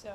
So,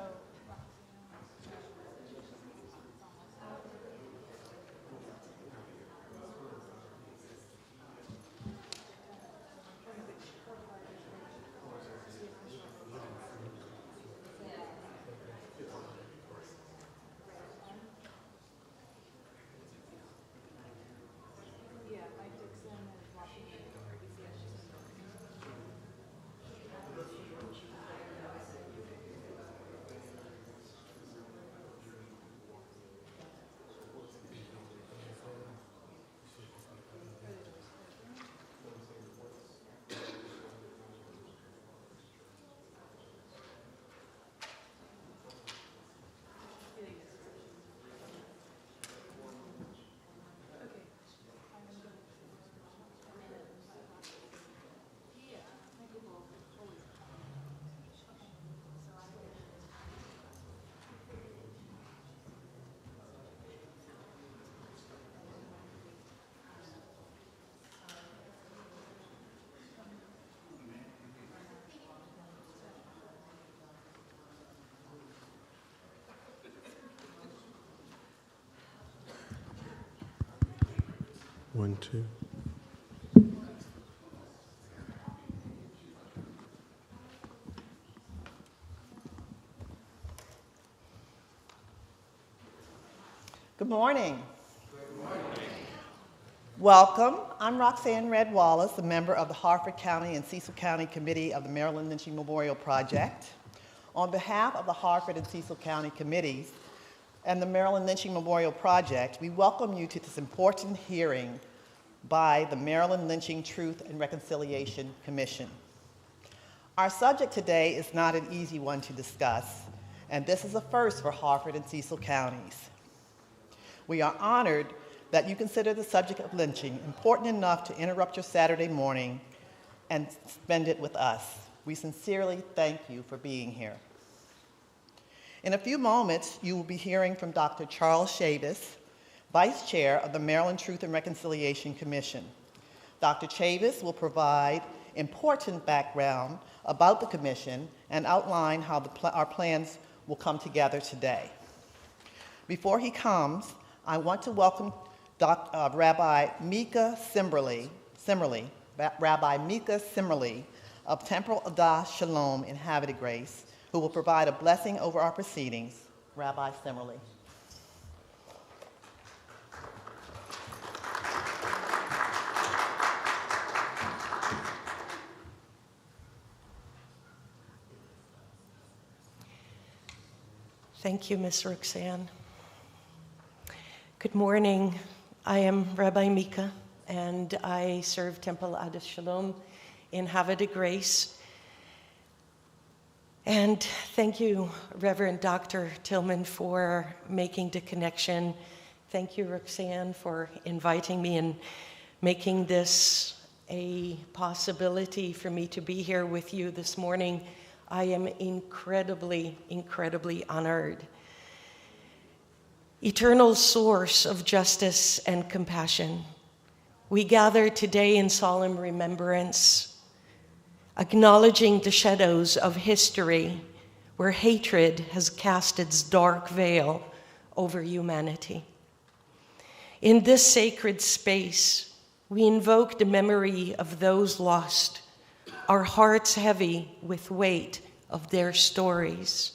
One, two. Good morning. Good morning. Welcome. I'm Roxanne Red Wallace, a member of the Harford County and Cecil County Committee of the Maryland Lynching Memorial Project. On behalf of the Harford and Cecil County Committees and the Maryland Lynching Memorial Project, we welcome you to this important hearing by the Maryland Lynching Truth and Reconciliation Commission. Our subject today is not an easy one to discuss, and this is a first for Harford and Cecil counties. We are honored that you consider the subject of lynching important enough to interrupt your Saturday morning and spend it with us. We sincerely thank you for being here. In a few moments, you will be hearing from Dr. Charles Chavis, Vice Chair of the Maryland Truth and Reconciliation Commission. Dr. Chavis will provide important background about the commission and outline how our plans will come together today. Before he comes, I want to welcome Rabbi Mika Simmerly of Temple Adah Shalom in Harvard Grace, who will provide a blessing over our proceedings. Rabbi Simmerly. Thank you, Ms. Roxanne. Good morning. I am Rabbi Mika, and I serve Temple Adah Shalom in Harvard Grace. And thank you, Reverend Dr. Tillman, for making the connection. Thank you, Roxanne, for inviting me and making this a possibility for me to be here with you this morning. I am incredibly, incredibly honored. Eternal source of justice and compassion, we gather today in solemn remembrance, acknowledging the shadows of history where hatred has cast its dark veil over humanity. In this sacred space, we invoke the memory of those lost, our hearts heavy with weight of their stories.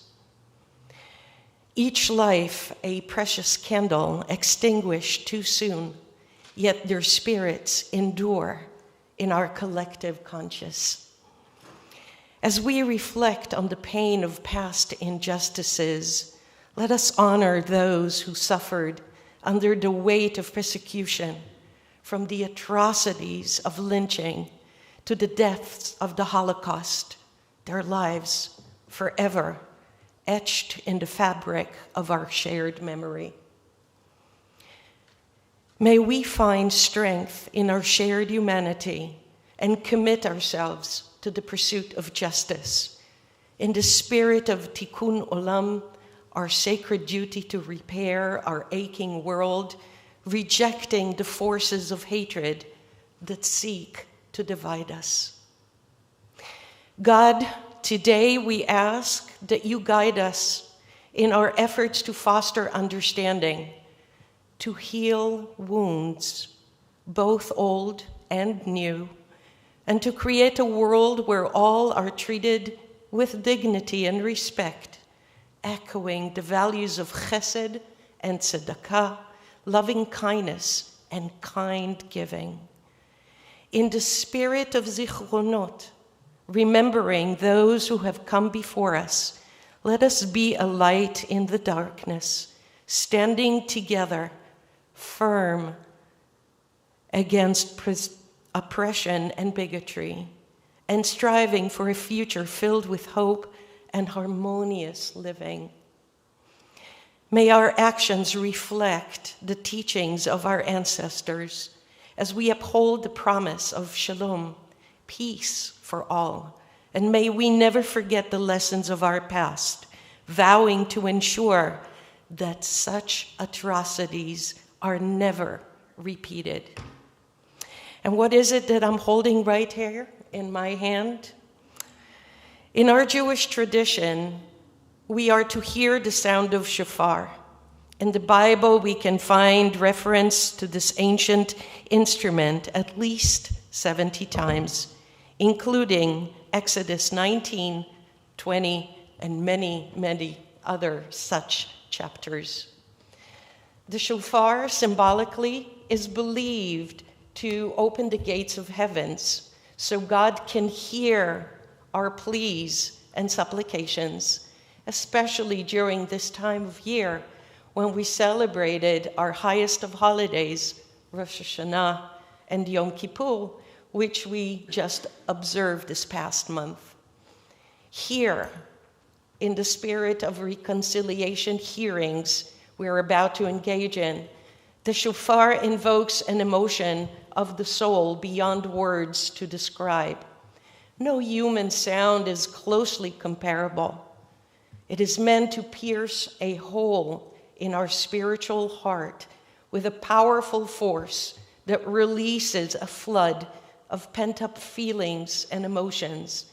Each life a precious candle extinguished too soon, yet their spirits endure in our collective conscience. As we reflect on the pain of past injustices, let us honor those who suffered under the weight of persecution, from the atrocities of lynching to the deaths of the Holocaust, their lives forever etched in the fabric of our shared memory. May we find strength in our shared humanity and commit ourselves to the pursuit of justice. In the spirit of Tikkun Olam, our sacred duty to repair our aching world, rejecting the forces of hatred that seek to divide us. God, today we ask that you guide us in our efforts to foster understanding, to heal wounds, both old and new, and to create a world where all are treated with dignity and respect, echoing the values of chesed and tzedakah, loving kindness and kind giving. In the spirit of zichronot, remembering those who have come before us, let us be a light in the darkness, standing together, firm against oppression and bigotry, and striving for a future filled with hope and harmonious living. May our actions reflect the teachings of our ancestors as we uphold the promise of shalom, peace for all. And may we never forget the lessons of our past, vowing to ensure that such atrocities are never repeated. And what is it that I'm holding right here in my hand? In our Jewish tradition, we are to hear the sound of shofar. In the Bible, we can find reference to this ancient instrument at least 70 times, including Exodus 19, 20, and many, many other such chapters. The shofar symbolically is believed to open the gates of heavens so God can hear our pleas and supplications, especially during this time of year when we celebrated our highest of holidays, Rosh Hashanah and Yom Kippur, which we just observed this past month. Here, in the spirit of reconciliation hearings we're about to engage in, the shofar invokes an emotion of the soul beyond words to describe. No human sound is closely comparable. It is meant to pierce a hole in our spiritual heart with a powerful force that releases a flood of pent-up feelings and emotions,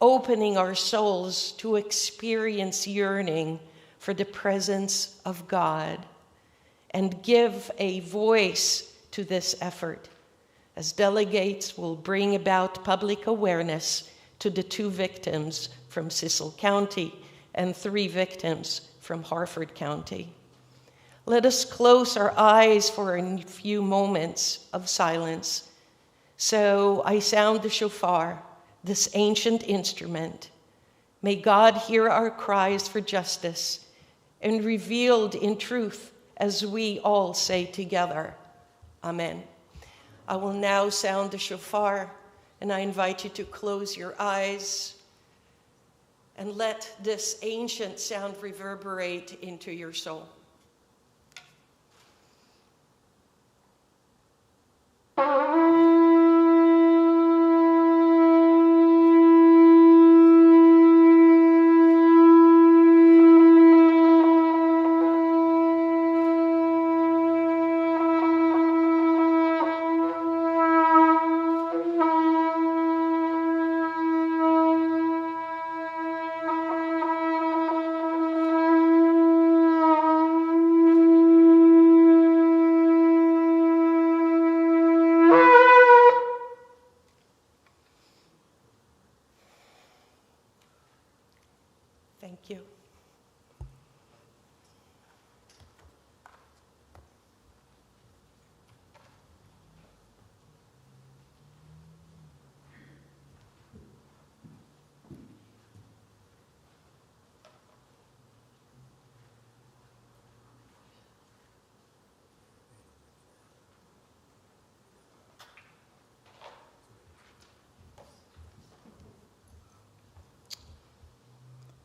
opening our souls to experience yearning for the presence of God, and give a voice to this effort, as delegates will bring about public awareness to the 2 victims from Cecil County and 3 victims from Harford County. Let us close our eyes for a few moments of silence. So I sound the shofar, this ancient instrument. May God hear our cries for justice and revealed in truth as we all say together, Amen. I will now sound the shofar, and I invite you to close your eyes and let this ancient sound reverberate into your soul. Thank you.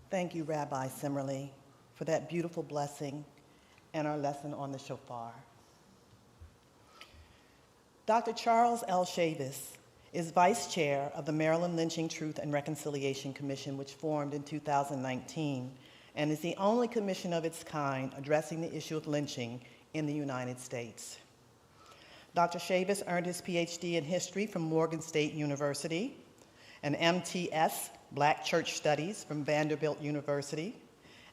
Thank you, Rabbi Simmerly, for that beautiful blessing and our lesson on the shofar. Dr. Charles L. Chavis is Vice Chair of the Maryland Lynching Truth and Reconciliation Commission, which formed in 2019, and is the only commission of its kind addressing the issue of lynching in the United States. Dr. Chavis earned his PhD in history from Morgan State University, an MTS Black Church Studies from Vanderbilt University,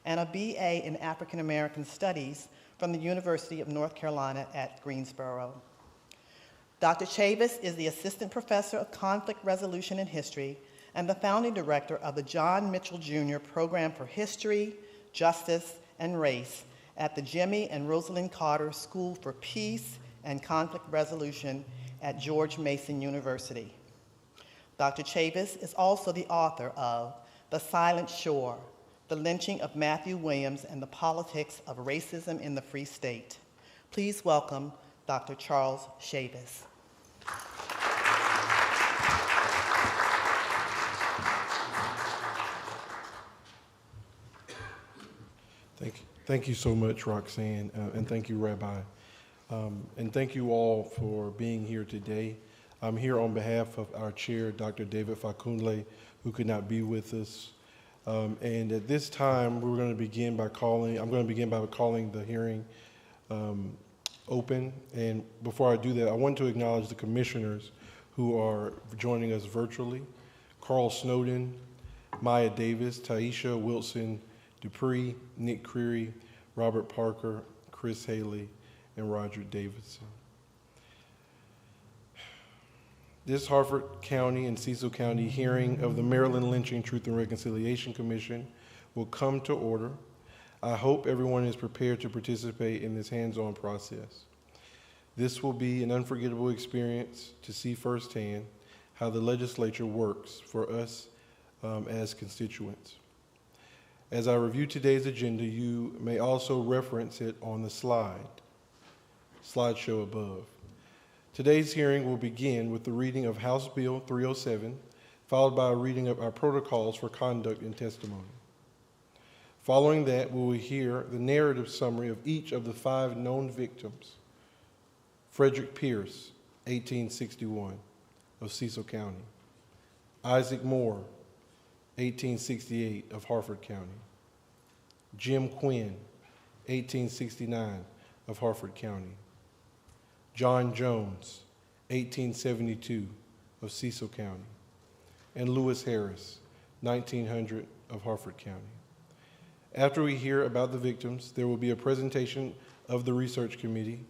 and a BA in African American Studies from the University of North Carolina at Greensboro. Dr. Chavis is the Assistant Professor of Conflict Resolution and History and the founding director of the John Mitchell Jr. Program for History, Justice, and Race at the Jimmy and Rosalind Carter School for Peace and Conflict Resolution at George Mason University. Dr. Chavis is also the author of The Silent Shore, The Lynching of Matthew Williams and the Politics of Racism in the Free State. Please welcome Dr. Charles Chavis. Thank you so much, Roxanne, and thank you, Rabbi. And thank you all for being here today. I'm here on behalf of our chair, Dr. David Fakunle, who could not be with us. And at this time, I'm going to begin by calling the hearing open. And before I do that, I want to acknowledge the commissioners who are joining us virtually: Carl Snowden, Maya Davis, Taisha Wilson Dupree, Nick Creary, Robert Parker, Chris Haley, and Roger Davidson. This Harford County and Cecil County hearing of the Maryland Lynching Truth and Reconciliation Commission will come to order. I hope everyone is prepared to participate in this hands-on process. This will be an unforgettable experience to see firsthand how the legislature works for us as constituents. As I review today's agenda, you may also reference it on the slideshow above. Today's hearing will begin with the reading of House Bill 307, followed by a reading of our protocols for conduct and testimony. Following that, we will hear the narrative summary of each of the 5 known victims: Frederick Pierce, 1861, of Cecil County; Isaac Moore, 1868, of Harford County; Jim Quinn, 1869, of Harford County; John Jones, 1872, of Cecil County; and Lewis Harris, 1900, of Harford County. After we hear about the victims, there will be a presentation of the research committee's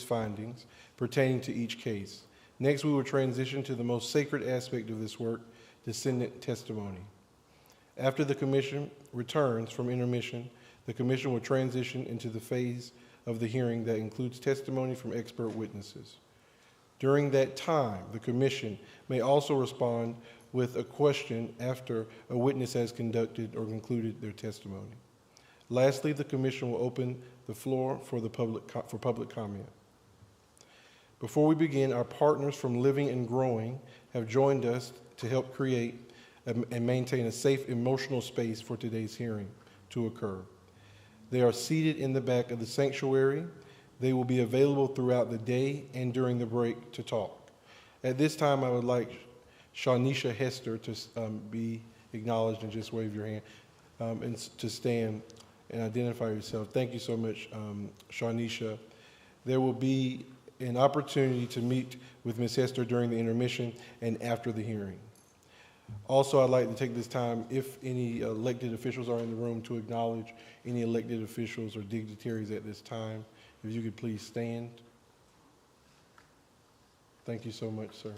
findings pertaining to each case. Next, we will transition to the most sacred aspect of this work, Descendant testimony. After the commission returns from intermission, the commission will transition into the phase of the hearing that includes testimony from expert witnesses. During that time, the commission may also respond with a question after a witness has conducted or concluded their testimony. Lastly, the commission will open the floor for public comment. Before we begin, our partners from Living and Growing have joined us to help create and maintain a safe emotional space for today's hearing to occur. They are seated in the back of the sanctuary. They will be available throughout the day and during the break to talk. At this time, I would like Shawnisha Hester to be acknowledged, and just wave your hand and to stand and identify yourself. Thank you so much, Shawnisha. There will be an opportunity to meet with Ms. Hester during the intermission and after the hearing. Also, I'd like to take this time, if any elected officials are in the room, to acknowledge any elected officials or dignitaries at this time. If you could please stand. Thank you so much, sir.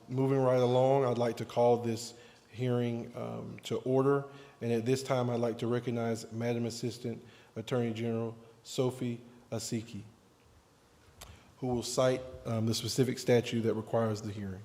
Moving right along, I'd like to call this hearing to order. And at this time, I'd like to recognize Madam Assistant Attorney General Sophie Asiki, who will cite the specific statute that requires the hearing.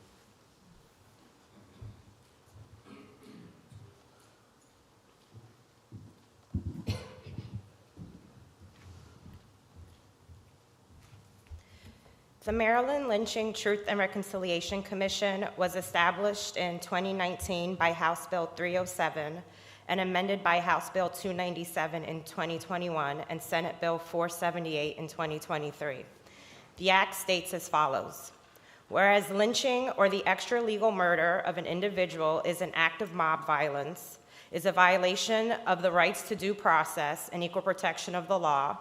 The Maryland Lynching Truth and Reconciliation Commission was established in 2019 by House Bill 307 and amended by House Bill 297 in 2021 and Senate Bill 478 in 2023. The act states as follows: whereas lynching or the extra-legal murder of an individual is an act of mob violence, is a violation of the rights to due process and equal protection of the law,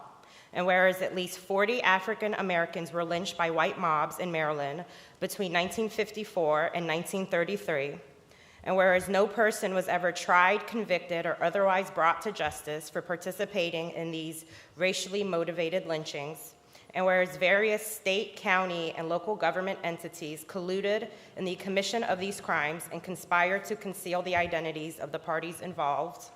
And whereas at least 40 African Americans were lynched by white mobs in Maryland between 1954 and 1933, and whereas no person was ever tried, convicted, or otherwise brought to justice for participating in these racially motivated lynchings, and whereas various state, county, and local government entities colluded in the commission of these crimes and conspired to conceal the identities of the parties involved,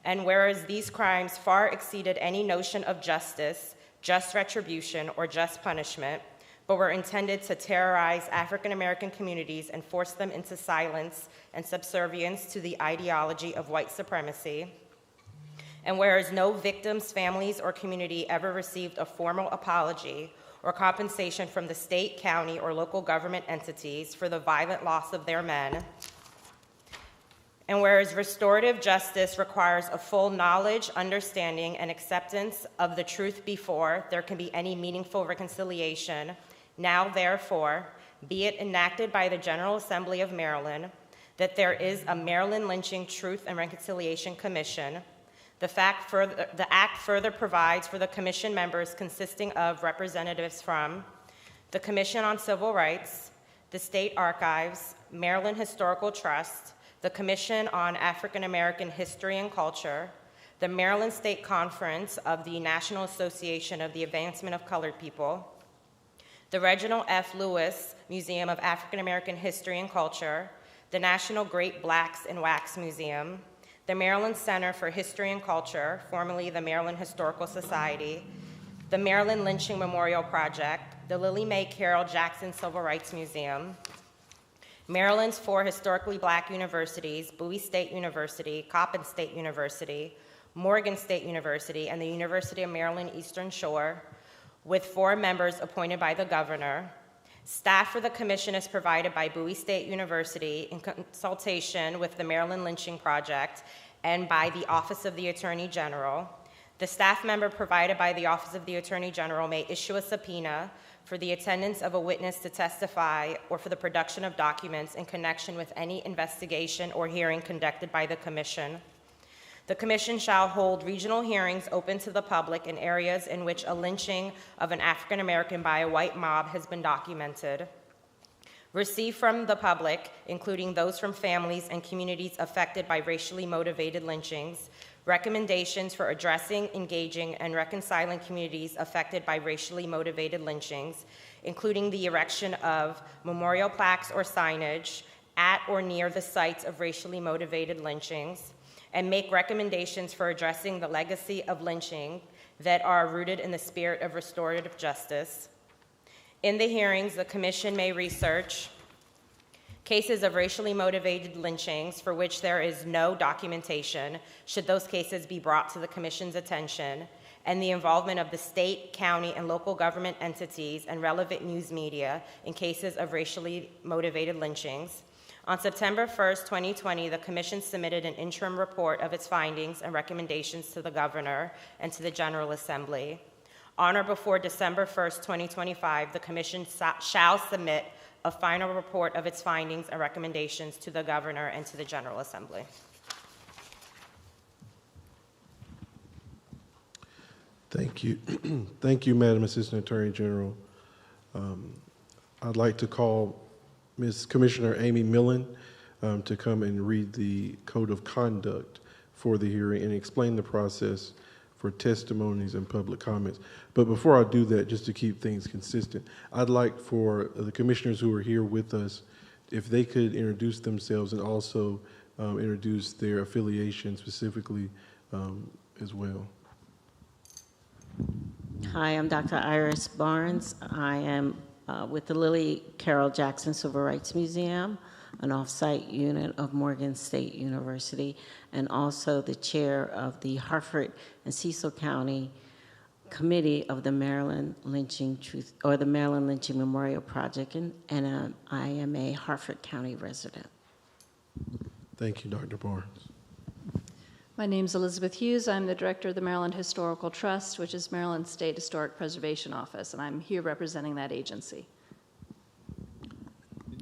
and whereas these crimes far exceeded any notion of justice, just retribution, or just punishment, but were intended to terrorize African American communities and force them into silence and subservience to the ideology of white supremacy, and whereas no victims, families, or community ever received a formal apology or compensation from the state, county, or local government entities for the violent loss of their men, and whereas restorative justice requires a full knowledge, understanding, and acceptance of the truth before there can be any meaningful reconciliation, now therefore, be it enacted by the General Assembly of Maryland that there is a Maryland Lynching Truth and Reconciliation Commission. The act further provides for the commission members consisting of representatives from the Commission on Civil Rights, the State Archives, Maryland Historical Trust, the Commission on African American History and Culture, the Maryland State Conference of the National Association of the Advancement of Colored People, the Reginald F. Lewis Museum of African American History and Culture, the National Great Blacks in Wax Museum, the Maryland Center for History and Culture, formerly the Maryland Historical Society, the Maryland Lynching Memorial Project, the Lily Mae Carroll Jackson Civil Rights Museum, Maryland's 4 historically black universities, Bowie State University, Coppin State University, Morgan State University, and the University of Maryland Eastern Shore, with 4 members appointed by the governor. Staff for the commission is provided by Bowie State University in consultation with the Maryland Lynching Project and by the Office of the Attorney General. The staff member provided by the Office of the Attorney General may issue a subpoena for the attendance of a witness to testify or for the production of documents in connection with any investigation or hearing conducted by the commission. The commission shall hold regional hearings open to the public in areas in which a lynching of an African American by a white mob has been documented. Receive from the public, including those from families and communities affected by racially motivated lynchings, recommendations for addressing, engaging, and reconciling communities affected by racially motivated lynchings, including the erection of memorial plaques or signage at or near the sites of racially motivated lynchings, and make recommendations for addressing the legacy of lynching that are rooted in the spirit of restorative justice. In the hearings, the commission may research cases of racially motivated lynchings for which there is no documentation, should those cases be brought to the commission's attention, and the involvement of the state, county, and local government entities and relevant news media in cases of racially motivated lynchings. On September 1st, 2020, the commission submitted an interim report of its findings and recommendations to the governor and to the General Assembly. On or before December 1st, 2025, the commission shall submit a final report of its findings and recommendations to the governor and to the General Assembly. Thank you. Thank you, Madam Assistant Attorney General. I'd like to call Ms. Commissioner Amy Millen to come and read the code of conduct for the hearing and explain the process for testimonies and public comments. But before I do that, just to keep things consistent, I'd like for the commissioners who are here with us, if they could introduce themselves and also introduce their affiliation specifically as well. Hi, I'm Dr. Iris Barnes. I am with the Lily Carroll Jackson Civil Rights Museum, an off-site unit of Morgan State University, and also the chair of the Harford and Cecil County Committee of the Maryland Lynching Truth, or the Maryland Lynching Memorial Project, and I am a Harford County resident. Thank you, Dr. Barnes. My name is Elizabeth Hughes. I'm the director of the Maryland Historical Trust, which is Maryland State Historic Preservation Office, and I'm here representing that agency.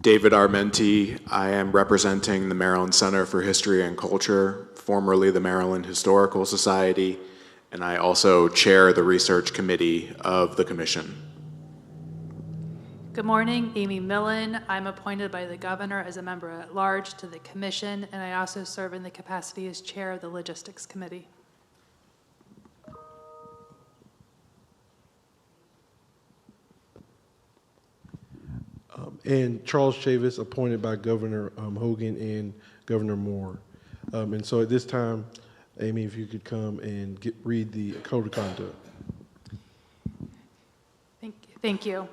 David Armenti. I am representing the Maryland Center for History and Culture, formerly the Maryland Historical Society, and I also chair the research committee of the commission. Good morning, Amy Millen. I'm appointed by the governor as a member at large to the commission, and I also serve in the capacity as chair of the logistics committee. And Charles Chavis, appointed by Governor Hogan and Governor Moore. And so at this time, Amy, if you could come and read the code of conduct. Thank you.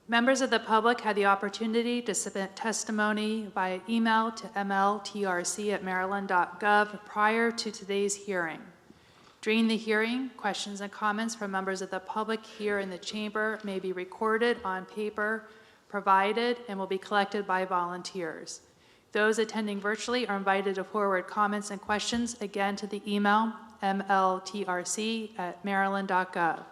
Members of the public had the opportunity to submit testimony via email to MLTRC@maryland.gov prior to today's hearing. During the hearing, questions and comments from members of the public here in the chamber may be recorded on paper, provided, and will be collected by volunteers. Those attending virtually are invited to forward comments and questions again to the email mltrc@maryland.gov.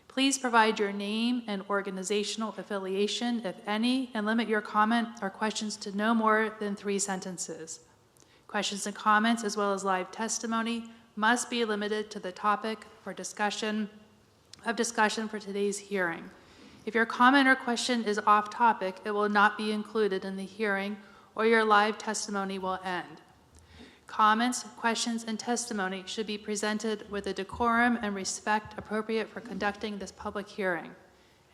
Please provide your name and organizational affiliation, if any, and limit your comment or questions to no more than 3 sentences. Questions and comments, as well as live testimony, must be limited to the topic for discussion for today's hearing. If your comment or question is off topic, it will not be included in the hearing, or your live testimony will end. Comments, questions, and testimony should be presented with the decorum and respect appropriate for conducting this public hearing.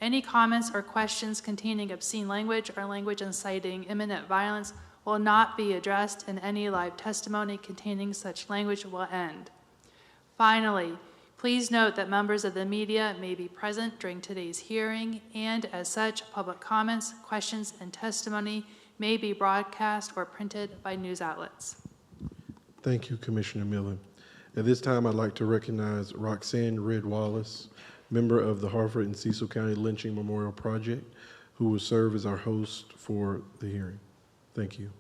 Any comments or questions containing obscene language or language inciting imminent violence will not be addressed, and any live testimony containing such language will end. Finally, please note that members of the media may be present during today's hearing, and as such, public comments, questions, and testimony may be broadcast or printed by news outlets. Thank you, Commissioner Millen. At this time, I'd like to recognize Roxanne Red Wallace, member of the Harford and Cecil County Lynching Memorial Project, who will serve as our host for the hearing. Thank you.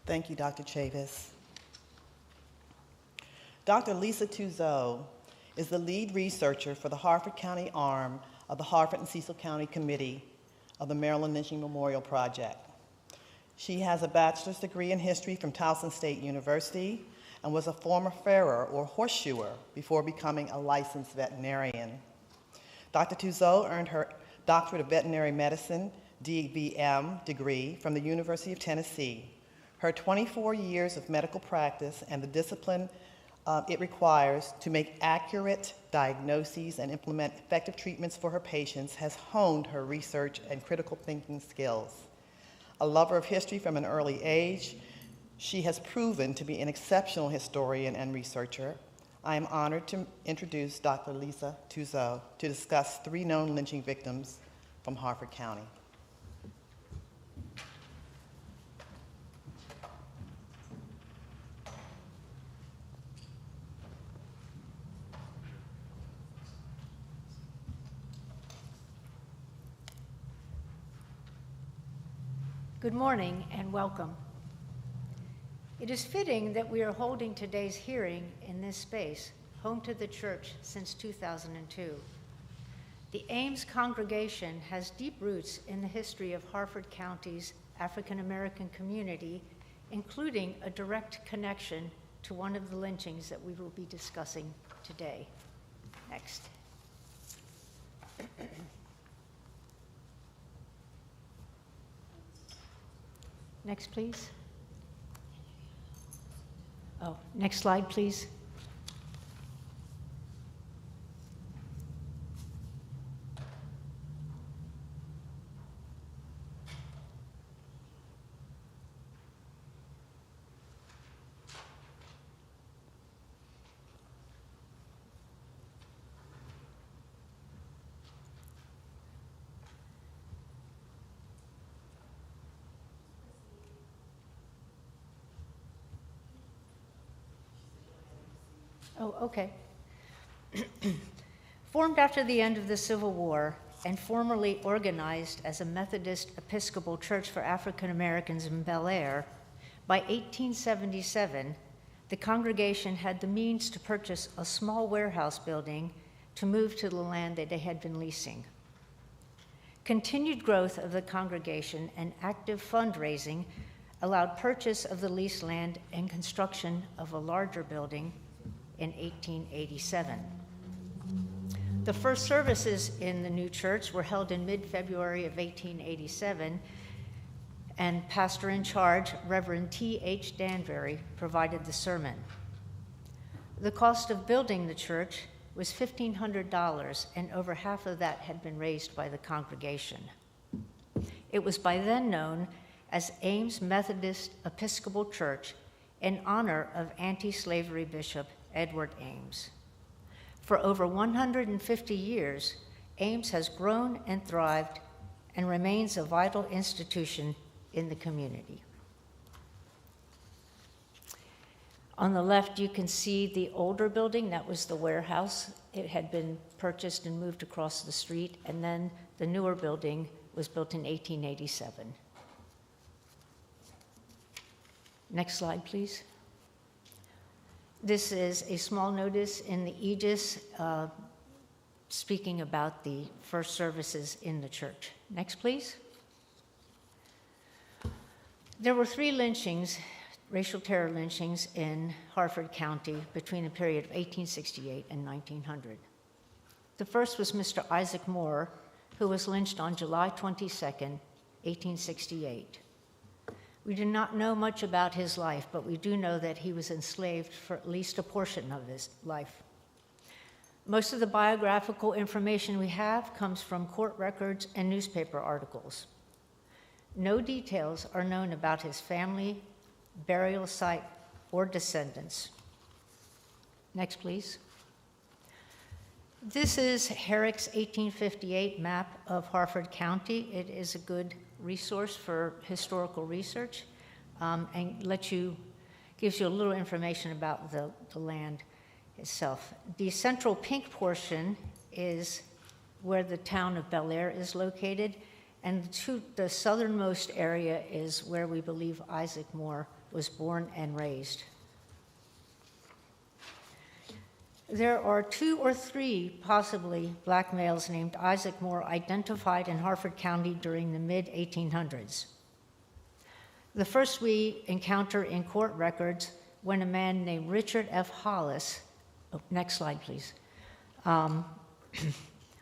Thank you, Dr. Chavis. Dr. Lisa Tuzo is the lead researcher for the Harford County arm of the Harford and Cecil County Committee of the Maryland Lynching Memorial Project. She has a bachelor's degree in history from Towson State University and was a former farrer or horseshoer before becoming a licensed veterinarian. Dr. Tuzo earned her Doctorate of Veterinary Medicine, DVM, degree from the University of Tennessee. Her 24 years of medical practice and the discipline it requires to make accurate diagnoses and implement effective treatments for her patients has honed her research and critical thinking skills. A lover of history from an early age, she has proven to be an exceptional historian and researcher. I am honored to introduce Dr. Lisa Tuzo to discuss 3 known lynching victims from Harford County. Good morning and welcome. It is fitting that we are holding today's hearing in this space, home to the church since 2002. The Ames congregation has deep roots in the history of Harford County's African American community, including a direct connection to one of the lynchings that we will be discussing today. Next. Next, please. Oh, next slide, please. Oh, okay. Formed after the end of the Civil War and formerly organized as a Methodist Episcopal Church for African Americans in Bel Air, by 1877, the congregation had the means to purchase a small warehouse building to move to the land that they had been leasing. Continued growth of the congregation and active fundraising allowed purchase of the leased land and construction of a larger building in 1887. The first services in the new church were held in mid-February of 1887, and pastor in charge, Reverend T.H. Danbury, provided the sermon. The cost of building the church was $1,500, and over half of that had been raised by the congregation. It was by then known as Ames Methodist Episcopal Church in honor of anti-slavery Bishop Edward Ames. For over 150 years, Ames has grown and thrived and remains a vital institution in the community. On the left, you can see the older building. That was the warehouse. It had been purchased and moved across the street, and then the newer building was built in 1887. Next slide, please. This is a small notice in the Aegis speaking about the first services in the church. Next, please. There were 3 lynchings, racial terror lynchings, in Harford County between the period of 1868 and 1900. The first was Mr. Isaac Moore, who was lynched on July 22nd, 1868. We do not know much about his life, but we do know that he was enslaved for at least a portion of his life. Most of the biographical information we have comes from court records and newspaper articles. No details are known about his family, burial site, or descendants. Next, please. This is Herrick's 1858 map of Harford County. It is a good resource for historical research and gives you a little information about the land itself. The central pink portion is where the town of Bel Air is located, and the southernmost area is where we believe Isaac Moore was born and raised. There are 2 or 3 possibly black males named Isaac Moore identified in Harford County during the mid-1800s. The first we encounter in court records when a man named Richard F. Hollis, next slide please,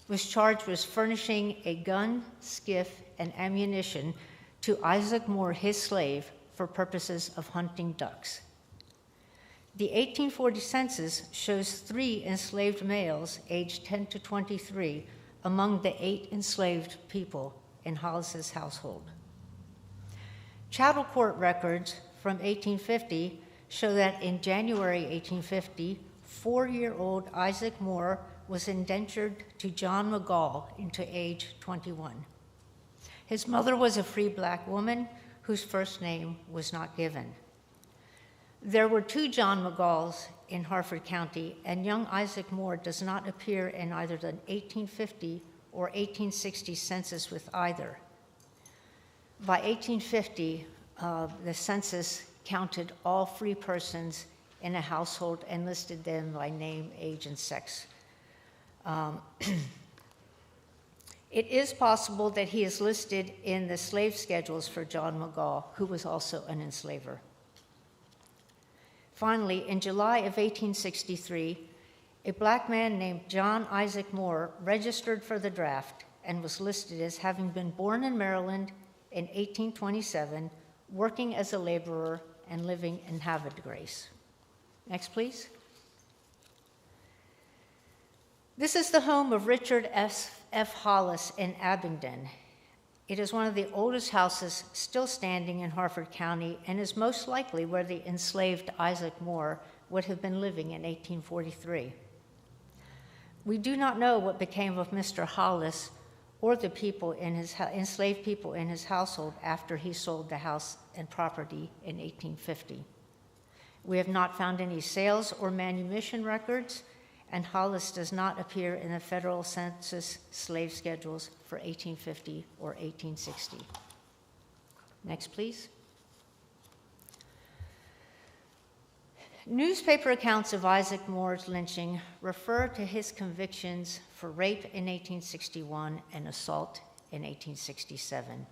was charged with furnishing a gun, skiff, and ammunition to Isaac Moore, his slave, for purposes of hunting ducks. The 1840 census shows 3 enslaved males aged 10 to 23 among the 8 enslaved people in Hollis's household. Chattel court records from 1850 show that in January 1850, 4-year-old Isaac Moore was indentured to John McGall into age 21. His mother was a free black woman whose first name was not given. There were 2 John McGalls in Harford County, and young Isaac Moore does not appear in either the 1850 or 1860 census with either. By 1850, the census counted all free persons in a household and listed them by name, age, and sex. It is possible that he is listed in the slave schedules for John McGall, who was also an enslaver. Finally, in July of 1863, a black man named John Isaac Moore registered for the draft and was listed as having been born in Maryland in 1827, working as a laborer and living in Havre de Grace. Next, please. This is the home of Richard F. Hollis in Abingdon. It is one of the oldest houses still standing in Harford County and is most likely where the enslaved Isaac Moore would have been living in 1843. We do not know what became of Mr. Hollis or the people in his enslaved people in his household after he sold the house and property in 1850. We have not found any sales or manumission records, and Hollis does not appear in the federal census slave schedules for 1850 or 1860. Next, please. Newspaper accounts of Isaac Moore's lynching refer to his convictions for rape in 1861 and assault in 1867.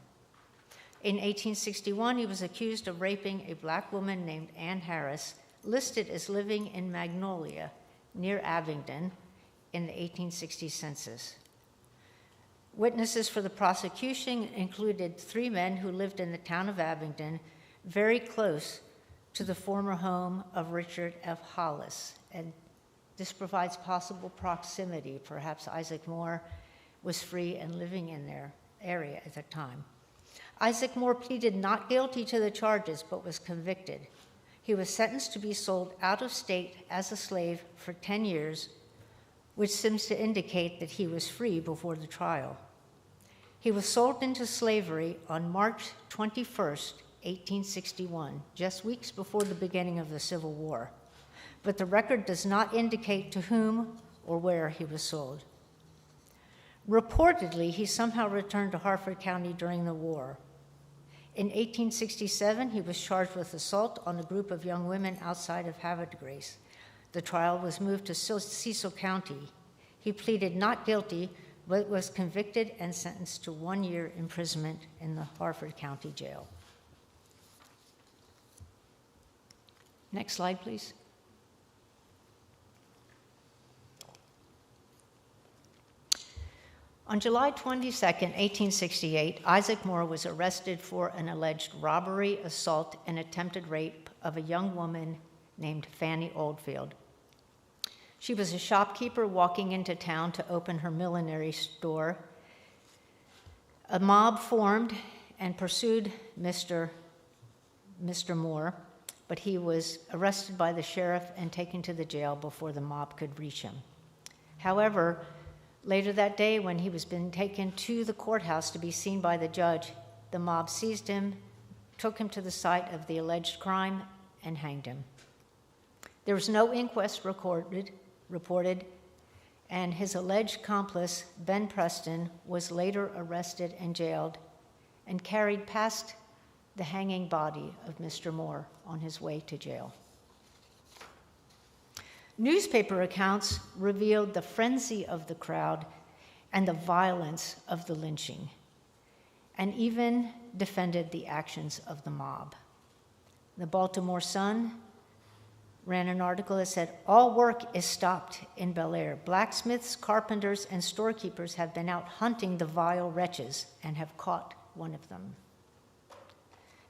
In 1861, he was accused of raping a black woman named Ann Harris, listed as living in Magnolia, near Abingdon, in the 1860 census. Witnesses for the prosecution included 3 men who lived in the town of Abingdon, very close to the former home of Richard F. Hollis. And this provides possible proximity. Perhaps Isaac Moore was free and living in their area at the time. Isaac Moore pleaded not guilty to the charges, but was convicted. He was sentenced to be sold out of state as a slave for 10 years, which seems to indicate that he was free before the trial. He was sold into slavery on March 21st, 1861, just weeks before the beginning of the Civil War. But the record does not indicate to whom or where he was sold. Reportedly, he somehow returned to Harford County during the war. In 1867, he was charged with assault on a group of young women outside of Havre de Grace. The trial was moved to Cecil County. He pleaded not guilty, but was convicted and sentenced to 1 year imprisonment in the Harford County Jail. Next slide, please. On July 22, 1868, Isaac Moore was arrested for an alleged robbery, assault, and attempted rape of a young woman named Fanny Oldfield. She was a shopkeeper walking into town to open her millinery store. A mob formed and pursued Mr. Moore, but he was arrested by the sheriff and taken to the jail before the mob could reach him. However, later that day, when he was being taken to the courthouse to be seen by the judge, the mob seized him, took him to the site of the alleged crime, and hanged him. There was no inquest reported, and his alleged accomplice, Ben Preston, was later arrested and jailed and carried past the hanging body of Mr. Moore on his way to jail. Newspaper accounts revealed the frenzy of the crowd and the violence of the lynching, and even defended the actions of the mob. The Baltimore Sun ran an article that said, "All work is stopped in Bel Air. Blacksmiths, carpenters, and storekeepers have been out hunting the vile wretches and have caught one of them."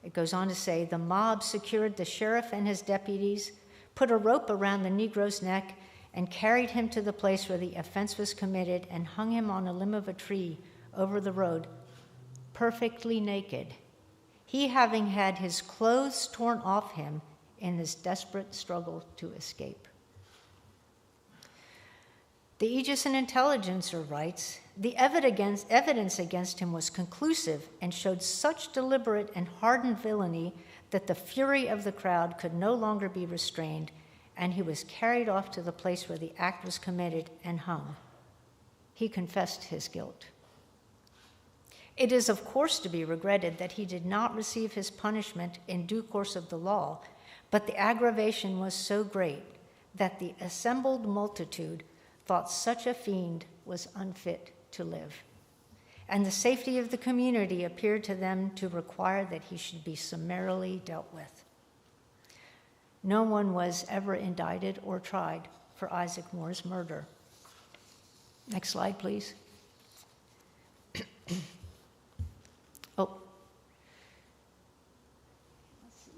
It goes on to say, the mob secured the sheriff and his deputies, put a rope around the Negro's neck, and carried him to the place where the offense was committed and hung him on a limb of a tree over the road, perfectly naked, he having had his clothes torn off him in his desperate struggle to escape. The Aegis and Intelligencer writes, the evidence against him was conclusive and showed such deliberate and hardened villainy that the fury of the crowd could no longer be restrained, and he was carried off to the place where the act was committed and hung. He confessed his guilt. It is, of course, to be regretted that he did not receive his punishment in due course of the law, but the aggravation was so great that the assembled multitude thought such a fiend was unfit to live, and the safety of the community appeared to them to require that he should be summarily dealt with. No one was ever indicted or tried for Isaac Moore's murder. Next slide, please. Oh. Let's see.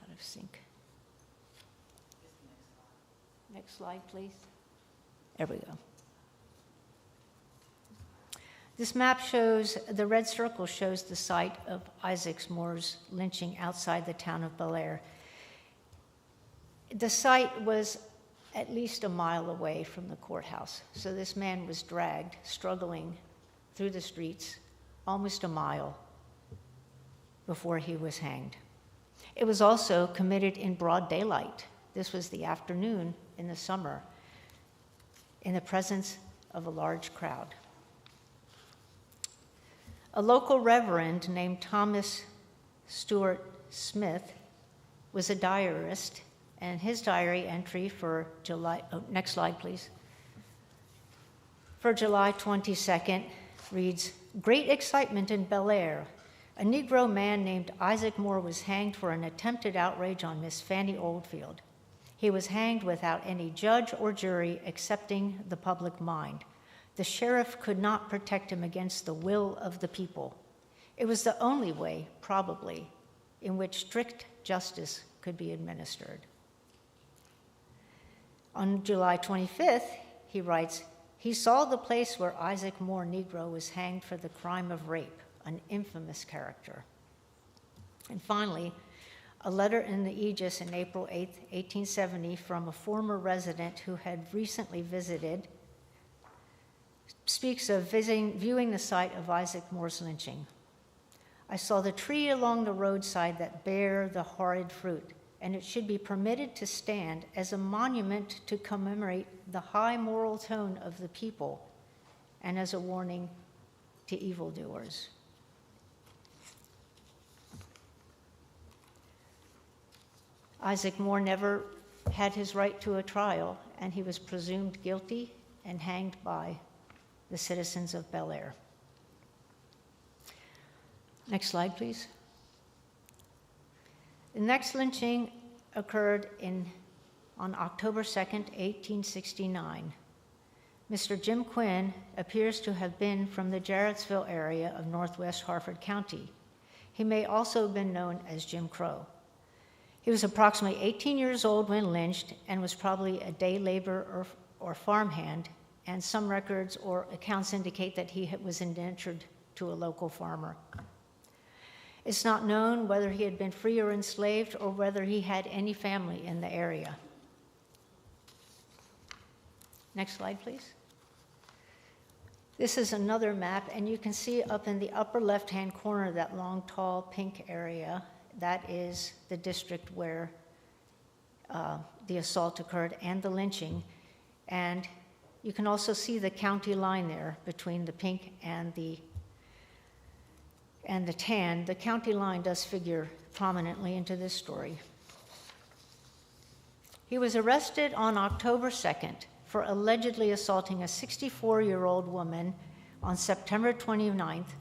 Out of sync. Next slide, please. There we go. This map shows, the red circle shows the site of Isaac Moore's lynching outside the town of Bel Air. The site was at least a mile away from the courthouse. So this man was dragged, struggling through the streets, almost a mile before he was hanged. It was also committed in broad daylight. This was the afternoon in the summer, in the presence of a large crowd. A local reverend named Thomas Stuart Smith was a diarist, and his diary entry for July, next slide please, for July 22nd reads, great excitement in Bel Air. A Negro man named Isaac Moore was hanged for an attempted outrage on Miss Fanny Oldfield. He was hanged without any judge or jury accepting the public mind. The sheriff could not protect him against the will of the people. It was the only way, probably, in which strict justice could be administered. On July 25th, he writes, he saw the place where Isaac Moore Negro was hanged for the crime of rape, an infamous character. And finally, a letter in the Aegis in April 8, 1870, from a former resident who had recently visited, speaks of viewing the site of Isaac Moore's lynching. I saw the tree along the roadside that bare the horrid fruit, and it should be permitted to stand as a monument to commemorate the high moral tone of the people and as a warning to evildoers. Isaac Moore never had his right to a trial, and he was presumed guilty and hanged by the citizens of Bel Air. Next slide, please. The next lynching occurred on October 2nd, 1869. Mr. Jim Quinn appears to have been from the Jarrettsville area of northwest Harford County. He may also have been known as Jim Crow. He was approximately 18 years old when lynched and was probably a day laborer or farmhand, and some records or accounts indicate that he was indentured to a local farmer. It's not known whether he had been free or enslaved or whether he had any family in the area. Next slide, please. This is another map, and you can see up in the upper left-hand corner, that long, tall, pink area. That is the district where the assault occurred and the lynching. And you can also see the county line there between the pink and the tan. The county line does figure prominently into this story. He was arrested on October 2nd for allegedly assaulting a 64-year-old woman on September 29th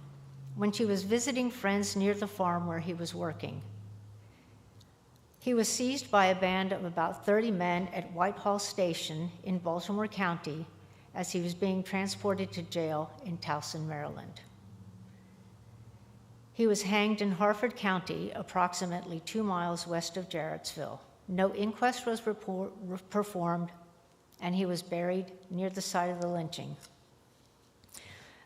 when she was visiting friends near the farm where he was working. He was seized by a band of about 30 men at Whitehall Station in Baltimore County as he was being transported to jail in Towson, Maryland. He was hanged in Harford County, approximately 2 miles west of Jarrettsville. No inquest was performed, and he was buried near the site of the lynching.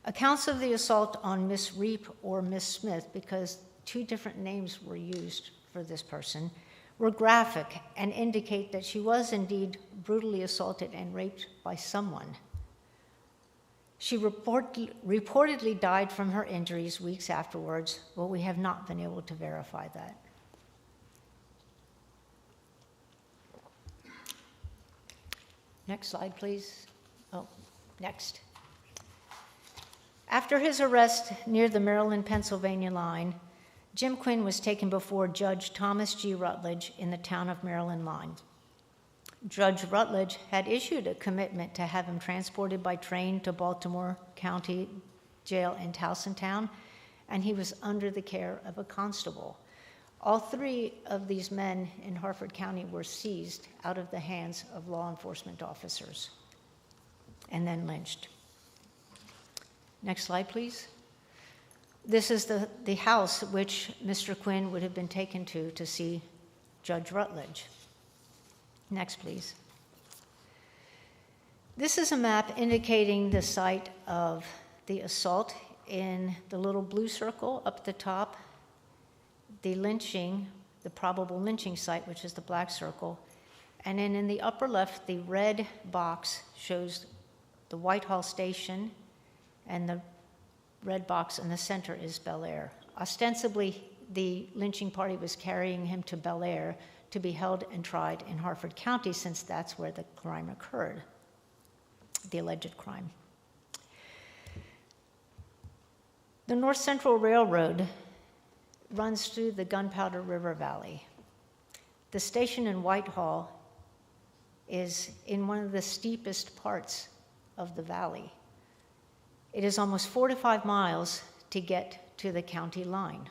Accounts of the assault on Miss Reap or Miss Smith, because 2 different names were used for this person, were graphic and indicate that she was indeed brutally assaulted and raped by someone. She reportedly died from her injuries weeks afterwards, but we have not been able to verify that. Next slide, please. Oh, next. After his arrest near the Maryland-Pennsylvania line, Jim Quinn was taken before Judge Thomas G. Rutledge in the town of Maryland line. Judge Rutledge had issued a commitment to have him transported by train to Baltimore County Jail in Towson, and he was under the care of a constable. All 3 of these men in Harford County were seized out of the hands of law enforcement officers and then lynched. Next slide, please. This is the house which Mr. Quinn would have been taken to see Judge Rutledge. Next, please. This is a map indicating the site of the assault in the little blue circle up the top, the lynching, the probable lynching site, which is the black circle, and then in the upper left, the red box shows the Whitehall Station, and the red box in the center is Bel Air. Ostensibly, the lynching party was carrying him to Bel Air to be held and tried in Harford County, since that's where the crime occurred, the alleged crime. The North Central Railroad runs through the Gunpowder River Valley. The station in Whitehall is in one of the steepest parts of the valley. It is almost 4 to 5 miles to get to the county line.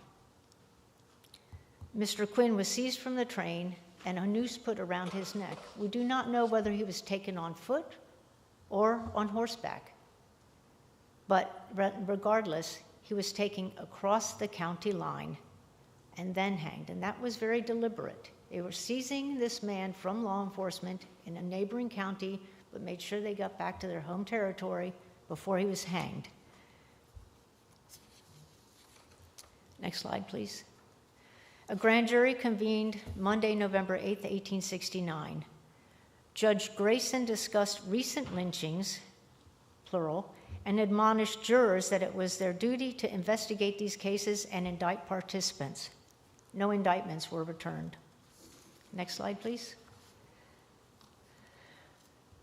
Mr. Quinn was seized from the train and a noose put around his neck. We do not know whether he was taken on foot or on horseback, but regardless, he was taken across the county line and then hanged, and that was very deliberate. They were seizing this man from law enforcement in a neighboring county, but made sure they got back to their home territory before he was hanged. Next slide, please. A grand jury convened Monday, November 8, 1869. Judge Grayson discussed recent lynchings, plural, and admonished jurors that it was their duty to investigate these cases and indict participants. No indictments were returned. Next slide, please.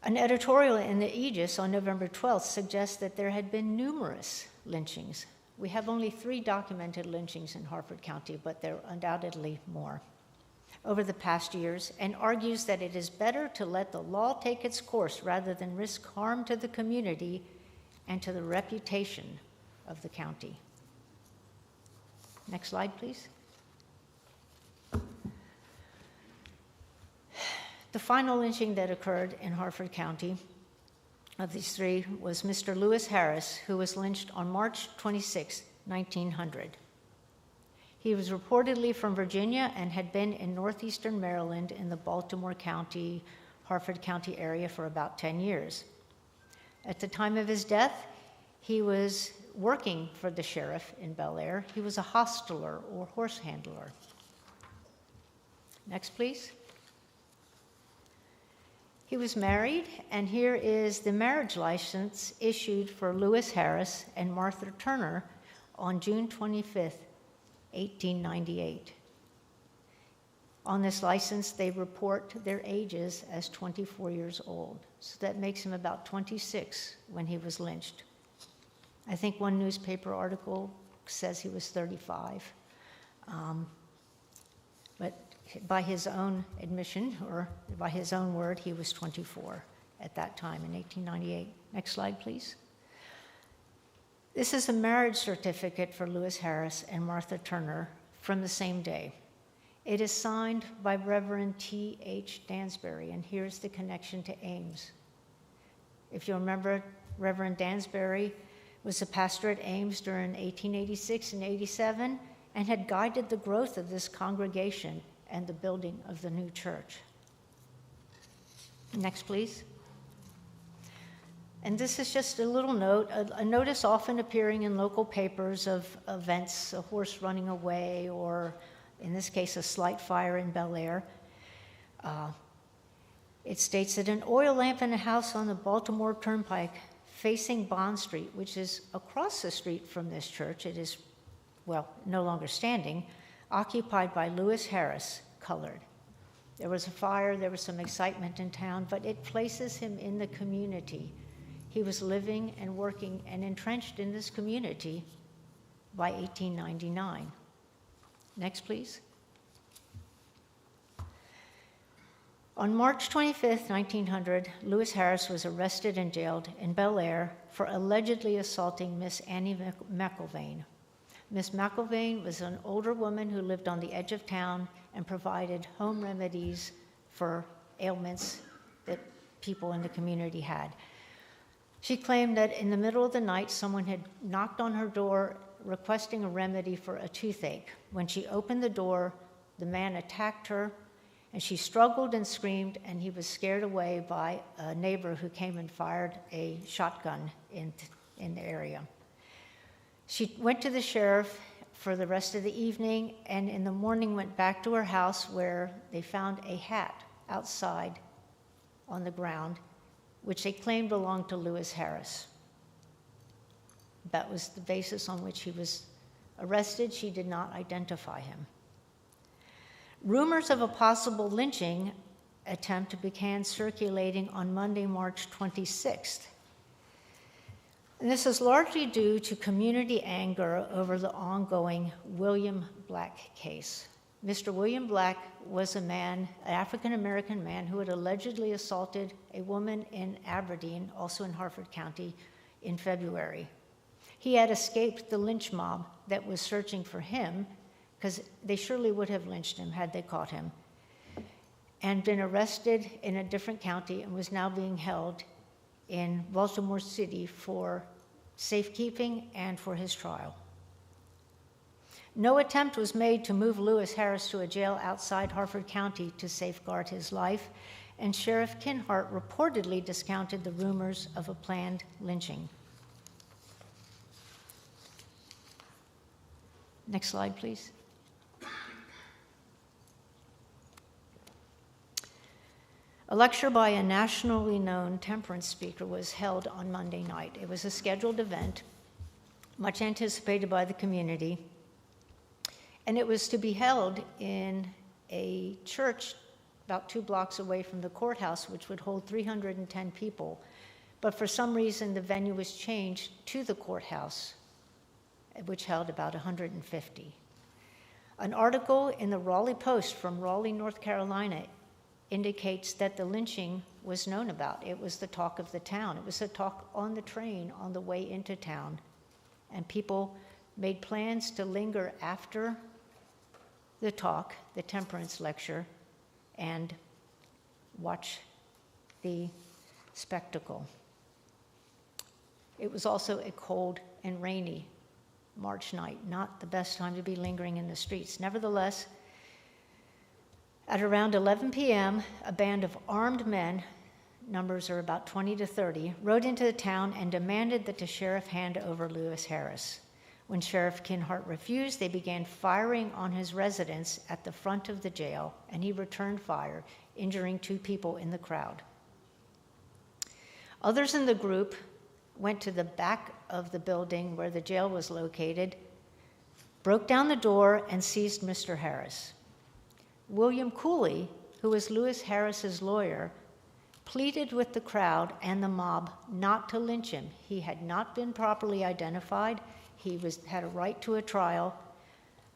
An editorial in the Aegis on November 12th suggests that there had been numerous lynchings. We have only 3 documented lynchings in Harford County, but there are undoubtedly more over the past years, and argues that it is better to let the law take its course rather than risk harm to the community and to the reputation of the county. Next slide, please. The final lynching that occurred in Harford County of these 3 was Mr. Lewis Harris, who was lynched on March 26, 1900. He was reportedly from Virginia and had been in northeastern Maryland in the Baltimore County, Harford County area for about 10 years. At the time of his death, he was working for the sheriff in Bel Air. He was a hostler or horse handler. Next, please. He was married, and here is the marriage license issued for Lewis Harris and Martha Turner on June 25th, 1898. On this license, they report their ages as 24 years old. So that makes him about 26 when he was lynched. I think one newspaper article says he was 35. But by his own admission, or by his own word, he was 24 at that time in 1898. Next slide, please. This is a marriage certificate for Lewis Harris and Martha Turner from the same day. It is signed by Reverend T.H. Dansbury, and here's the connection to Ames. If you remember, Reverend Dansbury was a pastor at Ames during 1886 and 87 and had guided the growth of this congregation and the building of the new church. Next, please. And this is just a little note, a notice often appearing in local papers of events, a horse running away, or in this case, a slight fire in Bel Air. It states that an oil lamp in a house on the Baltimore Turnpike facing Bond Street, which is across the street from this church, it is, well, no longer standing, occupied by Lewis Harris, colored. There was a fire, there was some excitement in town, but it places him in the community. He was living and working and entrenched in this community by 1899. Next, please. On March 25th, 1900, Lewis Harris was arrested and jailed in Bel Air for allegedly assaulting Miss Annie McIlvaine. Miss McIlvaine was an older woman who lived on the edge of town and provided home remedies for ailments that people in the community had. She claimed that in the middle of the night, someone had knocked on her door requesting a remedy for a toothache. When she opened the door, the man attacked her, and she struggled and screamed, and he was scared away by a neighbor who came and fired a shotgun in the area. She went to the sheriff for the rest of the evening, and in the morning went back to her house where they found a hat outside on the ground, which they claimed belonged to Lewis Harris. That was the basis on which he was arrested. She did not identify him. Rumors of a possible lynching attempt began circulating on Monday, March 26th. And this is largely due to community anger over the ongoing William Black case. Mr. William Black was a man, an African-American man, who had allegedly assaulted a woman in Aberdeen, also in Harford County, in February. He had escaped the lynch mob that was searching for him, because they surely would have lynched him had they caught him, and been arrested in a different county and was now being held in Baltimore City for safekeeping and for his trial. No attempt was made to move Lewis Harris to a jail outside Harford County to safeguard his life, and Sheriff Kinhart reportedly discounted the rumors of a planned lynching. Next slide, please. A lecture by a nationally known temperance speaker was held on Monday night. It was a scheduled event, much anticipated by the community, and it was to be held in a church about 2 blocks away from the courthouse, which would hold 310 people. But for some reason, the venue was changed to the courthouse, which held about 150. An article in the Raleigh Post from Raleigh, North Carolina, indicates that the lynching was known about. It was the talk of the town. It was the talk on the train on the way into town. And people made plans to linger after the talk, the temperance lecture, and watch the spectacle. It was also a cold and rainy March night, not the best time to be lingering in the streets. Nevertheless, at around 11 p.m., a band of armed men, numbers are about 20 to 30, rode into the town and demanded that the sheriff hand over Lewis Harris. When Sheriff Kinhart refused, they began firing on his residence at the front of the jail, and he returned fire, injuring 2 people in the crowd. Others in the group went to the back of the building where the jail was located, broke down the door, and seized Mr. Harris. William Cooley, who was Lewis Harris's lawyer, pleaded with the crowd and the mob not to lynch him. He had not been properly identified. He had a right to a trial,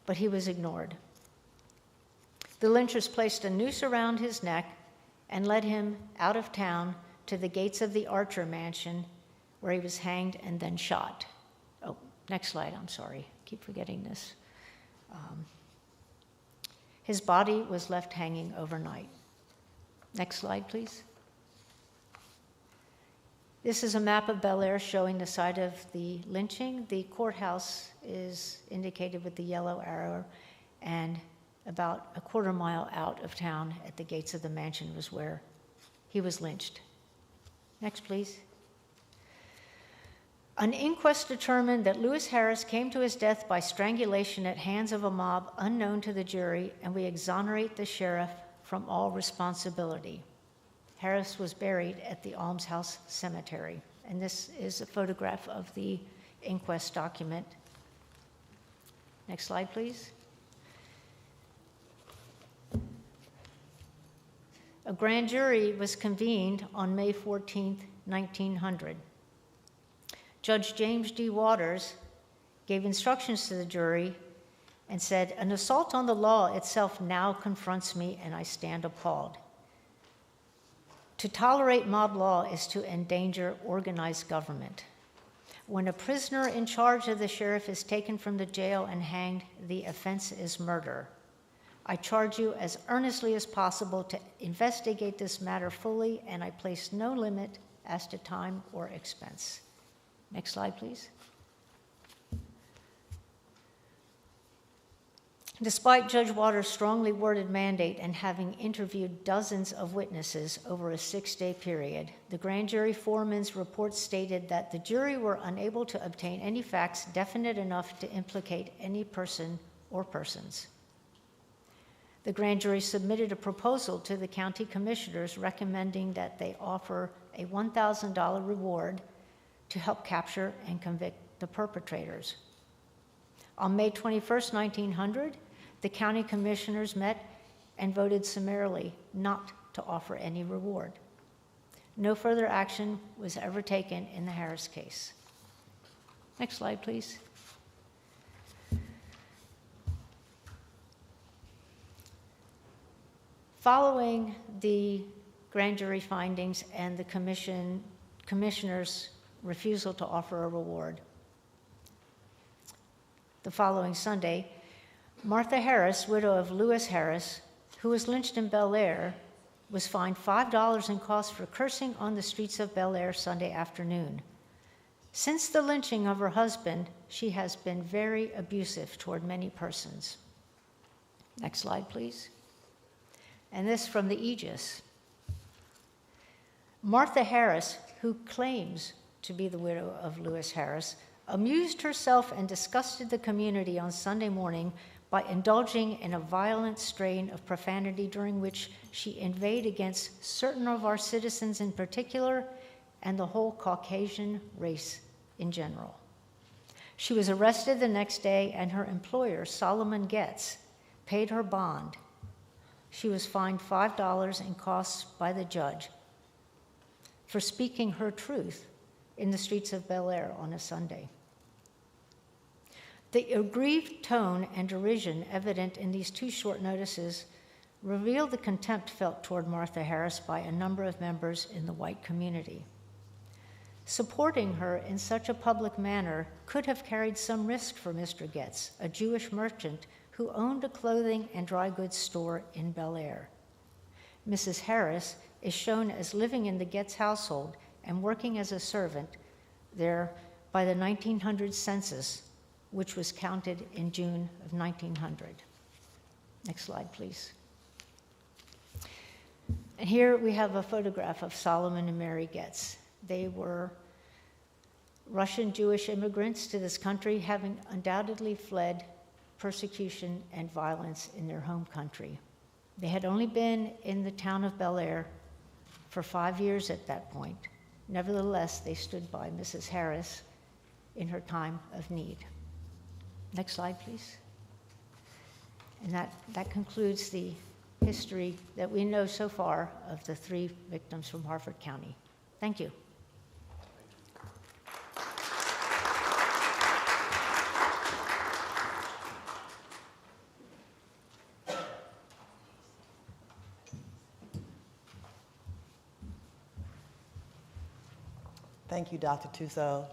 but he was ignored. The lynchers placed a noose around his neck and led him out of town to the gates of the Archer Mansion, where he was hanged and then shot. Oh, next slide, I'm sorry. Keep forgetting this. His body was left hanging overnight. Next slide, please. This is a map of Bel Air showing the site of the lynching. The courthouse is indicated with the yellow arrow, and about a quarter mile out of town at the gates of the mansion was where he was lynched. Next, please. An inquest determined that Lewis Harris came to his death by strangulation at hands of a mob unknown to the jury, and we exonerate the sheriff from all responsibility. Harris was buried at the Almshouse Cemetery, and this is a photograph of the inquest document. Next slide, please. A grand jury was convened on May 14, 1900. Judge James D. Waters gave instructions to the jury and said, "An assault on the law itself now confronts me, and I stand appalled. To tolerate mob law is to endanger organized government. When a prisoner in charge of the sheriff is taken from the jail and hanged, the offense is murder. I charge you as earnestly as possible to investigate this matter fully, and I place no limit as to time or expense." Next slide, please. Despite Judge Waters' strongly worded mandate and having interviewed dozens of witnesses over a 6-day period, the grand jury foreman's report stated that the jury were unable to obtain any facts definite enough to implicate any person or persons. The grand jury submitted a proposal to the county commissioners recommending that they offer a $1,000 reward to help capture and convict the perpetrators. On May 21st, 1900, the county commissioners met and voted summarily not to offer any reward. No further action was ever taken in the Harris case. Next slide, please. Following the grand jury findings and the commissioner's refusal to offer a reward, the following Sunday, Martha Harris, widow of Lewis Harris, who was lynched in Bel Air, was fined $5 in costs for cursing on the streets of Bel Air Sunday afternoon. Since the lynching of her husband, she has been very abusive toward many persons. Next slide, please. And this from the Aegis. Martha Harris, who claims to be the widow of Lewis Harris, amused herself and disgusted the community on Sunday morning by indulging in a violent strain of profanity during which she inveighed against certain of our citizens in particular and the whole Caucasian race in general. She was arrested the next day, and her employer, Solomon Getz, paid her bond. She was fined $5 in costs by the judge for speaking her truth in the streets of Bel Air on a Sunday. The aggrieved tone and derision evident in these two short notices reveal the contempt felt toward Martha Harris by a number of members in the white community. Supporting her in such a public manner could have carried some risk for Mr. Getz, a Jewish merchant who owned a clothing and dry goods store in Bel Air. Mrs. Harris is shown as living in the Getz household and working as a servant there by the 1900 census, which was counted in June of 1900. Next slide, please. And here we have a photograph of Solomon and Mary Getz. They were Russian Jewish immigrants to this country, having undoubtedly fled persecution and violence in their home country. They had only been in the town of Bel Air for 5 years at that point. Nevertheless, they stood by Mrs. Harris in her time of need. Next slide, please. And that concludes the history that we know so far of the 3 victims from Harford County. Thank you. Thank you, Dr. Tuso.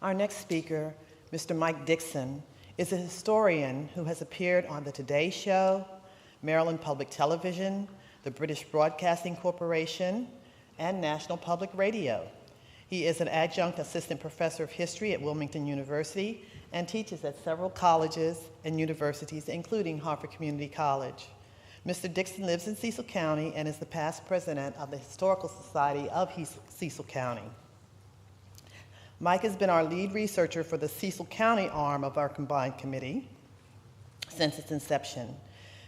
Our next speaker, Mr. Mike Dixon, is a historian who has appeared on the Today Show, Maryland Public Television, the British Broadcasting Corporation, and National Public Radio. He is an adjunct assistant professor of history at Wilmington University and teaches at several colleges and universities, including Harford Community College. Mr. Dixon lives in Cecil County and is the past president of the Historical Society of Cecil County. Mike has been our lead researcher for the Cecil County arm of our combined committee since its inception.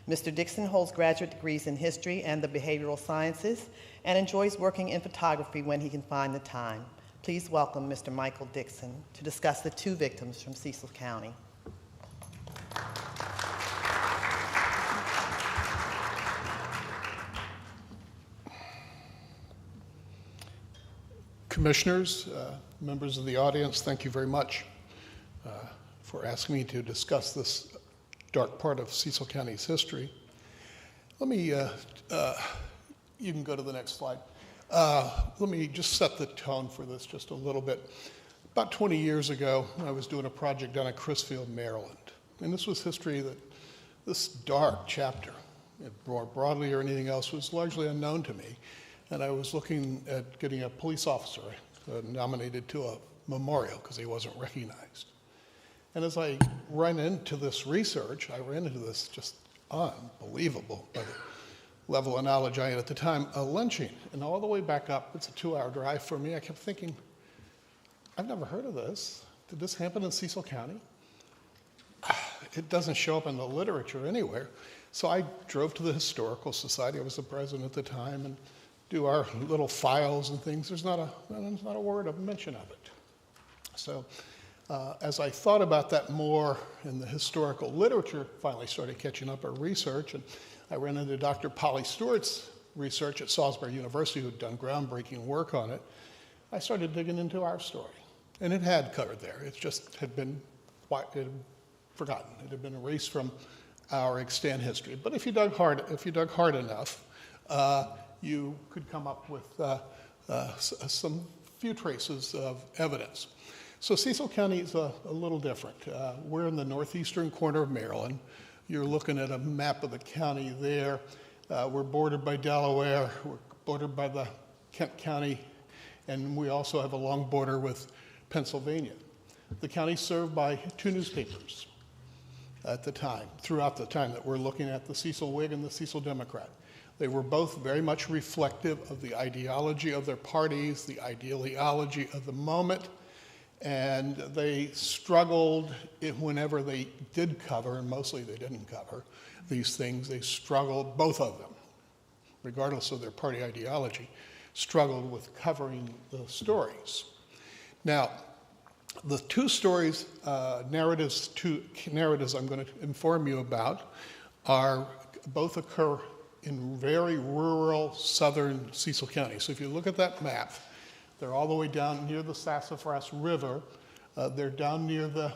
Mr. Dixon holds graduate degrees in history and the behavioral sciences and enjoys working in photography when he can find the time. Please welcome Mr. Michael Dixon to discuss the 2 victims from Cecil County. Commissioners, members of the audience, thank you very much for asking me to discuss this dark part of Cecil County's history. Let me, you can go to the next slide. Let me just set the tone for this just a little bit. About 20 years ago, I was doing a project down at Crisfield, Maryland. And this was history that this dark chapter, more broadly or anything else, was largely unknown to me. And I was looking at getting a police officer nominated to a memorial because he wasn't recognized. And as I ran into this research, I ran into this just unbelievable, by the level of knowledge I had at the time, a lynching. And all the way back up, it's a 2-hour drive for me, I kept thinking, I've never heard of this. Did this happen in Cecil County? It doesn't show up in the literature anywhere. So I drove to the Historical Society, I was the president at the time, and do our little files and things. There's not a word of mention of it. So as I thought about that more in the historical literature, finally started catching up our research, and I ran into Dr. Polly Stewart's research at Salisbury University, who'd done groundbreaking work on it. I started digging into our story, and it had covered there. It just had been forgotten. It had been erased from our extant history. But if you dug hard enough, you could come up with some few traces of evidence. So Cecil County is a little different. We're in the northeastern corner of Maryland. You're looking at a map of the county there. We're bordered by Delaware, we're bordered by the Kent County, and we also have a long border with Pennsylvania. The county's served by 2 newspapers at the time, throughout the time that we're looking at, the Cecil Whig and the Cecil Democrat. They were both very much reflective of the ideology of their parties, the ideology of the moment, and they struggled whenever they did cover, and mostly they didn't cover these things. They struggled, both of them, regardless of their party ideology, struggled with covering the stories. Now, the 2 stories, narratives I'm going to inform you about both occur in very rural southern Cecil County. So if you look at that map, they're all the way down near the Sassafras River. They're down near the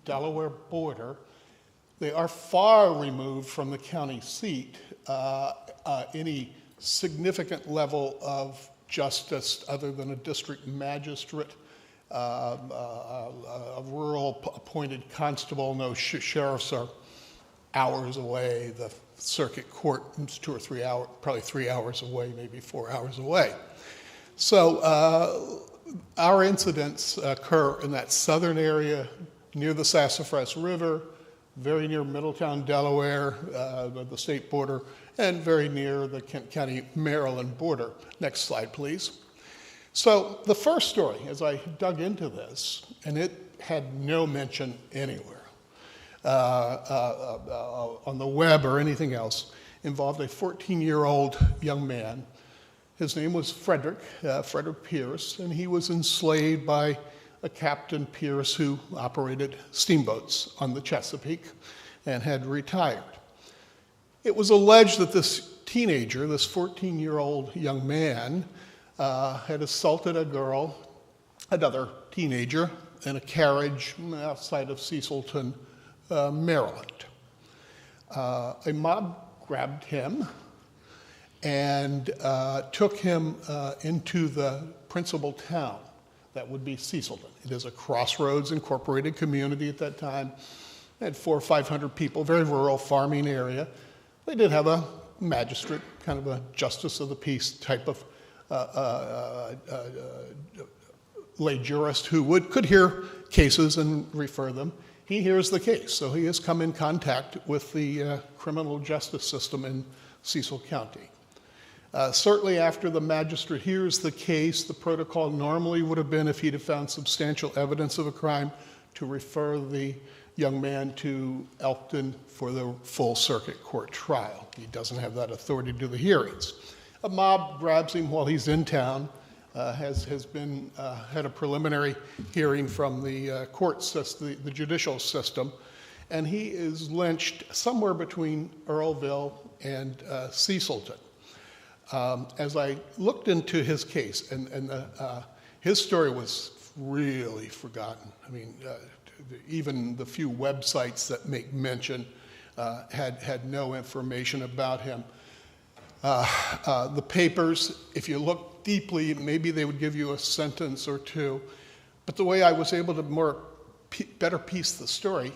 Delaware border. They are far removed from the county seat, any significant level of justice other than a district magistrate, a rural appointed constable. No sheriffs are hours away. The circuit court is 2 or 3 hours, probably 3 hours away, maybe 4 hours away. So our incidents occur in that southern area near the Sassafras River, very near Middletown, Delaware, the state border, and very near the Kent County, Maryland border. Next slide, please. So the first story, as I dug into this, and it had no mention anywhere on the web or anything else, involved a 14-year-old young man. His name was Frederick Pierce, and he was enslaved by a Captain Pierce who operated steamboats on the Chesapeake and had retired. It was alleged that this teenager, this 14-year-old young man, had assaulted a girl, another teenager, in a carriage outside of Cecilton, Maryland. A mob grabbed him and took him into the principal town. That would be Cecilton. It is a Crossroads incorporated community at that time. It had 400 or 500 people, very rural farming area. They did have a magistrate, kind of a justice of the peace type of lay jurist who could hear cases and refer them. He hears the case, so he has come in contact with the criminal justice system in Cecil County. Certainly after the magistrate hears the case, the protocol normally would have been, if he'd have found substantial evidence of a crime, to refer the young man to Elkton for the full circuit court trial. He doesn't have that authority to do the hearings. A mob grabs him while he's in town, had a preliminary hearing from the court system, the judicial system, and he is lynched somewhere between Earlville and Cecilton. As I looked into his case, and his story was really forgotten. I mean, even the few websites that make mention had no information about him. The papers, if you look deeply, maybe they would give you a sentence or two. But the way I was able to better piece the story,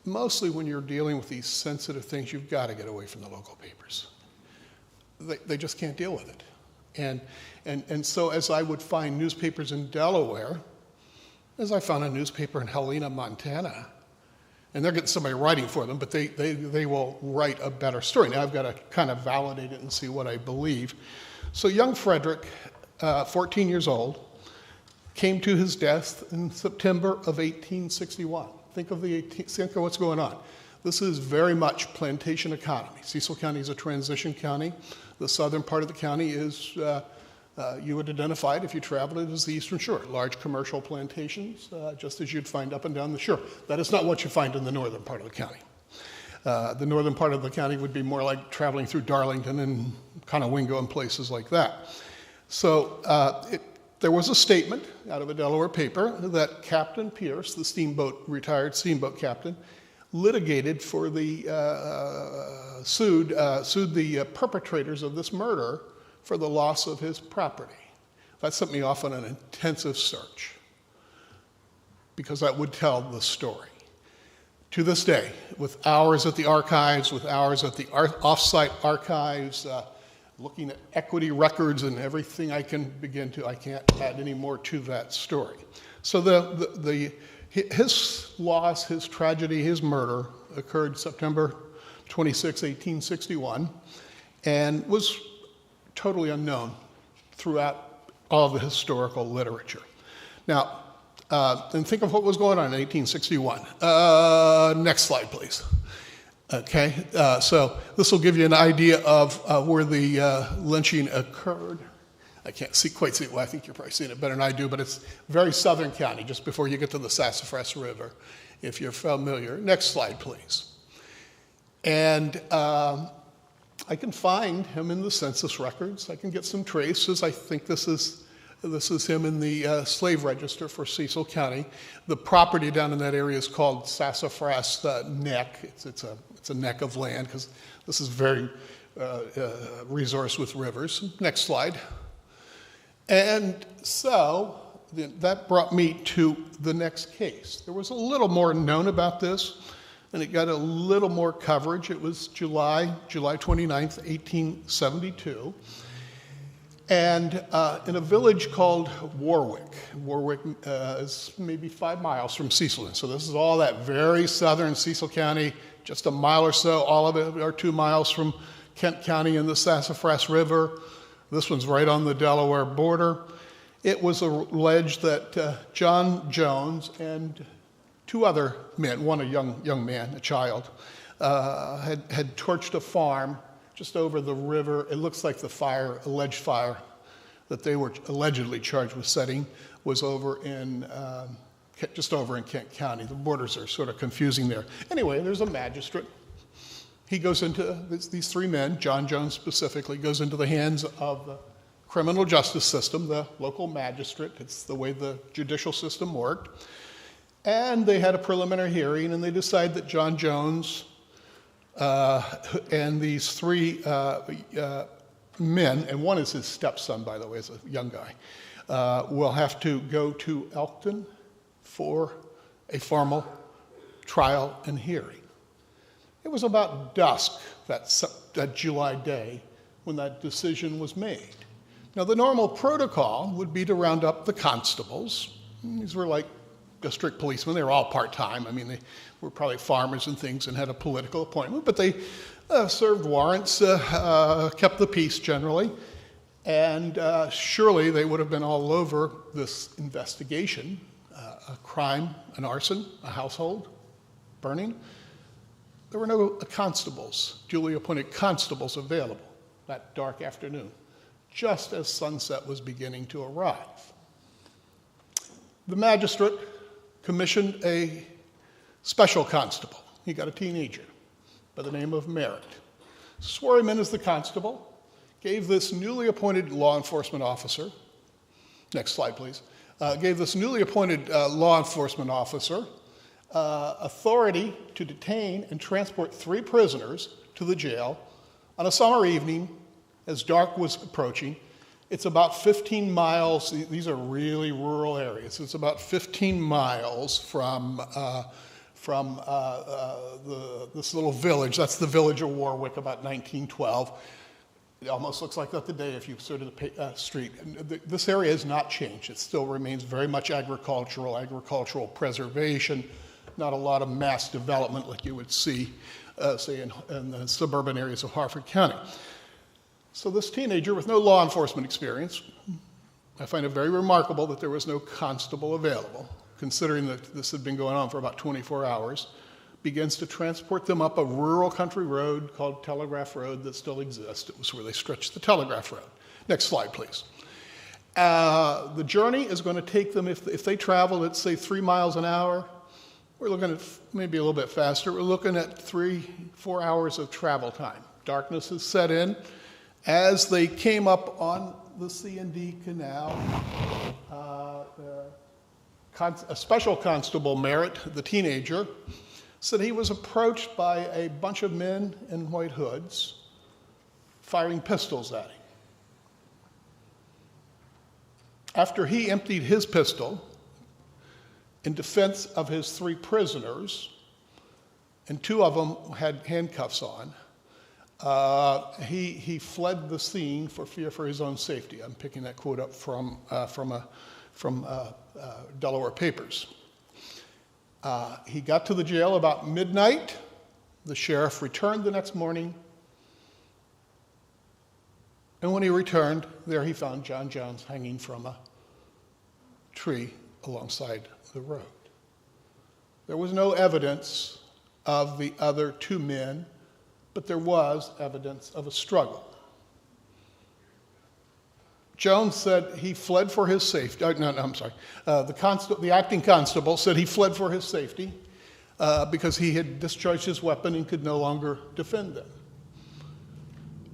mostly when you're dealing with these sensitive things, you've got to get away from the local papers. They just can't deal with it. And so as I would find newspapers in Delaware, as I found a newspaper in Helena, Montana, and they're getting somebody writing for them, but they will write a better story. Now I've got to kind of validate it and see what I believe. So young Frederick, 14 years old, came to his death in September of 1861. Think of what's going on. This is very much plantation economy. Cecil County is a transition county. The southern part of the county is, you would identify it if you traveled it as the Eastern Shore, large commercial plantations, just as you'd find up and down the shore. That is not what you find in the northern part of the county. The northern part of the county would be more like traveling through Darlington and Conowingo and places like that. So there was a statement out of a Delaware paper that Captain Pierce, the retired steamboat captain, litigated for sued the perpetrators of this murder for the loss of his property. That set me off on an intensive search. because that would tell the story. To this day, with hours at the archives, with hours at the off-site archives, looking at equity records and everything I can begin to, I can't add any more to that story. So his loss, his tragedy, his murder occurred September 26, 1861, and was totally unknown throughout all the historical literature. Now, and think of what was going on in 1861. Next slide, please. Okay, so this will give you an idea of where the lynching occurred. I can't quite see it. Well, I think you're probably seeing it better than I do, but it's very southern county, just before you get to the Sassafras River, if you're familiar. Next slide, please. And I can find him in the census records. I can get some traces. I think this is him in the slave register for Cecil County. The property down in that area is called Sassafras Neck. It's a neck of land, because this is very resource with rivers. Next slide. And so that brought me to the next case. There was a little more known about this, and it got a little more coverage. It was July 29th, 1872. And in a village called Warwick. Warwick is maybe 5 miles from Cecil. So this is all that very southern Cecil County, just a mile or so. All of it are 2 miles from Kent County and the Sassafras River. This one's right on the Delaware border. It was alleged that John Jones and 2 other men, one a young man, a child, had torched a farm just over the river. It looks like the alleged fire that they were allegedly charged with setting was over in, just over in Kent County. The borders are sort of confusing there. Anyway, there's a magistrate. He goes into, these 3 men, John Jones specifically, goes into the hands of the criminal justice system, the local magistrate. It's the way the judicial system worked. And they had a preliminary hearing, and they decided that John Jones and these 3 men, and one is his stepson, by the way, is a young guy, will have to go to Elkton for a formal trial and hearing. It was about dusk that July day when that decision was made. Now, the normal protocol would be to round up the constables. These were like district policemen. They were all part-time. I mean, they were probably farmers and things and had a political appointment, but they served warrants, kept the peace generally, and surely they would have been all over this investigation, a crime, an arson, a household burning. There were no constables, duly appointed constables available that dark afternoon, just as sunset was beginning to arrive. The magistrate commissioned a special constable. He got a teenager by the name of Merritt. Swore him in as the constable, gave this newly appointed law enforcement officer, next slide please, gave this newly appointed law enforcement officer authority to detain and transport 3 prisoners to the jail on a summer evening as dark was approaching. It's about 15 miles, these are really rural areas, it's about 15 miles from this little village. That's the village of Warwick, about 1912. It almost looks like that today if you sort of the street. This area has not changed. It still remains very much agricultural preservation, not a lot of mass development like you would see, say, in the suburban areas of Harford County. So this teenager with no law enforcement experience, I find it very remarkable that there was no constable available, considering that this had been going on for about 24 hours, begins to transport them up a rural country road called Telegraph Road that still exists. It was where they stretched the Telegraph Road. Next slide, please. The journey is going to take them, if they travel, let's say 3 miles an hour, we're looking at maybe a little bit faster. We're looking at 3-4 hours of travel time. Darkness has set in. As they came up on the C&D Canal, a special constable, Merritt, the teenager, said he was approached by a bunch of men in white hoods firing pistols at him. After he emptied his pistol in defense of his 3 prisoners, and 2 of them had handcuffs on. He fled the scene for fear for his own safety. I'm picking that quote up from Delaware papers. He got to the jail about midnight. The sheriff returned the next morning. And when he returned, there he found John Jones hanging from a tree alongside the road. There was no evidence of the other 2 men, but there was evidence of a struggle. Jones said he fled for his safety. The acting constable said he fled for his safety because he had discharged his weapon and could no longer defend them.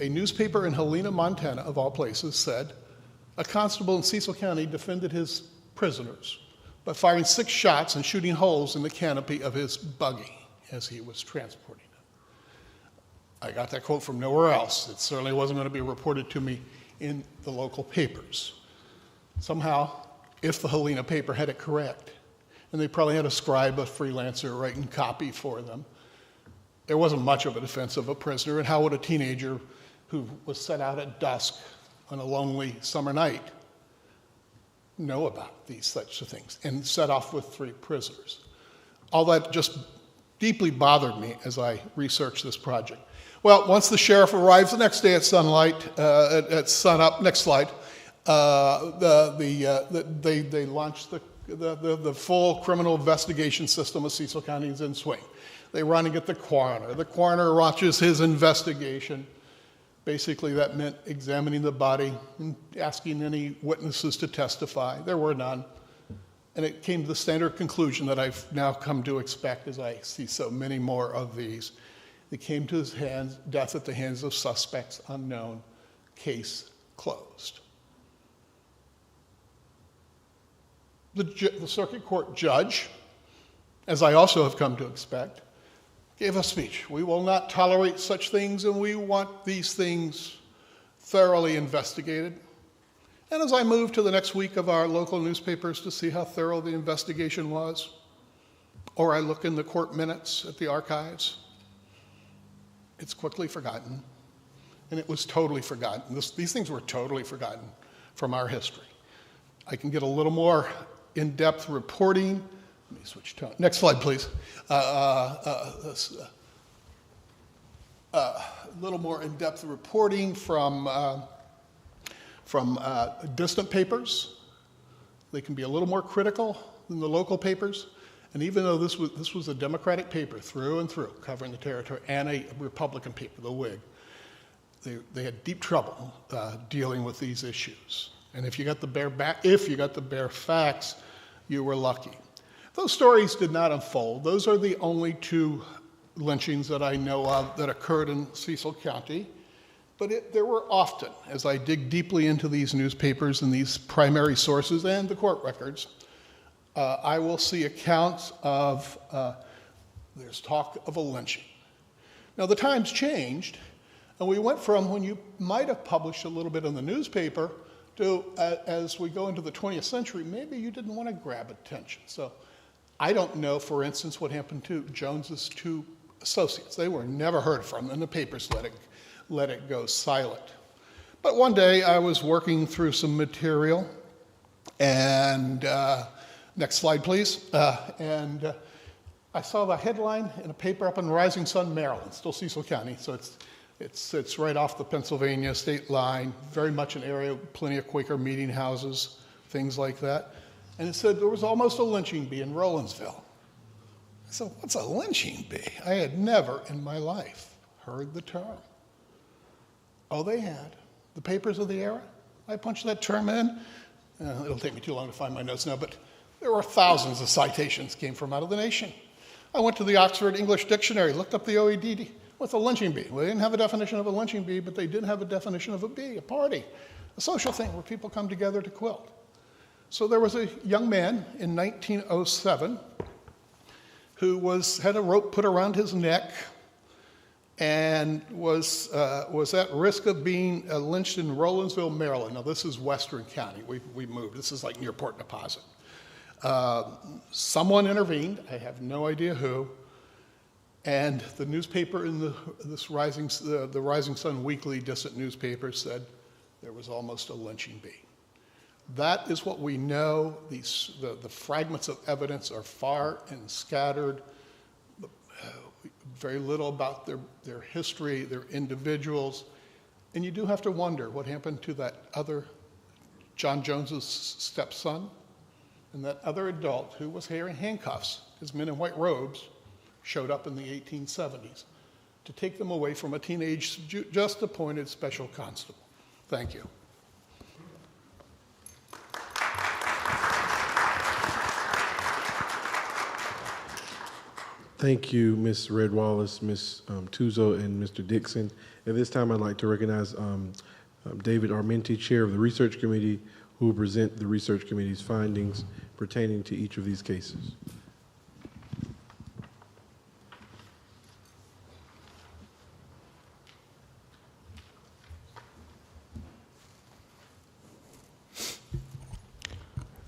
A newspaper in Helena, Montana, of all places, said a constable in Cecil County defended his prisoners by firing 6 shots and shooting holes in the canopy of his buggy as he was transporting it. I got that quote from nowhere else. It certainly wasn't going to be reported to me in the local papers. Somehow, if the Helena paper had it correct, and they probably had a scribe, a freelancer, writing copy for them, there wasn't much of a defense of a prisoner, and how would a teenager who was set out at dusk on a lonely summer night know about these such things, and set off with 3 prisoners? All that just deeply bothered me as I researched this project. Well, once the sheriff arrives the next day at sunup, next slide, they launched the full criminal investigation system of Cecil County is in swing. They run and get the coroner. The coroner launches his investigation. Basically, that meant examining the body and asking any witnesses to testify. There were none. And it came to the standard conclusion that I've now come to expect as I see so many more of these. It came to his death at the hands of suspects unknown. Case closed. The circuit court judge, as I also have come to expect, gave a speech. We will not tolerate such things, and we want these things thoroughly investigated. And as I move to the next week of our local newspapers to see how thorough the investigation was, or I look in the court minutes at the archives, it's quickly forgotten. And it was totally forgotten. These things were totally forgotten from our history. I can get a little more in-depth reporting. Let me switch tone. Next slide, please. A little more in-depth reporting from distant papers. They can be a little more critical than the local papers. And even though this was a Democratic paper through and through, covering the territory, and a Republican paper, the Whig, they had deep trouble dealing with these issues. And if you got the bare facts, you were lucky. Those stories did not unfold. Those are the only 2 lynchings that I know of that occurred in Cecil County. But there were often, as I dig deeply into these newspapers and these primary sources and the court records, I will see accounts of, there's talk of a lynching. Now, the times changed, and we went from when you might have published a little bit in the newspaper to, as we go into the 20th century, maybe you didn't want to grab attention. So I don't know, for instance, what happened to Jones's 2 associates. They were never heard from, and the papers let it go silent. But one day I was working through some material, and next slide, please. And I saw the headline in a paper up in Rising Sun, Maryland, still Cecil County. So it's right off the Pennsylvania state line, very much an area with plenty of Quaker meeting houses, things like that. And it said there was almost a lynching bee in Rowlandsville. I said, what's a lynching bee? I had never in my life heard the term. Oh, they had. The papers of the era, I punched that term in. It'll take me too long to find my notes now, but there were thousands of citations came from out of the nation. I went to the Oxford English Dictionary, looked up the OED. What's a lynching bee? Well, they didn't have a definition of a lynching bee, but they did have a definition of a bee, a party, a social thing where people come together to quilt. So there was a young man in 1907 who had a rope put around his neck and was at risk of being lynched in Rowlandsville, Maryland. Now, this is Western County. We moved. This is like near Port Deposit. Someone intervened, I have no idea who, and the newspaper in the Rising Sun Weekly distant newspaper said there was almost a lynching bee. That is what we know. The fragments of evidence are far and scattered. Very little about their history, their individuals. And you do have to wonder what happened to that other, John Jones's stepson, and that other adult who was wearing handcuffs. His men in white robes showed up in the 1870s to take them away from a teenage, just appointed special constable. Thank you. Thank you, Ms. Red Wallace, Ms. Tuzo, and Mr. Dixon. At this time, I'd like to recognize David Armenti, Chair of the Research Committee, who will present the Research Committee's findings pertaining to each of these cases.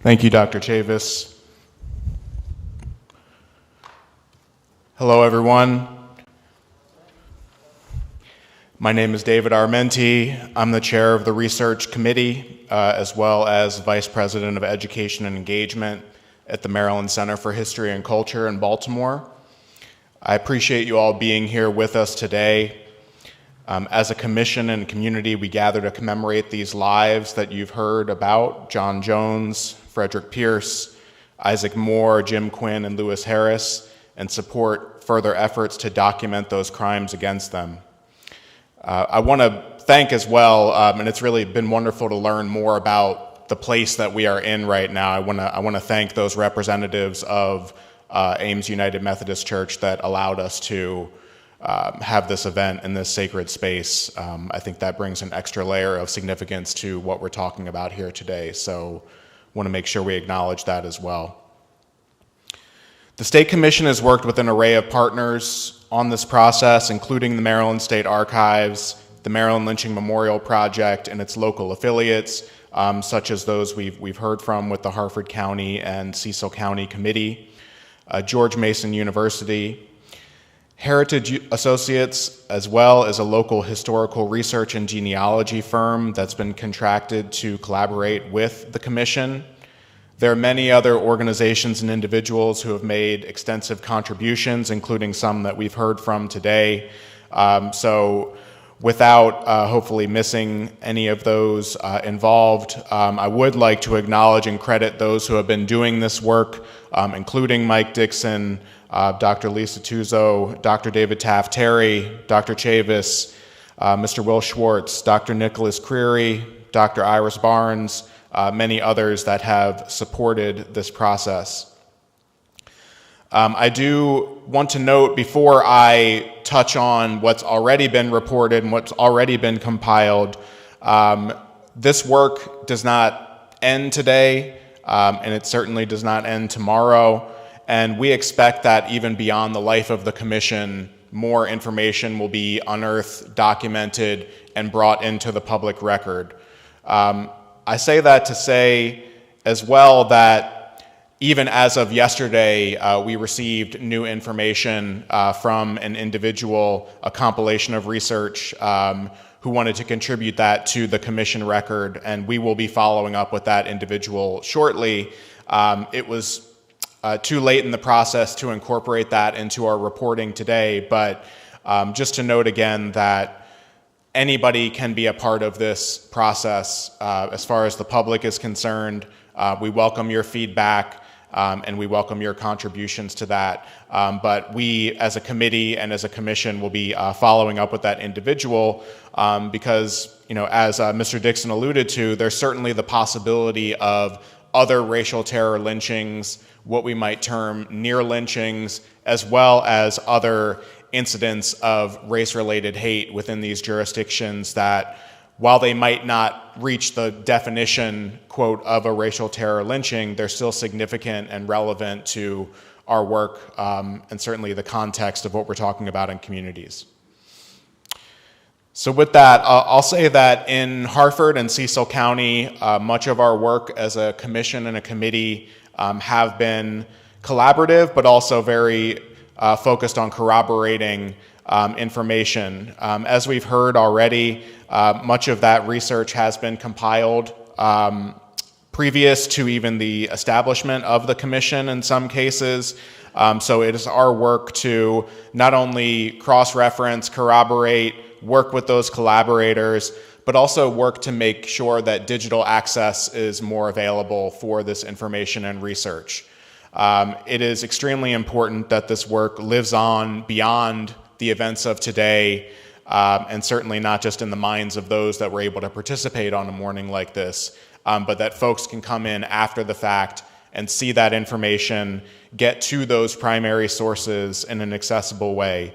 Thank you, Dr. Chavis. Hello, everyone. My name is David Armenti. I'm the chair of the Research Committee, as well as Vice President of Education and Engagement at the Maryland Center for History and Culture in Baltimore. I appreciate you all being here with us today. As a commission and community, we gather to commemorate these lives that you've heard about: John Jones, Frederick Pierce, Isaac Moore, Jim Quinn, and Lewis Harris, and support further efforts to document those crimes against them. I want to thank as well, and it's really been wonderful to learn more about the place that we are in right now. I want to thank those representatives of Ames United Methodist Church that allowed us to have this event in this sacred space. I think that brings an extra layer of significance to what we're talking about here today, so want to make sure we acknowledge that as well. The State Commission has worked with an array of partners on this process, including the Maryland State Archives, the Maryland Lynching Memorial Project, and its local affiliates, such as those we've heard from with the Harford County and Cecil County Committee, George Mason University, Heritage Associates, as well as a local historical research and genealogy firm that's been contracted to collaborate with the Commission. There are many other organizations and individuals who have made extensive contributions, including some that we've heard from today. So without hopefully missing any of those involved, I would like to acknowledge and credit those who have been doing this work, including Mike Dixon, Dr. Lisa Tuzo, Dr. David Taft-Terry, Dr. Chavis, Mr. Will Schwartz, Dr. Nicholas Creary, Dr. Iris Barnes, many others that have supported this process. I do want to note, before I touch on what's already been reported and what's already been compiled, this work does not end today, and it certainly does not end tomorrow, and we expect that even beyond the life of the Commission, more information will be unearthed, documented, and brought into the public record. I say that to say as well that even as of yesterday, we received new information from an individual, a compilation of research, who wanted to contribute that to the Commission record, and we will be following up with that individual shortly. It was too late in the process to incorporate that into our reporting today, but just to note again that anybody can be a part of this process. As far as the public is concerned, we welcome your feedback and we welcome your contributions to that. But we, as a committee and as a commission, will be following up with that individual because, you know, as Mr. Dixon alluded to, there's certainly the possibility of other racial terror lynchings, what we might term near lynchings, as well as other incidents of race-related hate within these jurisdictions that, while they might not reach the definition, quote, of a racial terror lynching, they're still significant and relevant to our work and certainly the context of what we're talking about in communities. So with that, I'll say that in Harford and Cecil County, much of our work as a commission and a committee have been collaborative, but also very focused on corroborating information. As we've heard already, much of that research has been compiled previous to even the establishment of the commission in some cases. So it is our work to not only cross-reference, corroborate, work with those collaborators, but also work to make sure that digital access is more available for this information and research. It is extremely important that this work lives on beyond the events of today, and certainly not just in the minds of those that were able to participate on a morning like this, but that folks can come in after the fact and see that information, get to those primary sources in an accessible way.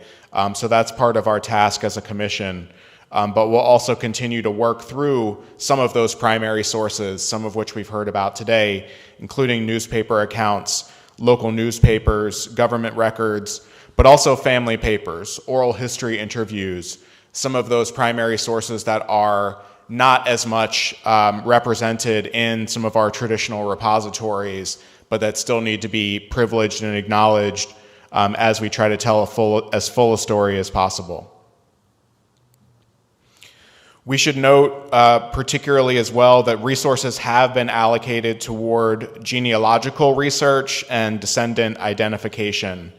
So that's part of our task as a commission. But we'll also continue to work through some of those primary sources, some of which we've heard about today, including newspaper accounts, local newspapers, government records, but also family papers, oral history interviews, some of those primary sources that are not as much represented in some of our traditional repositories, but that still need to be privileged and acknowledged as we try to tell as full a story as possible. We should note particularly as well that resources have been allocated toward genealogical research and descendant identification.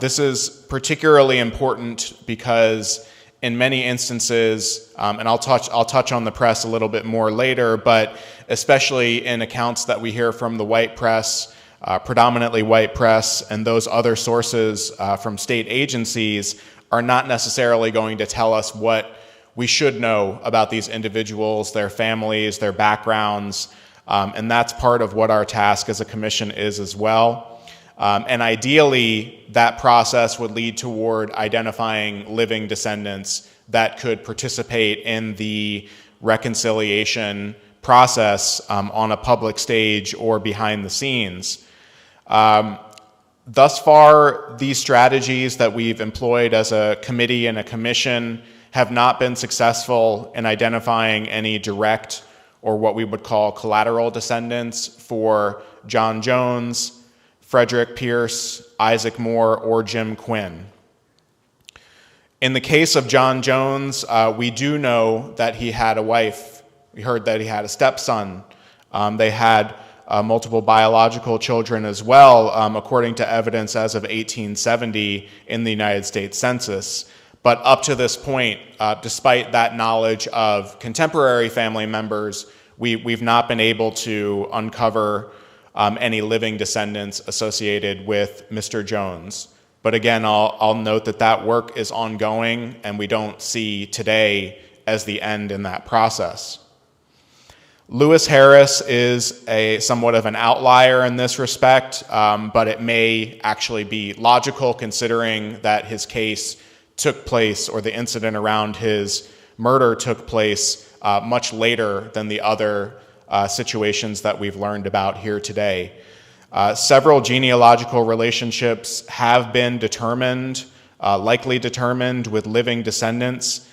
This is particularly important because in many instances, and I'll touch on the press a little bit more later, but especially in accounts that we hear from the white press, predominantly white press, and those other sources from state agencies are not necessarily going to tell us what we should know about these individuals, their families, their backgrounds, and that's part of what our task as a commission is as well. And ideally, that process would lead toward identifying living descendants that could participate in the reconciliation process on a public stage or behind the scenes. Thus far, these strategies that we've employed as a committee and a commission have not been successful in identifying any direct or what we would call collateral descendants for John Jones, Frederick Pierce, Isaac Moore, or Jim Quinn. In the case of John Jones, we do know that he had a wife. We heard that he had a stepson. They had multiple biological children as well, according to evidence as of 1870 in the United States Census. But up to this point, despite that knowledge of contemporary family members, we've not been able to uncover any living descendants associated with Mr. Jones. But again, I'll note that that work is ongoing, and we don't see today as the end in that process. Lewis Harris is somewhat of an outlier in this respect, but it may actually be logical considering that his case took place, or the incident around his murder took place much later than the other situations that we've learned about here today. Several genealogical relationships have been determined, likely determined with living descendants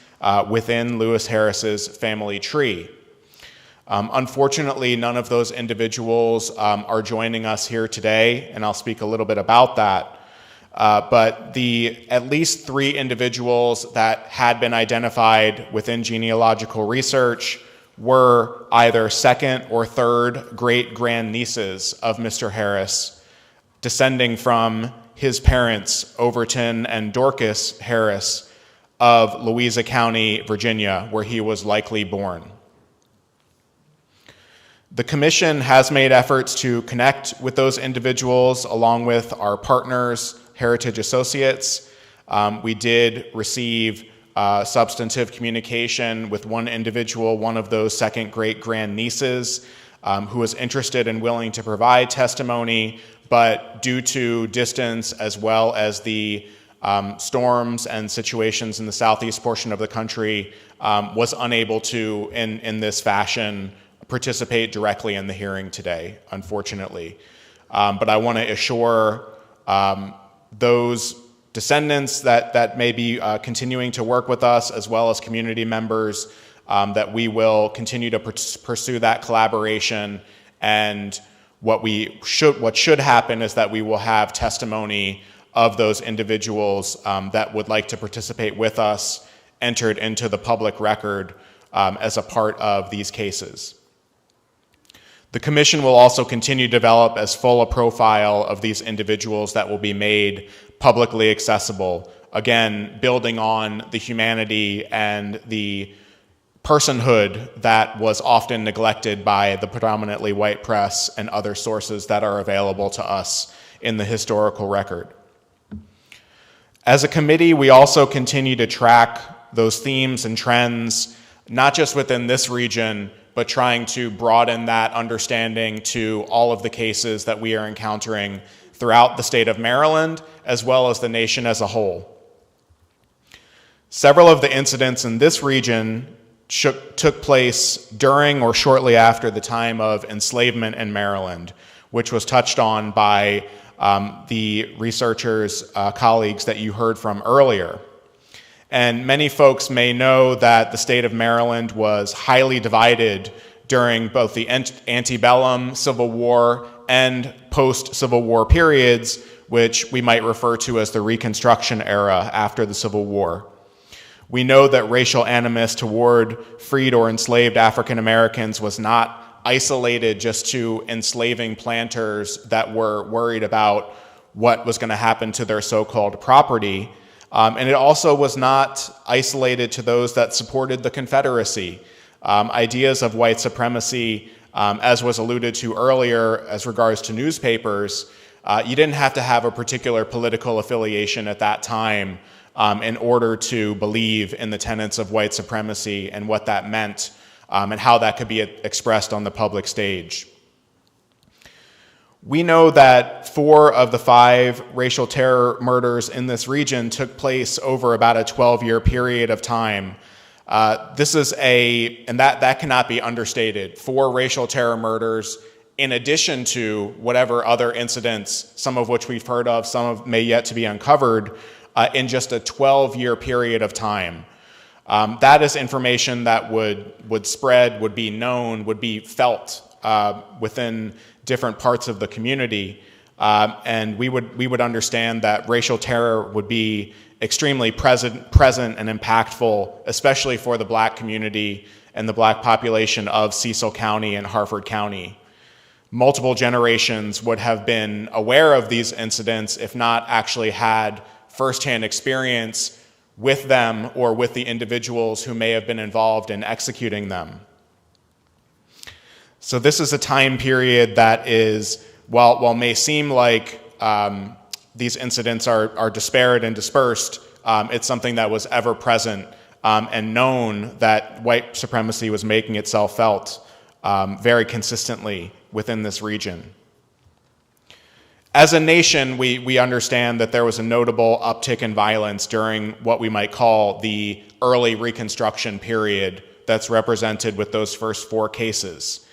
within Lewis Harris's family tree. Unfortunately, none of those individuals are joining us here today, and I'll speak a little bit about that. But at least 3 individuals that had been identified within genealogical research were either second or third great-grandnieces of Mr. Harris, descending from his parents, Overton and Dorcas Harris, of Louisa County, Virginia, where he was likely born. The commission has made efforts to connect with those individuals along with our partners, Heritage Associates. We did receive substantive communication with one individual, one of those second great-grandnieces, who was interested and willing to provide testimony, but due to distance as well as the storms and situations in the southeast portion of the country, was unable to, in this fashion, participate directly in the hearing today, unfortunately. But I want to assure those descendants that may be continuing to work with us, as well as community members, that we will continue to pursue that collaboration and What should happen is that we will have testimony of those individuals that would like to participate with us entered into the public record as a part of these cases. The Commission will also continue to develop as full a profile of these individuals that will be made publicly accessible, again, building on the humanity and the personhood that was often neglected by the predominantly white press and other sources that are available to us in the historical record. As a committee, we also continue to track those themes and trends, not just within this region, but trying to broaden that understanding to all of the cases that we are encountering throughout the state of Maryland, as well as the nation as a whole. Several of the incidents in this region took place during or shortly after the time of enslavement in Maryland, which was touched on by the researchers' colleagues that you heard from earlier. And many folks may know that the state of Maryland was highly divided during both the antebellum Civil War and post-Civil War periods, which we might refer to as the Reconstruction era after the Civil War. We know that racial animus toward freed or enslaved African Americans was not isolated just to enslaving planters that were worried about what was going to happen to their so-called property. And it also was not isolated to those that supported the Confederacy. Ideas of white supremacy, as was alluded to earlier as regards to newspapers, you didn't have to have a particular political affiliation at that time in order to believe in the tenets of white supremacy and what that meant and how that could be expressed on the public stage. We know that 4 of the 5 racial terror murders in this region took place over about a 12-year period of time. And that cannot be understated. 4 racial terror murders in addition to whatever other incidents, some of which we've heard of, may yet to be uncovered, in just a 12-year period of time. That is information that would spread, would be known, would be felt within different parts of the community, and we would understand that racial terror would be extremely present and impactful, especially for the Black community and the Black population of Cecil County and Harford County. Multiple generations would have been aware of these incidents, if not actually had firsthand experience with them or with the individuals who may have been involved in executing them. So this is a time period that is, while may seem like these incidents are disparate and dispersed, it's something that was ever present and known that white supremacy was making itself felt very consistently within this region. As a nation, we understand that there was a notable uptick in violence during what we might call the early Reconstruction period that's represented with those first 4 cases.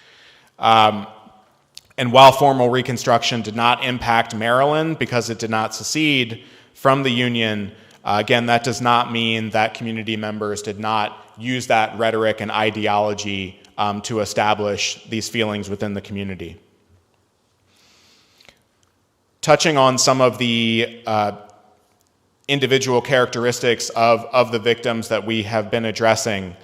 And while formal Reconstruction did not impact Maryland because it did not secede from the Union, again, that does not mean that community members did not use that rhetoric and ideology to establish these feelings within the community. Touching on some of the individual characteristics of the victims that we have been addressing,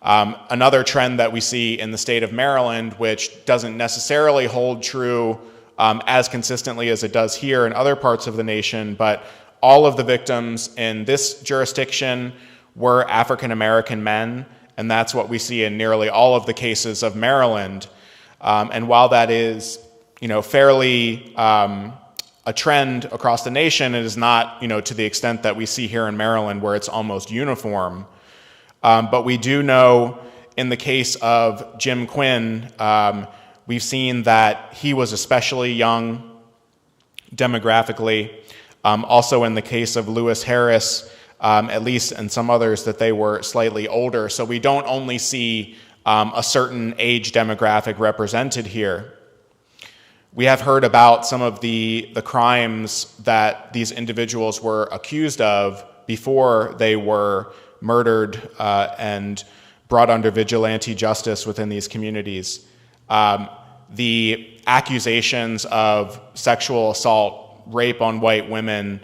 another trend that we see in the state of Maryland, which doesn't necessarily hold true as consistently as it does here in other parts of the nation, but all of the victims in this jurisdiction were African American men, and that's what we see in nearly all of the cases of Maryland. And while that is, fairly a trend across the nation, it is not, to the extent that we see here in Maryland, where it's almost uniform. But we do know in the case of Jim Quinn, we've seen that he was especially young demographically. Also in the case of Lewis Harris, at least and some others, that they were slightly older. So we don't only see a certain age demographic represented here. We have heard about some of the crimes that these individuals were accused of before they were murdered and brought under vigilante justice within these communities. the accusations of sexual assault, rape on white women,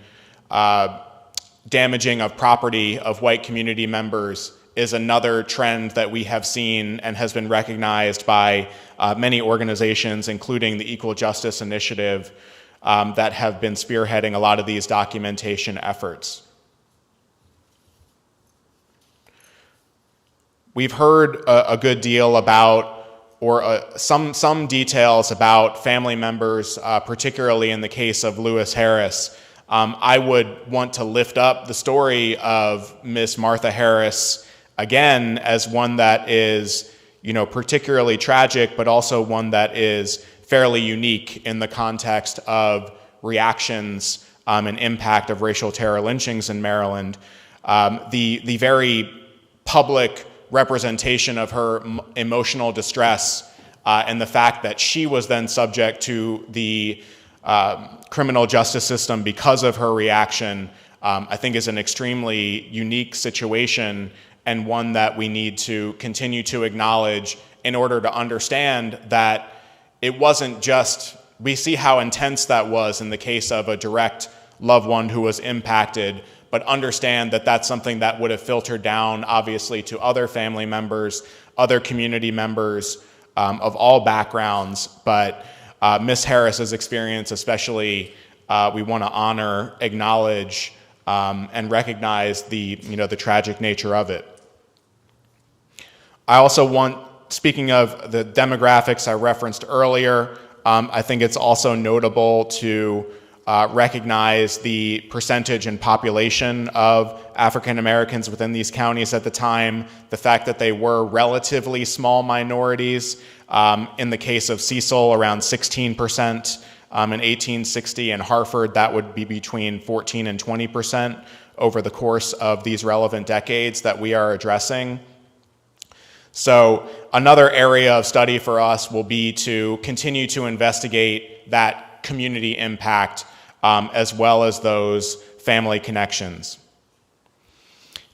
damaging of property of white community members is another trend that we have seen and has been recognized by many organizations, including the Equal Justice Initiative, that have been spearheading a lot of these documentation efforts. We've heard a good deal about, or some details about family members, particularly in the case of Lewis Harris. I would want to lift up the story of Miss Martha Harris again as one that is, particularly tragic, but also one that is fairly unique in the context of reactions and impact of racial terror lynchings in Maryland. The very public representation of her emotional distress and the fact that she was then subject to the criminal justice system because of her reaction, I think is an extremely unique situation, and one that we need to continue to acknowledge in order to understand that it wasn't just, we see how intense that was in the case of a direct loved one who was impacted, but understand that that's something that would have filtered down, obviously, to other family members, other community members of all backgrounds. But Ms. Harris's experience especially, we want to honor, acknowledge, and recognize the tragic nature of it. I also want, speaking of the demographics I referenced earlier, I think it's also notable to recognize the percentage and population of African Americans within these counties at the time, the fact that they were relatively small minorities. In the case of Cecil, around 16%, in 1860, and Harford, that would be between 14 and 20% over the course of these relevant decades that we are addressing. So another area of study for us will be to continue to investigate that community impact as well as those family connections.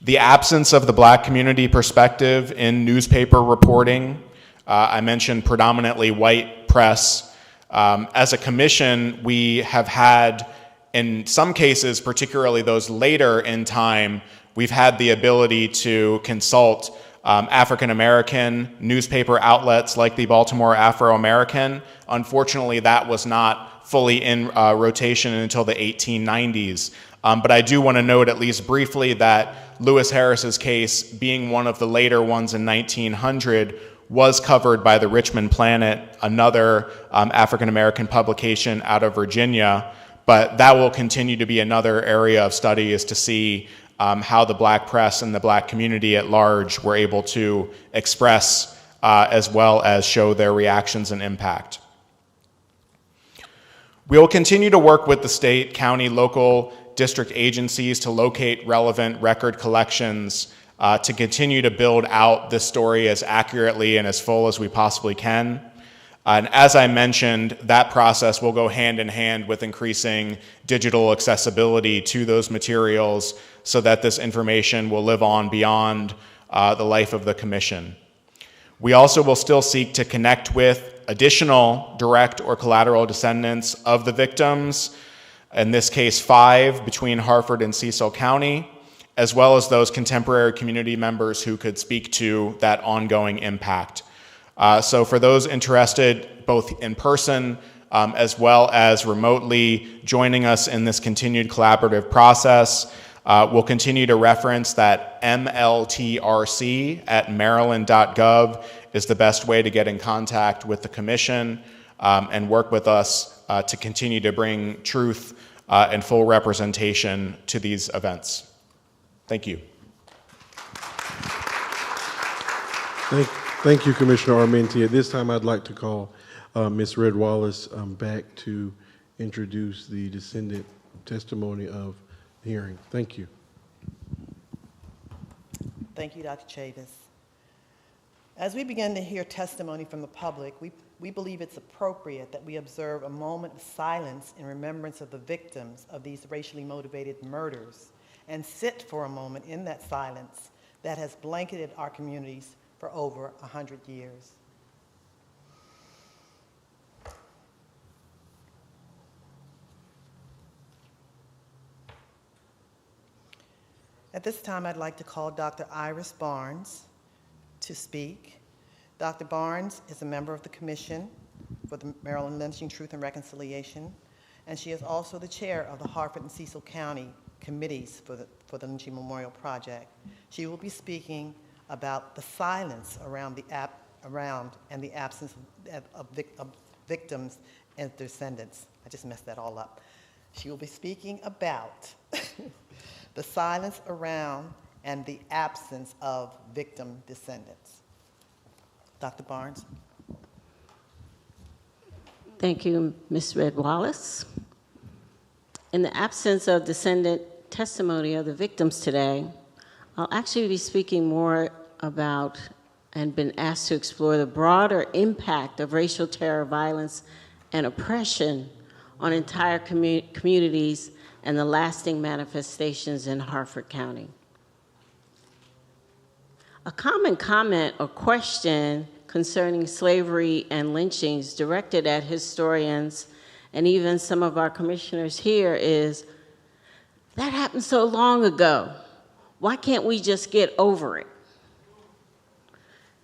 The absence of the Black community perspective in newspaper reporting, I mentioned predominantly white press. As a commission, we have had, in some cases, particularly those later in time, we've had the ability to consult African American newspaper outlets like the Baltimore Afro-American. Unfortunately, that was not fully in rotation until the 1890s. But I do want to note, at least briefly, that Lewis Harris's case, being one of the later ones in 1900, was covered by the Richmond Planet, another African American publication out of Virginia. But that will continue to be another area of study, is to see how the Black press and the Black community at large were able to express as well as show their reactions and impact. We will continue to work with the state, county, local, district agencies to locate relevant record collections to continue to build out this story as accurately and as full as we possibly can. And as I mentioned, that process will go hand in hand with increasing digital accessibility to those materials so that this information will live on beyond the life of the commission. We also will still seek to connect with additional direct or collateral descendants of the victims, in this case 5 between Harford and Cecil County, as well as those contemporary community members who could speak to that ongoing impact. So for those interested, both in person as well as remotely, joining us in this continued collaborative process, we'll continue to reference that MLTRC at maryland.gov is the best way to get in contact with the commission and work with us to continue to bring truth and full representation to these events. Thank you. Thank you, Commissioner Armenti. At this time, I'd like to call Ms. Red Wallace back to introduce the descendant testimony of the hearing. Thank you. Thank you, Dr. Chavis. As we begin to hear testimony from the public, we believe it's appropriate that we observe a moment of silence in remembrance of the victims of these racially motivated murders and sit for a moment in that silence that has blanketed our communities for over 100 years. At this time, I'd like to call Dr. Iris Barnes to speak. Dr. Barnes is a member of the Commission for the Maryland Lynching, Truth and Reconciliation, and she is also the chair of the Harford and Cecil County committees for the Lynching Memorial Project. She will be speaking about the silence around and the absence of victims and descendants. I just messed that all up. She will be speaking about the silence around and the absence of victim descendants. Dr. Barnes. Thank you, Ms. Red Wallace. In the absence of descendant testimony of the victims today, I'll actually be speaking more about and been asked to explore the broader impact of racial terror, violence, and oppression on entire communities and the lasting manifestations in Harford County. A common comment or question concerning slavery and lynchings directed at historians and even some of our commissioners here is, that happened so long ago. Why can't we just get over it?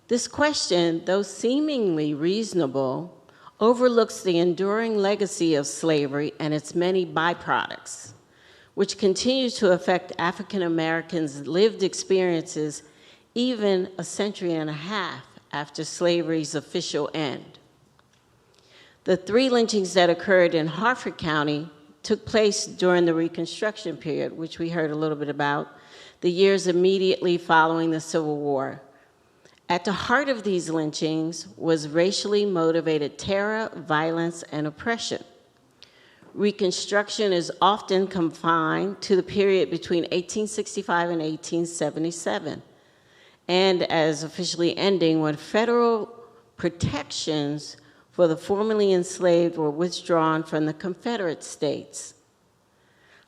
This question, though seemingly reasonable, overlooks the enduring legacy of slavery and its many byproducts, which continue to affect African Americans' lived experiences even a century and a half after slavery's official end. The 3 lynchings that occurred in Harford County took place during the Reconstruction period, which we heard a little bit about, the years immediately following the Civil War. At the heart of these lynchings was racially motivated terror, violence, and oppression. Reconstruction is often confined to the period between 1865 and 1877, and as officially ending when federal protections for the formerly enslaved were withdrawn from the Confederate states.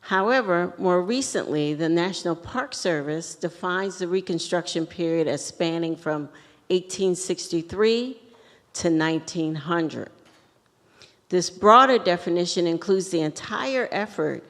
However, more recently, the National Park Service defines the Reconstruction period as spanning from 1863 to 1900. This broader definition includes the entire effort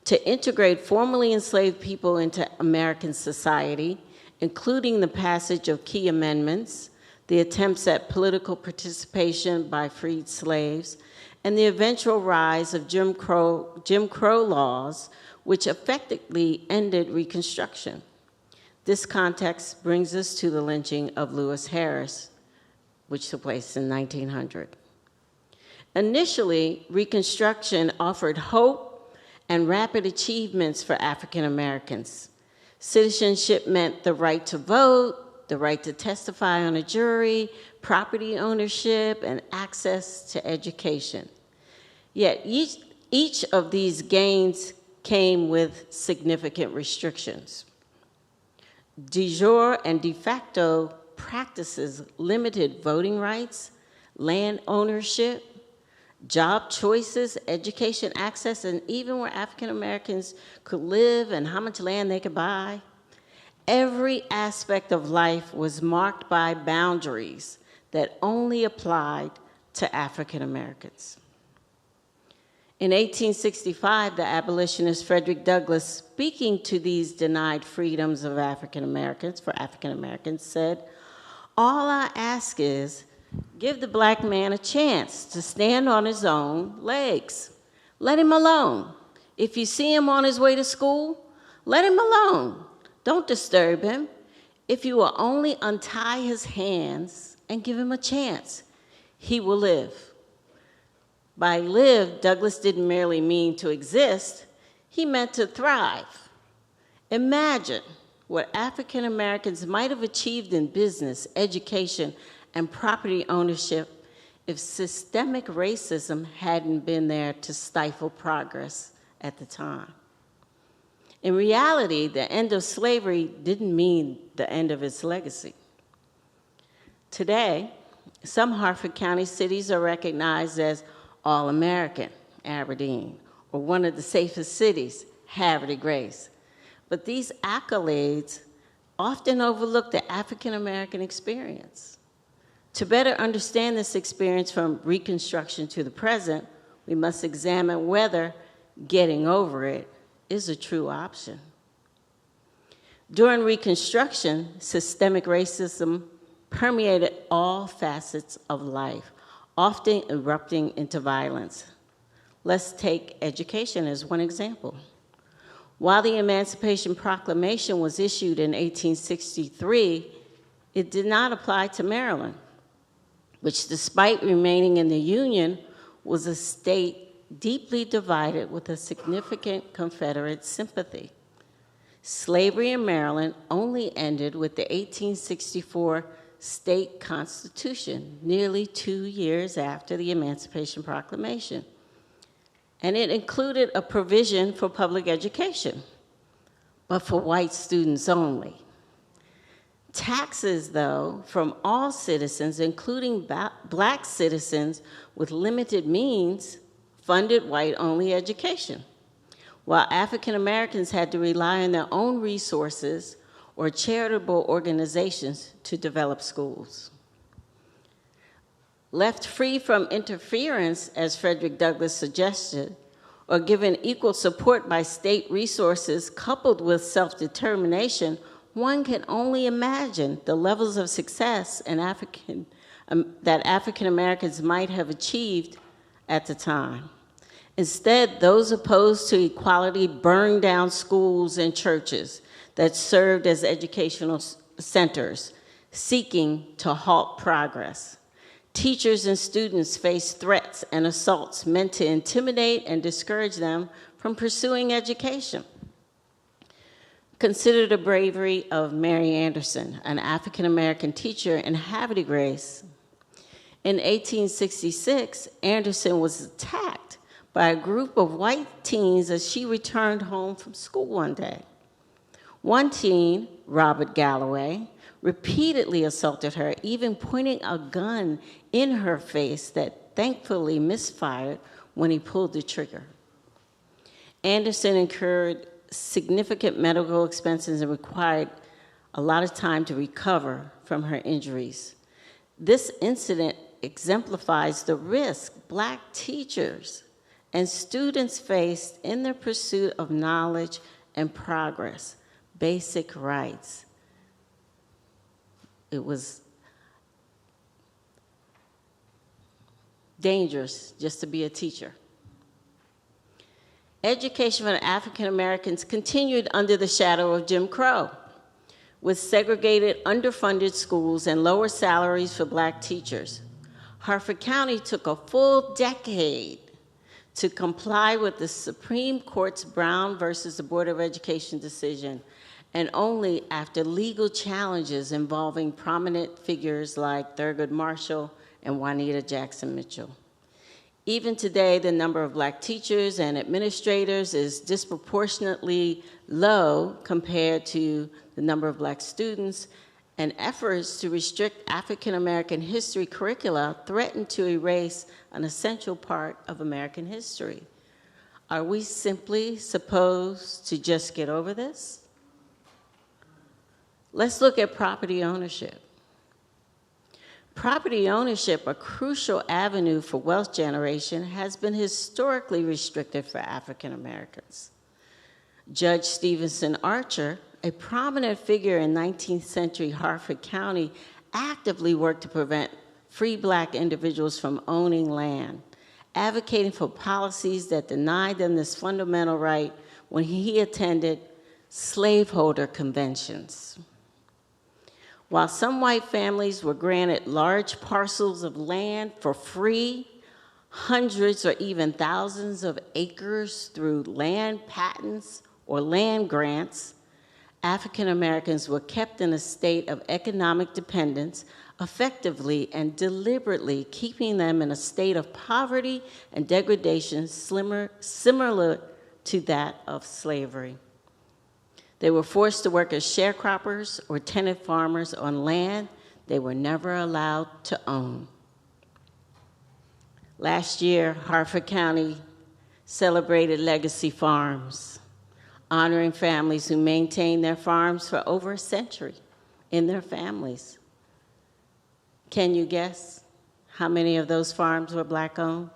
to integrate formerly enslaved people into American society, including the passage of key amendments, the attempts at political participation by freed slaves, and the eventual rise of Jim Crow laws, which effectively ended Reconstruction. This context brings us to the lynching of Lewis Harris, which took place in 1900. Initially, Reconstruction offered hope and rapid achievements for African Americans. Citizenship meant the right to vote, the right to testify on a jury, property ownership, and access to education. Yet each of these gains came with significant restrictions. De jure and de facto practices limited voting rights, land ownership, job choices, education access, and even where African Americans could live and how much land they could buy. Every aspect of life was marked by boundaries that only applied to African Americans. In 1865, the abolitionist Frederick Douglass, speaking to these denied freedoms of African Americans, said, "All I ask is, give the black man a chance to stand on his own legs. Let him alone. If you see him on his way to school, let him alone. Don't disturb him. If you will only untie his hands and give him a chance, he will live." By live, Douglass didn't merely mean to exist, he meant to thrive. Imagine what African Americans might have achieved in business, education, and property ownership if systemic racism hadn't been there to stifle progress at the time. In reality, the end of slavery didn't mean the end of its legacy. Today, some Harford County cities are recognized as All-American, Aberdeen, or one of the safest cities, Havre de Grace. But these accolades often overlook the African American experience. To better understand this experience from Reconstruction to the present, we must examine whether getting over it is a true option. During Reconstruction, systemic racism permeated all facets of life, often erupting into violence. Let's take education as one example. While the Emancipation Proclamation was issued in 1863, it did not apply to Maryland, which, despite remaining in the Union, was a state deeply divided with a significant Confederate sympathy. Slavery in Maryland only ended with the 1864 state constitution, nearly 2 years after the Emancipation Proclamation. And it included a provision for public education, but for white students only. Taxes, though, from all citizens, including black citizens with limited means, funded white-only education, while African Americans had to rely on their own resources or charitable organizations to develop schools. Left free from interference, as Frederick Douglass suggested, or given equal support by state resources coupled with self-determination, one can only imagine the levels of success that African Americans might have achieved at the time. Instead, those opposed to equality burned down schools and churches that served as educational centers, seeking to halt progress. Teachers and students faced threats and assaults meant to intimidate and discourage them from pursuing education. Consider the bravery of Mary Anderson, an African-American teacher in Havre de Grace. In 1866, Anderson was attacked by a group of white teens as she returned home from school one day. One teen, Robert Galloway, repeatedly assaulted her, even pointing a gun in her face that thankfully misfired when he pulled the trigger. Anderson incurred significant medical expenses and required a lot of time to recover from her injuries. This incident exemplifies the risk Black teachers and students faced in their pursuit of knowledge and progress, basic rights. It was dangerous just to be a teacher. Education for African Americans continued under the shadow of Jim Crow, with segregated, underfunded schools and lower salaries for Black teachers. Harford County took a full decade to comply with the Supreme Court's Brown versus the Board of Education decision, and only after legal challenges involving prominent figures like Thurgood Marshall and Juanita Jackson Mitchell. Even today, the number of Black teachers and administrators is disproportionately low compared to the number of Black students, and efforts to restrict African American history curricula threaten to erase an essential part of American history. Are we simply supposed to just get over this? Let's look at property ownership. Property ownership, a crucial avenue for wealth generation, has been historically restricted for African Americans. Judge Stevenson Archer, a prominent figure in 19th century Harford County, actively worked to prevent free Black individuals from owning land, advocating for policies that denied them this fundamental right when he attended slaveholder conventions. While some white families were granted large parcels of land for free, hundreds or even thousands of acres through land patents or land grants, African Americans were kept in a state of economic dependence, effectively and deliberately keeping them in a state of poverty and degradation similar to that of slavery. They were forced to work as sharecroppers or tenant farmers on land they were never allowed to own. Last year, Harford County celebrated legacy farms, honoring families who maintained their farms for over a century in their families. Can you guess how many of those farms were Black-owned?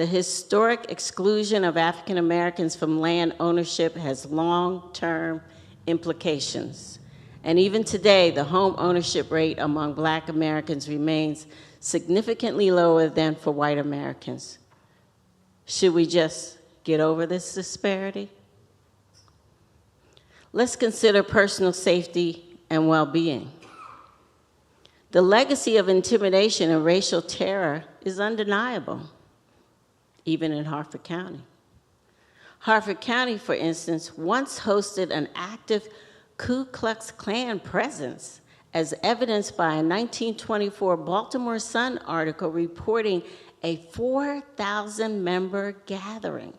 The historic exclusion of African Americans from land ownership has long-term implications. And even today, the home ownership rate among Black Americans remains significantly lower than for white Americans. Should we just get over this disparity? Let's consider personal safety and well-being. The legacy of intimidation and racial terror is undeniable, even in Harford County. Harford County, for instance, once hosted an active Ku Klux Klan presence, as evidenced by a 1924 Baltimore Sun article reporting a 4,000-member gathering.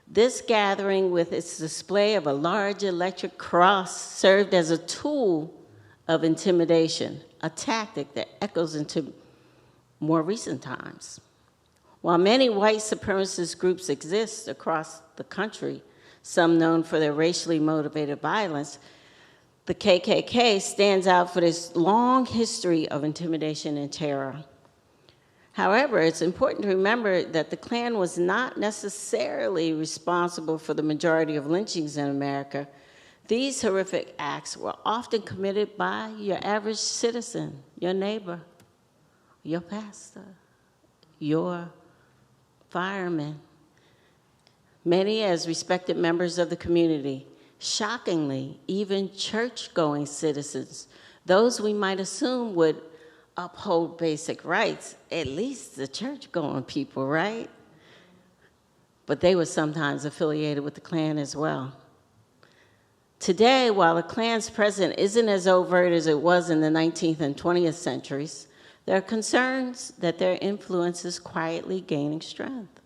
This gathering, with its display of a large electric cross, served as a tool of intimidation, a tactic that echoes into more recent times. While many white supremacist groups exist across the country, some known for their racially motivated violence, the KKK stands out for this long history of intimidation and terror. However, it's important to remember that the Klan was not necessarily responsible for the majority of lynchings in America. These horrific acts were often committed by your average citizen, your neighbor, your pastor, your firemen, many as respected members of the community. Shockingly, even church-going citizens, those we might assume would uphold basic rights, at least the church-going people, right? But they were sometimes affiliated with the Klan as well. Today, while the Klan's presence isn't as overt as it was in the 19th and 20th centuries, there are concerns that their influence is quietly gaining strength.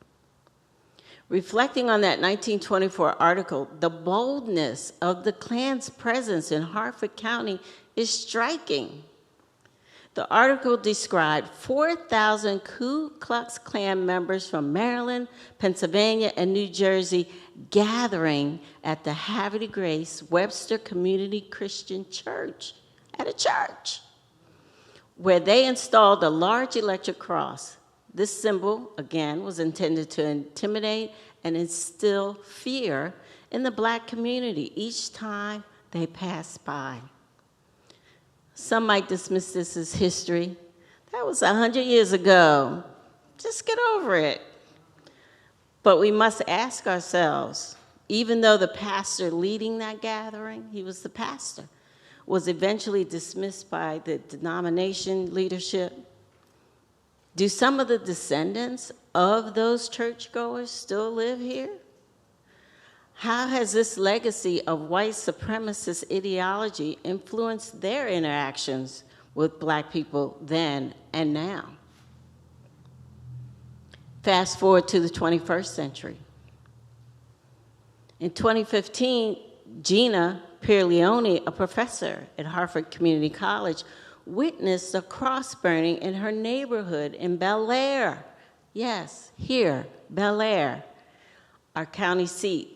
Reflecting on that 1924 article, the boldness of the Klan's presence in Harford County is striking. The article described 4,000 Ku Klux Klan members from Maryland, Pennsylvania, and New Jersey gathering at the Havre de Grace Webster Community Christian Church, at a church, where they installed a large electric cross. This symbol, again, was intended to intimidate and instill fear in the Black community each time they passed by. Some might dismiss this as history. That was 100 years ago. Just get over it. But we must ask ourselves, even though the pastor leading that gathering, he was the pastor, was eventually dismissed by the denomination leadership, do some of the descendants of those churchgoers still live here? How has this legacy of white supremacist ideology influenced their interactions with Black people then and now? Fast forward to the 21st century. In 2015, Gina Pierleone, a professor at Harford Community College, witnessed a cross burning in her neighborhood in Bel Air. Yes, here, Bel Air, our county seat.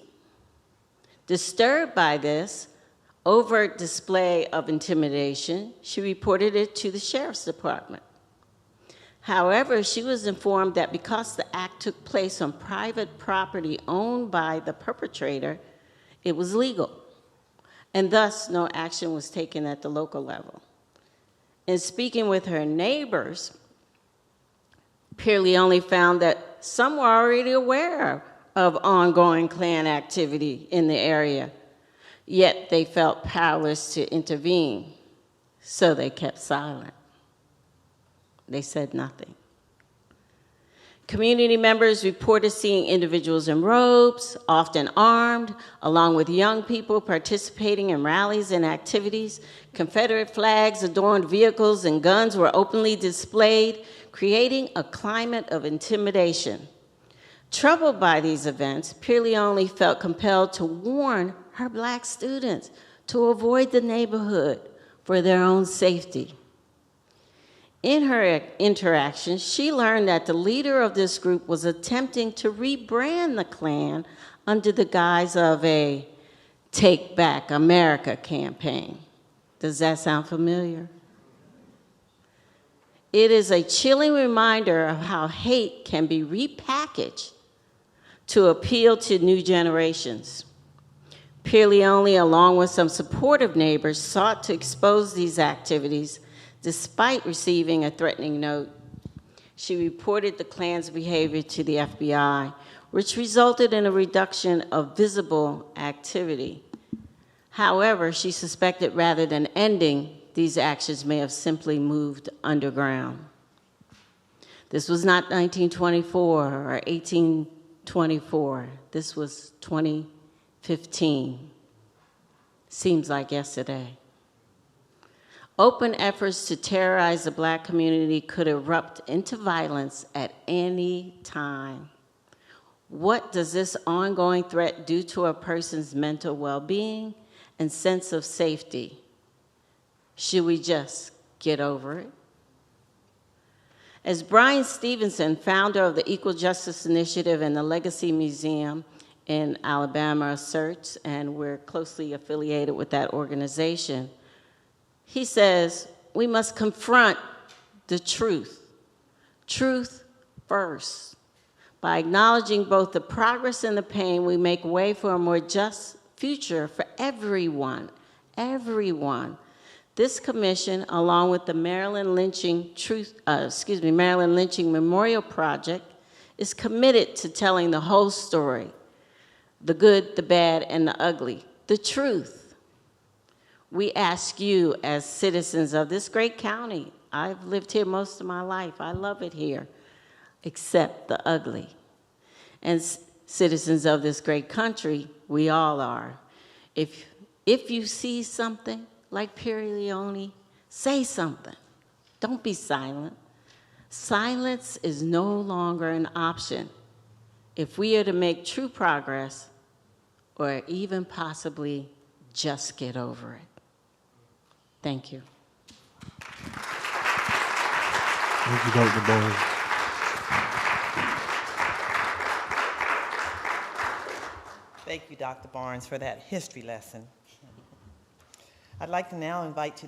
Disturbed by this overt display of intimidation, she reported it to the sheriff's department. However, she was informed that because the act took place on private property owned by the perpetrator, it was legal, and thus no action was taken at the local level. In speaking with her neighbors, Pierleone found that some were already aware of ongoing Klan activity in the area, yet they felt powerless to intervene, so they kept silent. They said nothing. Community members reported seeing individuals in robes, often armed, along with young people participating in rallies and activities. Confederate flags adorned vehicles and guns were openly displayed, creating a climate of intimidation. Troubled by these events, Pierleone felt compelled to warn her Black students to avoid the neighborhood for their own safety. In her interactions, she learned that the leader of this group was attempting to rebrand the Klan under the guise of a Take Back America campaign. Does that sound familiar? It is a chilling reminder of how hate can be repackaged to appeal to new generations. Pierre Leone, along with some supportive neighbors, sought to expose these activities despite receiving a threatening note. She reported the Klan's behavior to the FBI, which resulted in a reduction of visible activity. However, she suspected rather than ending, these actions may have simply moved underground. This was not 1924 or 1824. This was 2015. Seems like yesterday. Open efforts to terrorize the Black community could erupt into violence at any time. What does this ongoing threat do to a person's mental well-being and sense of safety? Should we just get over it? As Brian Stevenson, founder of the Equal Justice Initiative and the Legacy Museum in Alabama, asserts, and we're closely affiliated with that organization, he says, we must confront the truth first. By acknowledging both the progress and the pain, we make way for a more just future for everyone. This commission, along with the Maryland Lynching Memorial Project, is committed to telling the whole story, the good, the bad, and the ugly, the truth. We ask you as citizens of this great county, I've lived here most of my life, I love it here, except the ugly. And citizens of this great country, we all are. If you see something like Pierre Leone, say something. Don't be silent. Silence is no longer an option if we are to make true progress or even possibly just get over it. Thank you. Thank you, Dr. Barnes. Thank you, Dr. Barnes, for that history lesson. I'd like to now invite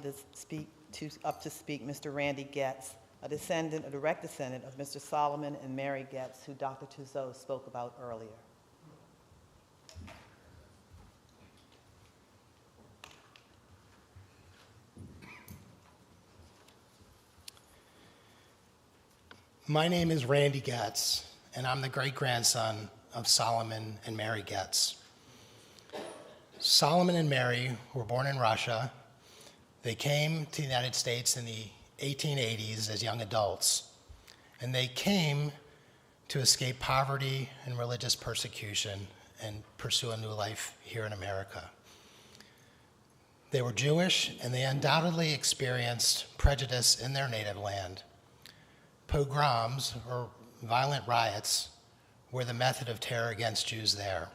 up to speak Mr. Randy Getz, a direct descendant of Mr. Solomon and Mary Getz, who Dr. Tuzeau spoke about earlier. My name is Randy Getz, and I'm the great-grandson of Solomon and Mary Getz. Solomon and Mary were born in Russia. They came to the United States in the 1880s as young adults, and they came to escape poverty and religious persecution and pursue a new life here in America. They were Jewish, and they undoubtedly experienced prejudice in their native land. Pogroms, or violent riots, were the method of terror against Jews there.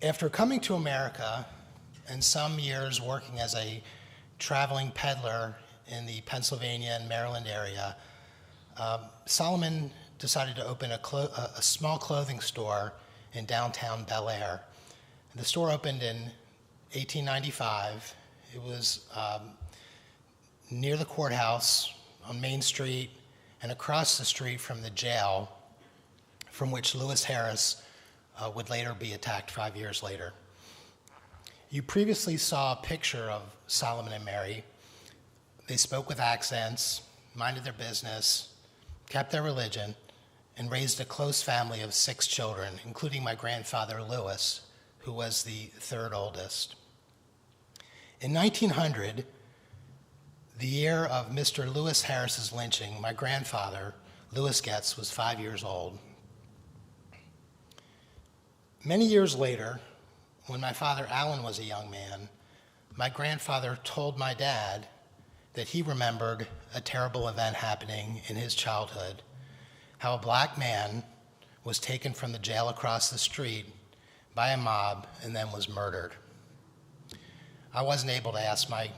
After coming to America and some years working as a traveling peddler in the Pennsylvania and Maryland area, Solomon decided to open a small clothing store in downtown Bel Air. The store opened in 1895. It was near the courthouse on Main Street and across the street from the jail from which Lewis Harris would later be attacked 5 years later. You previously saw a picture of Solomon and Mary. They spoke with accents, minded their business, kept their religion, and raised a close family of 6 children, including my grandfather Lewis, who was the 3rd oldest. In 1900, the year of Mr. Lewis Harris's lynching, my grandfather, Lewis Getz, was 5 years old. Many years later, when my father Alan was a young man, my grandfather told my dad that he remembered a terrible event happening in his childhood, how a black man was taken from the jail across the street by a mob and then was murdered. I wasn't able to ask my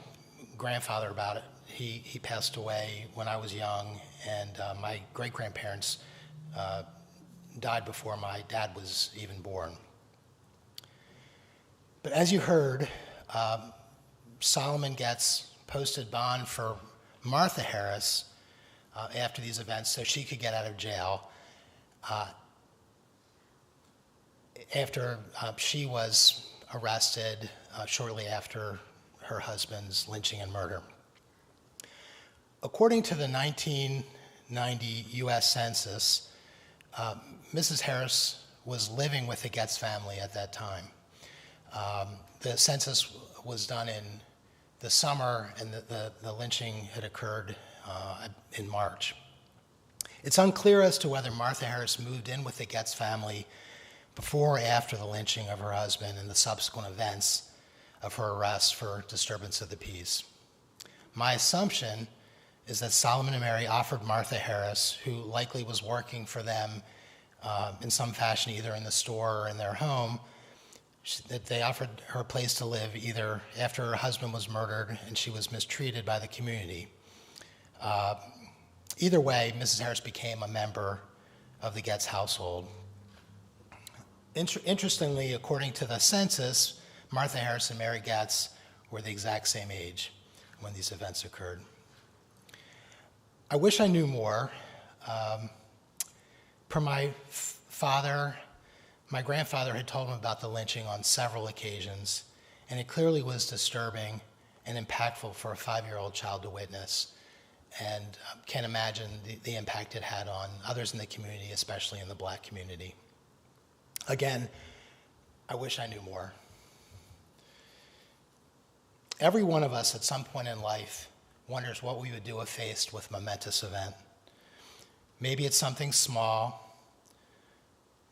grandfather about it. He passed away when I was young, and my great-grandparents died before my dad was even born. But as you heard, Solomon Getz posted bond for Martha Harris after these events so she could get out of jail after she was arrested shortly after her husband's lynching and murder. According to the 1990 U.S. Census, Mrs. Harris was living with the Getz family at that time. The census was done in the summer, and the lynching had occurred in March. It's unclear as to whether Martha Harris moved in with the Getz family before or after the lynching of her husband and the subsequent events of her arrest for disturbance of the peace. My assumption is that Solomon and Mary offered Martha Harris, who likely was working for them in some fashion, either in the store or in their home, that they offered her a place to live either after her husband was murdered and she was mistreated by the community. Either way, Mrs. Harris became a member of the Getz household. Interestingly, according to the census, Martha Harris and Mary Getz were the exact same age when these events occurred. I wish I knew more. Per my father, my grandfather had told him about the lynching on several occasions, and it clearly was disturbing and impactful for a 5-year-old child to witness, and can't imagine the impact it had on others in the community, especially in the Black community. Again, I wish I knew more. Every one of us at some point in life wonders what we would do if faced with a momentous event. Maybe it's something small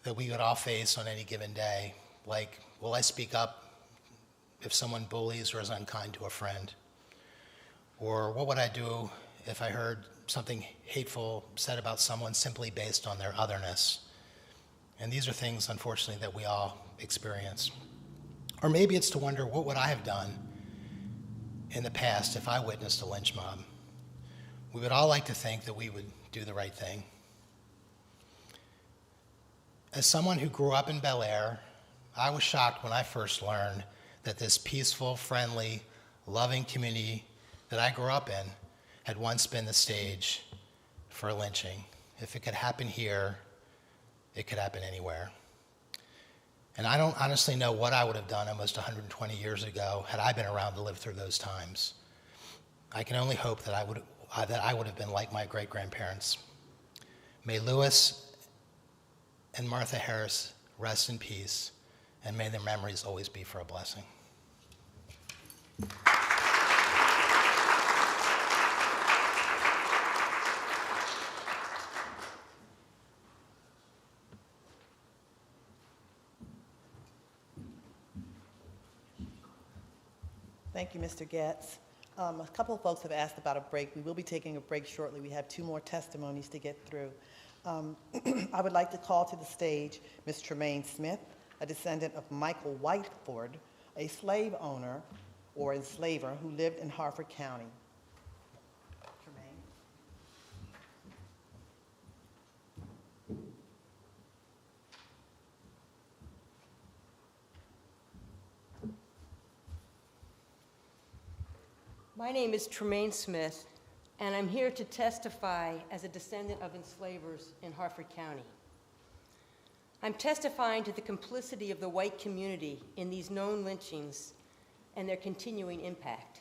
that we would all face on any given day, like, will I speak up if someone bullies or is unkind to a friend? Or what would I do if I heard something hateful said about someone simply based on their otherness? And these are things, unfortunately, that we all experience. Or maybe it's to wonder, what would I have done in the past if I witnessed a lynch mob? We would all like to think that we would do the right thing. As someone who grew up in Bel Air, I was shocked when I first learned that this peaceful, friendly, loving community that I grew up in had once been the stage for a lynching. If it could happen here, it could happen anywhere. And I don't honestly know what I would have done almost 120 years ago had I been around to live through those times. I can only hope that I would have been like my great-grandparents. May Lewis and Martha Harris rest in peace, and may their memories always be for a blessing. Thank you, Mr. Getz. A couple of folks have asked about a break. We will be taking a break shortly. We have 2 more testimonies to get through. I would like to call to the stage Ms. Tremaine Smith, a descendant of Michael Whiteford, a slave owner or enslaver who lived in Harford County. Tremaine. My name is Tremaine Smith, and I'm here to testify as a descendant of enslavers in Harford County. I'm testifying to the complicity of the white community in these known lynchings and their continuing impact.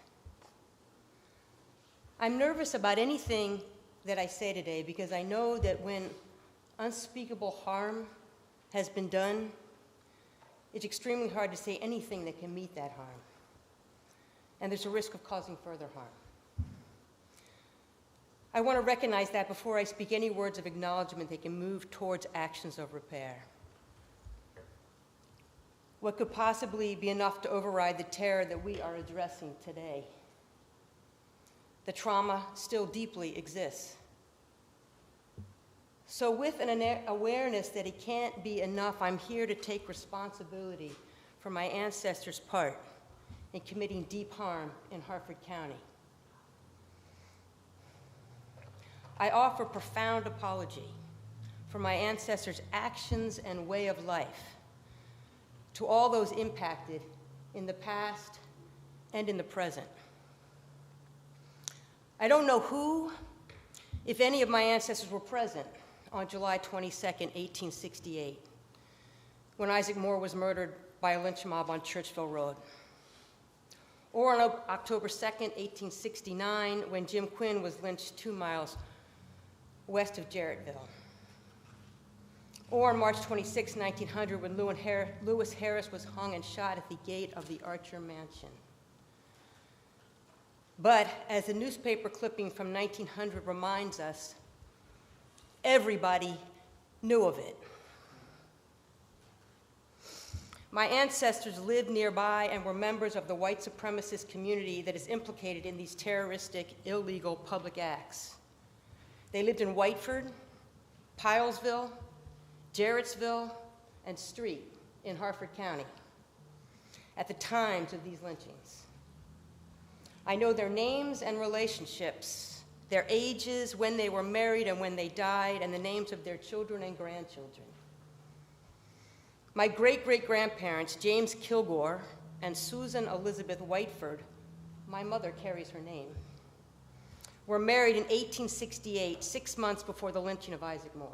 I'm nervous about anything that I say today because I know that when unspeakable harm has been done, it's extremely hard to say anything that can meet that harm. And there's a risk of causing further harm. I want to recognize that before I speak any words of acknowledgement, they can move towards actions of repair. What could possibly be enough to override the terror that we are addressing today? The trauma still deeply exists. So with an awareness that it can't be enough, I'm here to take responsibility for my ancestors' part in committing deep harm in Harford County. I offer profound apology for my ancestors' actions and way of life to all those impacted in the past and in the present. I don't know who, if any of my ancestors were present on July 22nd, 1868, when Isaac Moore was murdered by a lynch mob on Churchville Road. Or on October 2nd, 1869, when Jim Quinn was lynched 2 miles west of Jarrettville. Or on March 26, 1900, when Lewis Harris was hung and shot at the gate of the Archer Mansion. But as the newspaper clipping from 1900 reminds us, everybody knew of it. My ancestors lived nearby and were members of the white supremacist community that is implicated in these terroristic, illegal public acts. They lived in Whiteford, Pilesville, Jarrettsville, and Street in Harford County at the times of these lynchings. I know their names and relationships, their ages, when they were married and when they died, and the names of their children and grandchildren. My great-great-grandparents, James Kilgore and Susan Elizabeth Whiteford, my mother carries her name, were married in 1868, 6 months before the lynching of Isaac Moore.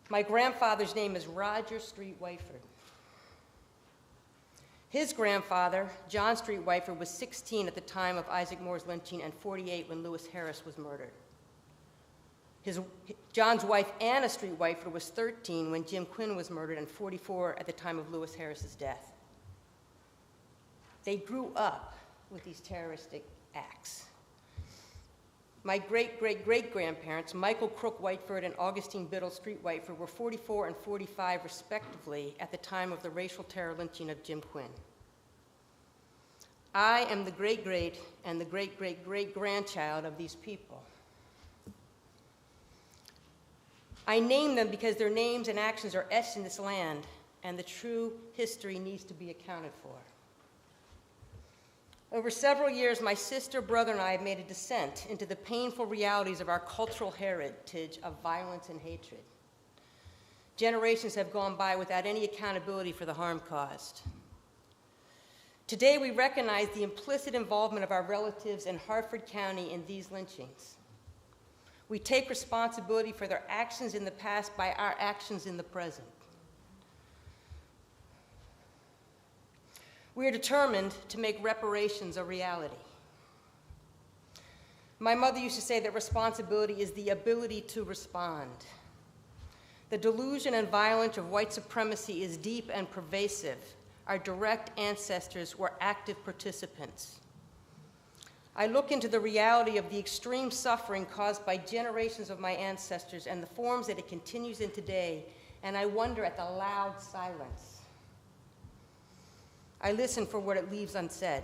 My grandfather's name is Roger Street Whiteford. His grandfather, John Street Whiteford, was 16 at the time of Isaac Moore's lynching and 48 when Lewis Harris was murdered. John's wife, Anna Street Whiteford, was 13 when Jim Quinn was murdered and 44 at the time of Lewis Harris's death. They grew up with these terroristic acts. My great-great-great-grandparents, Michael Crook Whiteford and Augustine Biddle Street Whiteford, were 44 and 45 respectively at the time of the racial terror lynching of Jim Quinn. I am the great-great and the great-great-great-grandchild of these people. I name them because their names and actions are etched in this land, and the true history needs to be accounted for. Over several years, my sister, brother, and I have made a descent into the painful realities of our cultural heritage of violence and hatred. Generations have gone by without any accountability for the harm caused. Today, we recognize the implicit involvement of our relatives in Harford County in these lynchings. We take responsibility for their actions in the past by our actions in the present. We are determined to make reparations a reality. My mother used to say that responsibility is the ability to respond. The delusion and violence of white supremacy is deep and pervasive. Our direct ancestors were active participants. I look into the reality of the extreme suffering caused by generations of my ancestors and the forms that it continues in today, and I wonder at the loud silence. I listen for what it leaves unsaid.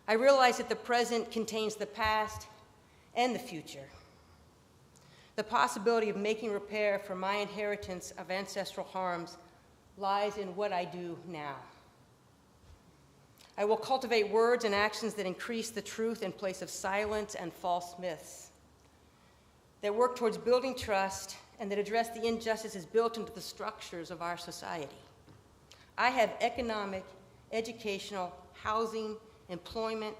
I realize that the present contains the past and the future. The possibility of making repair for my inheritance of ancestral harms lies in what I do now. I will cultivate words and actions that increase the truth in place of silence and false myths, that work towards building trust and that address the injustices built into the structures of our society. I have economic, educational, housing, employment,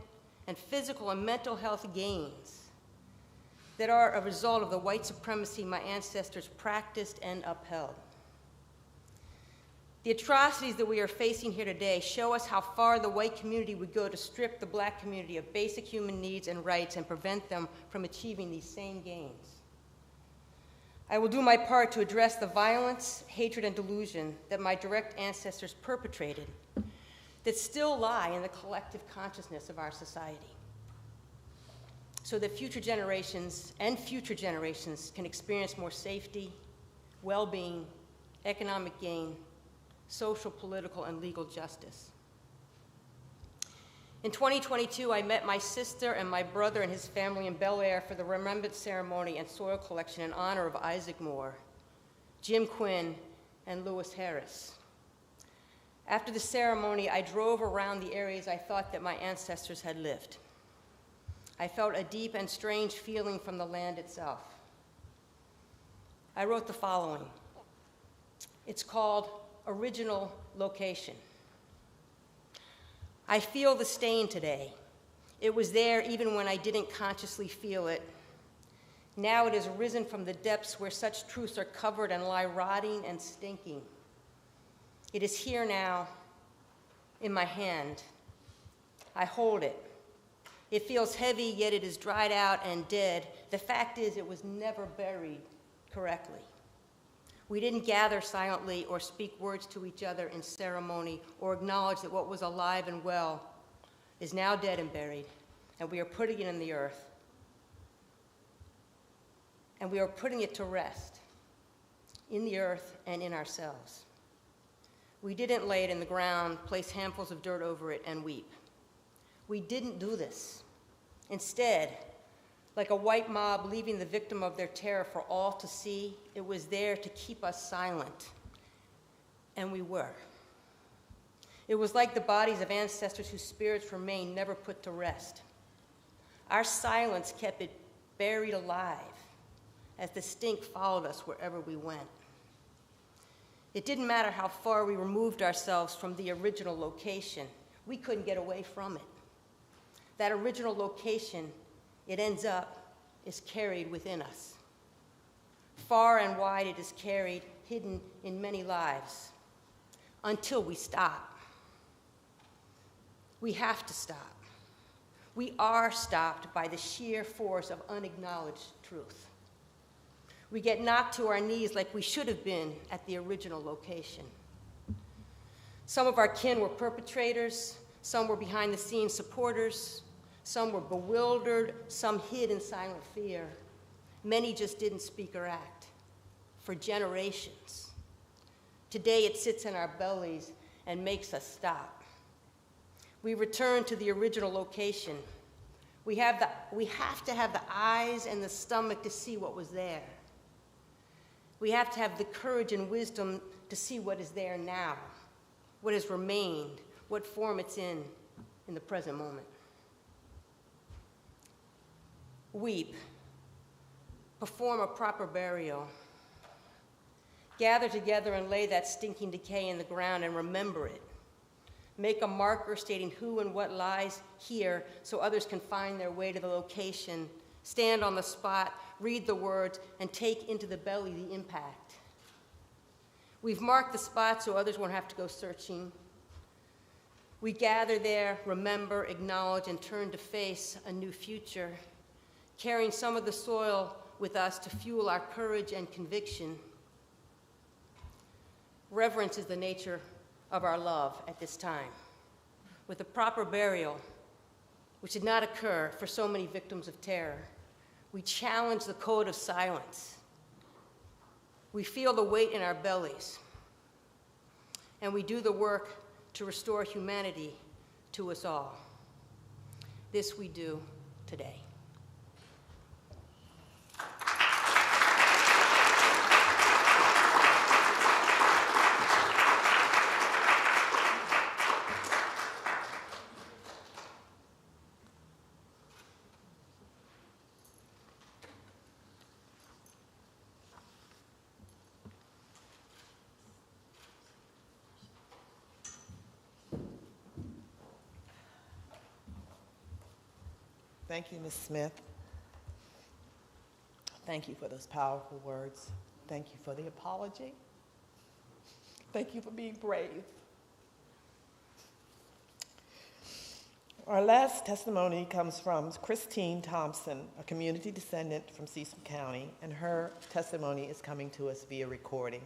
and physical and mental health gains that are a result of the white supremacy my ancestors practiced and upheld. The atrocities that we are facing here today show us how far the white community would go to strip the black community of basic human needs and rights and prevent them from achieving these same gains. I will do my part to address the violence, hatred, and delusion that my direct ancestors perpetrated that still lie in the collective consciousness of our society, so that future generations can experience more safety, well-being, economic gain, social, political, and legal justice. In 2022, I met my sister and my brother and his family in Bel Air for the remembrance ceremony and soil collection in honor of Isaac Moore, Jim Quinn, and Lewis Harris. After the ceremony, I drove around the areas I thought that my ancestors had lived. I felt a deep and strange feeling from the land itself. I wrote the following. It's called Original Location. I feel the stain today. It was there even when I didn't consciously feel it. Now it has risen from the depths where such truths are covered and lie rotting and stinking. It is here now, in my hand. I hold it. It feels heavy, yet it is dried out and dead. The fact is, it was never buried correctly. We didn't gather silently or speak words to each other in ceremony or acknowledge that what was alive and well is now dead and buried, and we are putting it in the earth. And we are putting it to rest in the earth and in ourselves. We didn't lay it in the ground, place handfuls of dirt over it, and weep. We didn't do this. Instead, like a white mob leaving the victim of their terror for all to see, it was there to keep us silent. And we were. It was like the bodies of ancestors whose spirits remain never put to rest. Our silence kept it buried alive as the stink followed us wherever we went. It didn't matter how far we removed ourselves from the original location. We couldn't get away from it. That original location, it ends up, is carried within us. Far and wide it is carried, hidden in many lives, until we stop. We have to stop. We are stopped by the sheer force of unacknowledged truth. We get knocked to our knees like we should have been at the original location. Some of our kin were perpetrators, some were behind-the-scenes supporters, some were bewildered, some hid in silent fear. Many just didn't speak or act for generations. Today it sits in our bellies and makes us stop. We return to the original location. We have to have the eyes and the stomach to see what was there. We have to have the courage and wisdom to see what is there now, what has remained, what form it's in the present moment. Weep, perform a proper burial. Gather together and lay that stinking decay in the ground and remember it. Make a marker stating who and what lies here so others can find their way to the location. Stand on the spot, read the words, and take into the belly the impact. We've marked the spot so others won't have to go searching. We gather there, remember, acknowledge, and turn to face a new future, carrying some of the soil with us to fuel our courage and conviction. Reverence is the nature of our love at this time. With a proper burial, which did not occur for so many victims of terror, we challenge the code of silence. We feel the weight in our bellies, and we do the work to restore humanity to us all. This we do today. Thank you, Ms. Smith. Thank you for those powerful words. Thank you for the apology. Thank you for being brave. Our last testimony comes from Christine Thompson, a community descendant from Cecil County, and her testimony is coming to us via recording.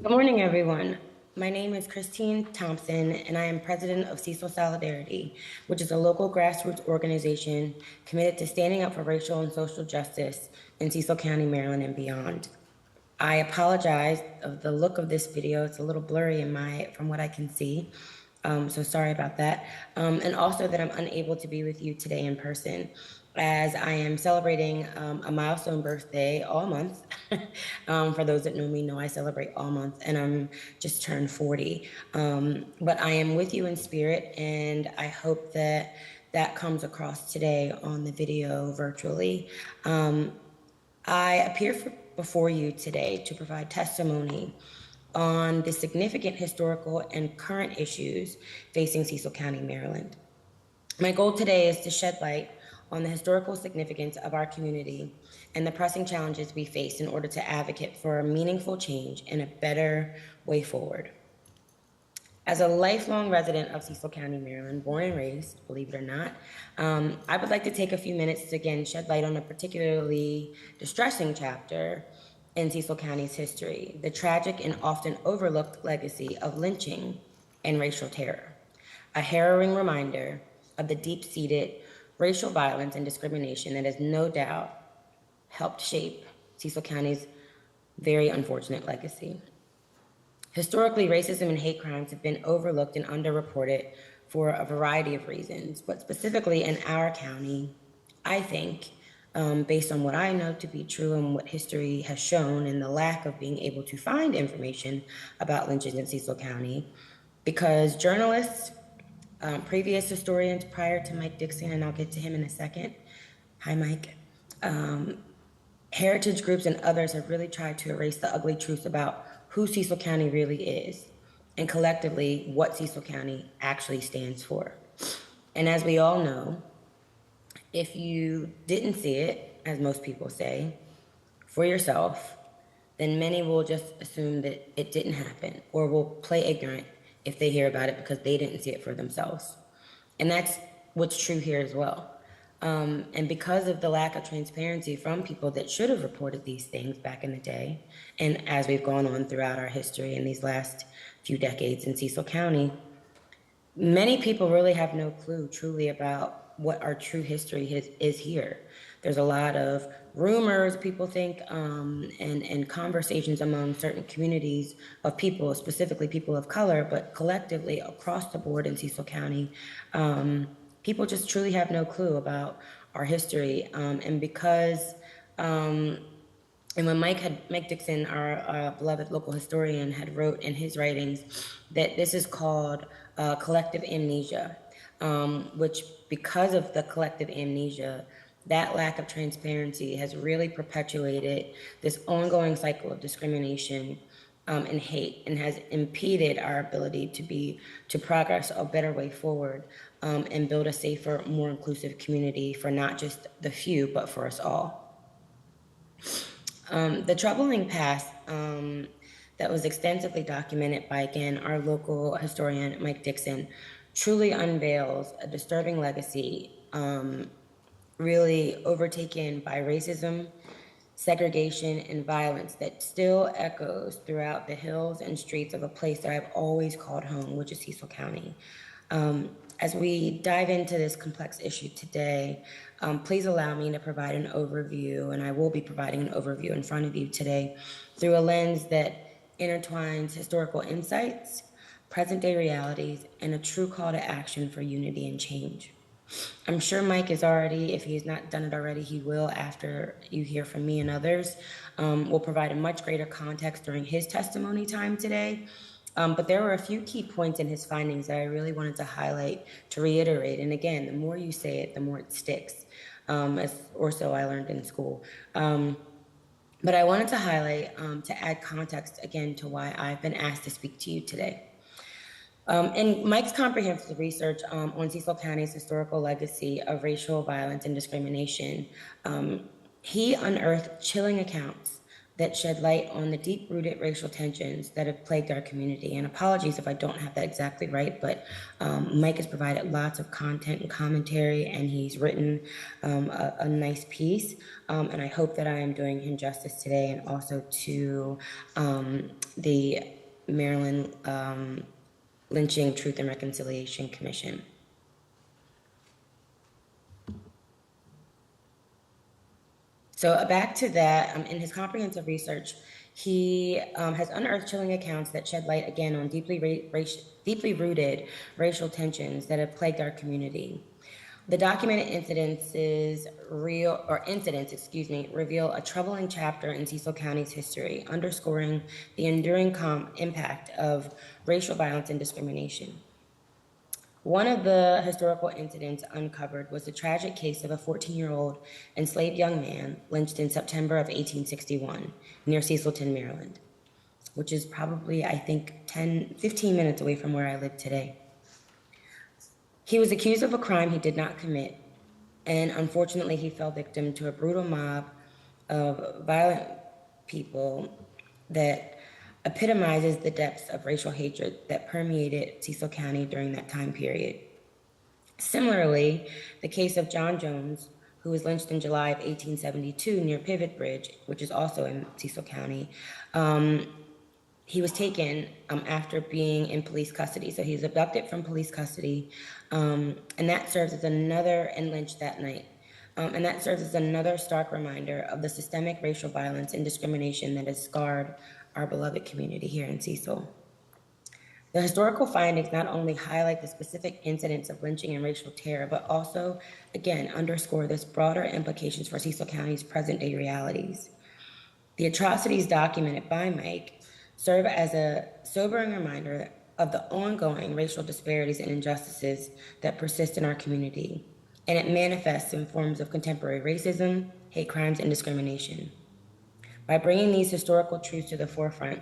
Good morning, everyone. My name is Christine Thompson, and I am president of Cecil Solidarity, which is a local grassroots organization committed to standing up for racial and social justice in Cecil County, Maryland, and beyond. I apologize of the look of this video. It's a little blurry from what I can see, so sorry about that. And also that I'm unable to be with you today in person, as I am celebrating a milestone birthday all month. For those that know me know I celebrate all month, and I'm just turned 40. But I am with you in spirit, and I hope that that comes across today on the video virtually. I appear before you today to provide testimony on the significant historical and current issues facing Cecil County, Maryland. My goal today is to shed light on the historical significance of our community and the pressing challenges we face in order to advocate for a meaningful change and a better way forward. As a lifelong resident of Cecil County, Maryland, born and raised, believe it or not, I would like to take a few minutes to again shed light on a particularly distressing chapter in Cecil County's history, the tragic and often overlooked legacy of lynching and racial terror, a harrowing reminder of the deep-seated racial violence and discrimination that has no doubt helped shape Cecil County's very unfortunate legacy. Historically, racism and hate crimes have been overlooked and underreported for a variety of reasons, but specifically in our county, I think, based on what I know to be true and what history has shown and the lack of being able to find information about lynchings in Cecil County, because journalists, previous historians prior to Mike Dixon, and I'll get to him in a second, hi Mike, heritage groups and others have really tried to erase the ugly truth about who Cecil County really is, and collectively what Cecil County actually stands for. And as we all know, if you didn't see it, as most people say, for yourself, then many will just assume that it didn't happen or will play ignorant if they hear about it because they didn't see it for themselves. And that's what's true here as well. And because of the lack of transparency from people that should have reported these things back in the day, and as we've gone on throughout our history in these last few decades in Cecil County, many people really have no clue truly about what our true history is here. There's a lot of rumors, people think, and conversations among certain communities of people, specifically people of color, but collectively across the board in Cecil County, people just truly have no clue about our history. And because, and when Mike Dixon, our beloved local historian, had wrote in his writings that this is called collective amnesia, which because of the collective amnesia, that lack of transparency has really perpetuated this ongoing cycle of discrimination and hate, and has impeded our ability to progress a better way forward and build a safer, more inclusive community for not just the few, but for us all. The troubling past that was extensively documented by, again, our local historian, Mike Dixon, truly unveils a disturbing legacy really overtaken by racism, segregation, and violence that still echoes throughout the hills and streets of a place that I've always called home, which is Cecil County. As we dive into this complex issue today, please allow me to provide an overview, and I will be providing an overview in front of you today through a lens that intertwines historical insights, present-day realities, and a true call to action for unity and change. I'm sure Mike is already, if he has not done it already, he will after you hear from me and others. Will provide a much greater context during his testimony time today. But there were a few key points in his findings that I really wanted to highlight, to reiterate. And again, the more you say it, the more it sticks, or so I learned in school. But I wanted to highlight, to add context again to why I've been asked to speak to you today. In Mike's comprehensive research on Cecil County's historical legacy of racial violence and discrimination, he unearthed chilling accounts that shed light on the deep-rooted racial tensions that have plagued our community. And apologies if I don't have that exactly right, but Mike has provided lots of content and commentary, and he's written a nice piece. And I hope that I am doing him justice today, and also to the Maryland Lynching, Truth and Reconciliation Commission. So back to that, in his comprehensive research, he has unearthed chilling accounts that shed light again on deeply rooted racial tensions that have plagued our community. The documented incidents reveal a troubling chapter in Cecil County's history, underscoring the enduring impact of racial violence and discrimination. One of the historical incidents uncovered was the tragic case of a 14-year-old enslaved young man lynched in September of 1861 near Cecilton, Maryland. which is probably, I think, 15 minutes away from where I live today. He was accused of a crime he did not commit, and unfortunately he fell victim to a brutal mob of violent people that epitomizes the depths of racial hatred that permeated Cecil County during that time period. Similarly, the case of John Jones, who was lynched in July of 1872 near Pivot Bridge, which is also in Cecil County, he was taken after being in police custody. So he was abducted from police custody, and that serves as another, and lynched that night. And that serves as another stark reminder of the systemic racial violence and discrimination that has scarred our beloved community here in Cecil. The historical findings not only highlight the specific incidents of lynching and racial terror, but also, again, underscore this broader implications for Cecil County's present-day realities. The atrocities documented by Mike serve as a sobering reminder of the ongoing racial disparities and injustices that persist in our community, and it manifests in forms of contemporary racism, hate crimes, and discrimination. By bringing these historical truths to the forefront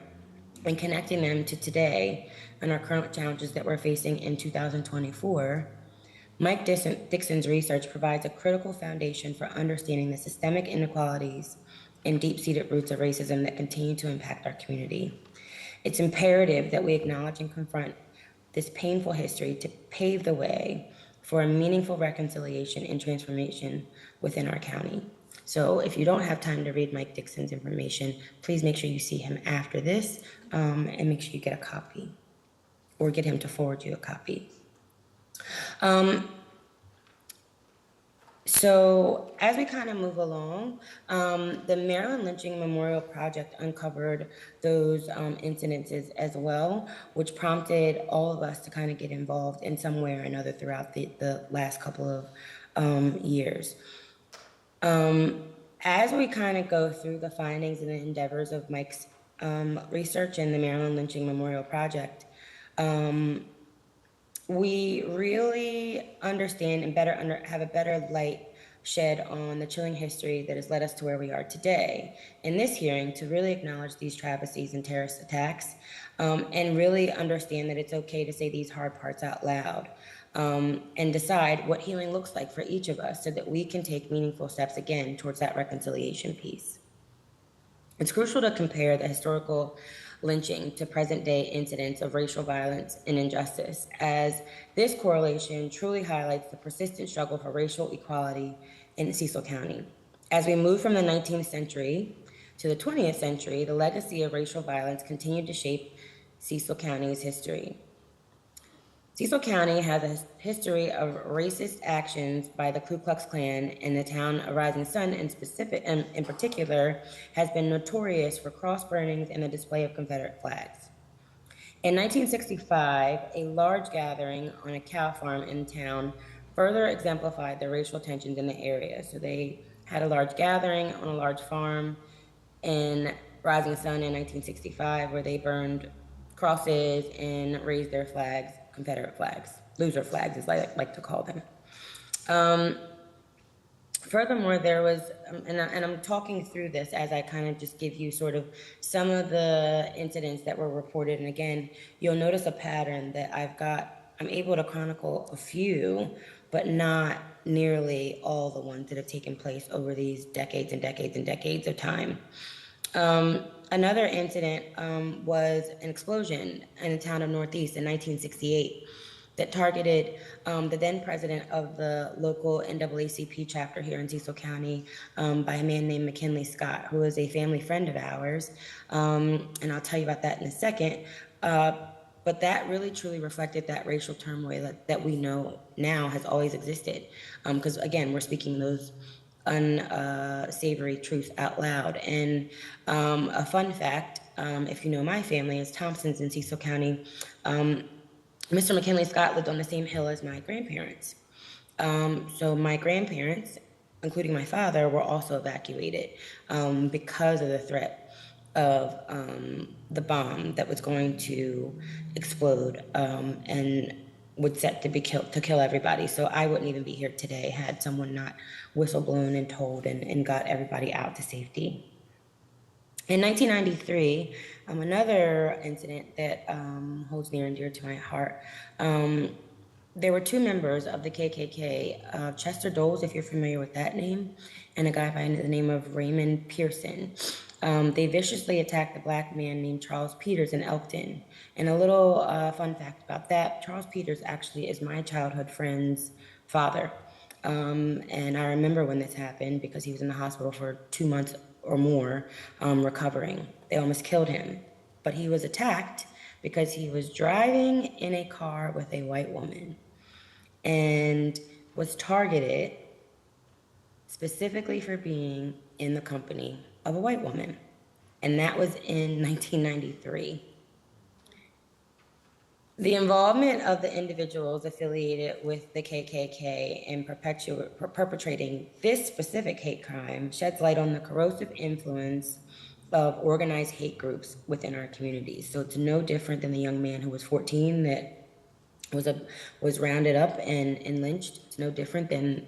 and connecting them to today and our current challenges that we're facing in 2024, Mike Dixon's research provides a critical foundation for understanding the systemic inequalities and deep-seated roots of racism that continue to impact our community. It's imperative that we acknowledge and confront this painful history to pave the way for a meaningful reconciliation and transformation within our county. So if you don't have time to read Mike Dixon's information, please make sure you see him after this, and make sure you get a copy or get him to forward you a copy. So as we kind of move along, the Maryland Lynching Memorial Project uncovered those incidences as well, which prompted all of us to kind of get involved in some way or another throughout the last couple of years. As we kind of go through the findings and the endeavors of Mike's research in the Maryland Lynching Memorial Project, we really understand and have a better light shed on the chilling history that has led us to where we are today. In this hearing, to really acknowledge these travesties and terrorist attacks, and really understand that it's okay to say these hard parts out loud, and decide what healing looks like for each of us so that we can take meaningful steps again towards that reconciliation piece. It's crucial to compare the historical lynching to present-day incidents of racial violence and injustice, as this correlation truly highlights the persistent struggle for racial equality in Cecil County. As we move from the 19th century to the 20th century, the legacy of racial violence continued to shape Cecil County's history. Cecil County has a history of racist actions by the Ku Klux Klan, and the town of Rising Sun in particular has been notorious for cross burnings and the display of Confederate flags. In 1965, a large gathering on a cow farm in town further exemplified the racial tensions in the area. So they had a large gathering on a large farm in Rising Sun in 1965 where they burned crosses and raised their flags, Confederate flags, loser flags as I like to call them. Furthermore, there was, and I'm talking through this as I kind of just give you sort of some of the incidents that were reported. And again, you'll notice a pattern that I'm able to chronicle a few, but not nearly all the ones that have taken place over these decades and decades and decades of time. Another incident was an explosion in the town of Northeast in 1968 that targeted the then president of the local NAACP chapter here in Cecil County by a man named McKinley Scott, who is a family friend of ours. And I'll tell you about that in a second. But that really truly reflected that racial turmoil that we know now has always existed. Because again, we're speaking those unsavory truths out loud. And a fun fact, if you know my family, is Thompson's in Cecil County. Mr. McKinley Scott lived on the same hill as my grandparents. So my grandparents, including my father, were also evacuated because of the threat of the bomb that was going to explode and was set to kill everybody. So I wouldn't even be here today had someone not whistleblown and told and got everybody out to safety. In 1993, another incident that holds near and dear to my heart, there were two members of the KKK, Chester Doles, if you're familiar with that name, and a guy by the name of Raymond Pearson. They viciously attacked a black man named Charles Peters in Elkton. And a little fun fact about that, Charles Peters actually is my childhood friend's father. And I remember when this happened because he was in the hospital for 2 months or more recovering. They almost killed him. But he was attacked because he was driving in a car with a white woman and was targeted specifically for being in the company of a white woman. And that was in 1993. The involvement of the individuals affiliated with the KKK in perpetrating this specific hate crime sheds light on the corrosive influence of organized hate groups within our communities. So it's no different than the young man who was 14 that was rounded up and lynched. It's no different than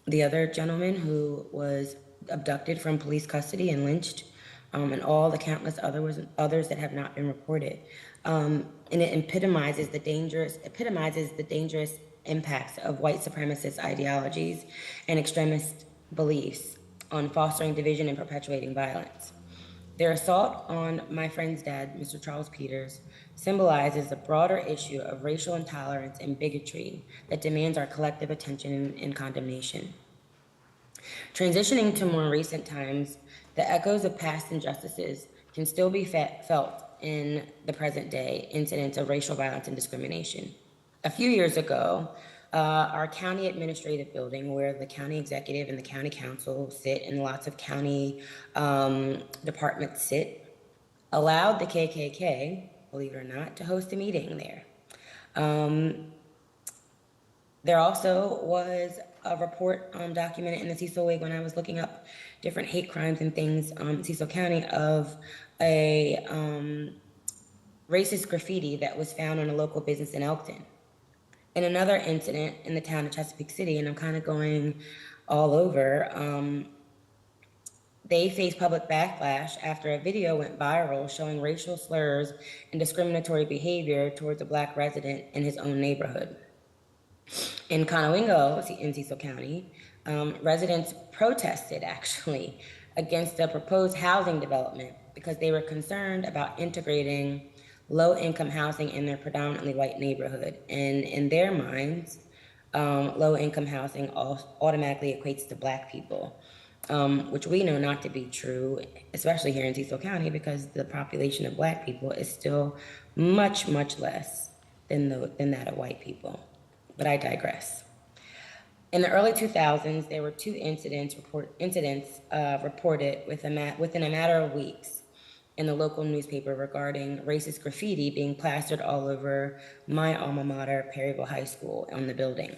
the other gentleman who was abducted from police custody and lynched, and all the countless others that have not been reported. And it epitomizes the dangerous impacts of white supremacist ideologies and extremist beliefs on fostering division and perpetuating violence. Their assault on my friend's dad, Mr. Charles Peters, symbolizes a broader issue of racial intolerance and bigotry that demands our collective attention and condemnation. Transitioning to more recent times, the echoes of past injustices can still be felt in the present day incidents of racial violence and discrimination. A few years ago, our county administrative building, where the county executive and the county council sit and lots of county departments sit, allowed the KKK, believe it or not, to host a meeting there. There also was a report documented in the Cecil Wig when I was looking up different hate crimes and things in Cecil County of a racist graffiti that was found on a local business in Elkton. In another incident in the town of Chesapeake City, and I'm kind of going all over, they faced public backlash after a video went viral showing racial slurs and discriminatory behavior towards a black resident in his own neighborhood. In Conowingo, in Cecil County, residents protested actually against a proposed housing development because they were concerned about integrating low-income housing in their predominantly white neighborhood. And in their minds, low-income housing automatically equates to black people, which we know not to be true, especially here in Cecil County, because the population of black people is still much, much less than that of white people. But I digress. In the early 2000s, there were two incidents reported within a matter of weeks in the local newspaper regarding racist graffiti being plastered all over my alma mater, Perryville High School, on the building.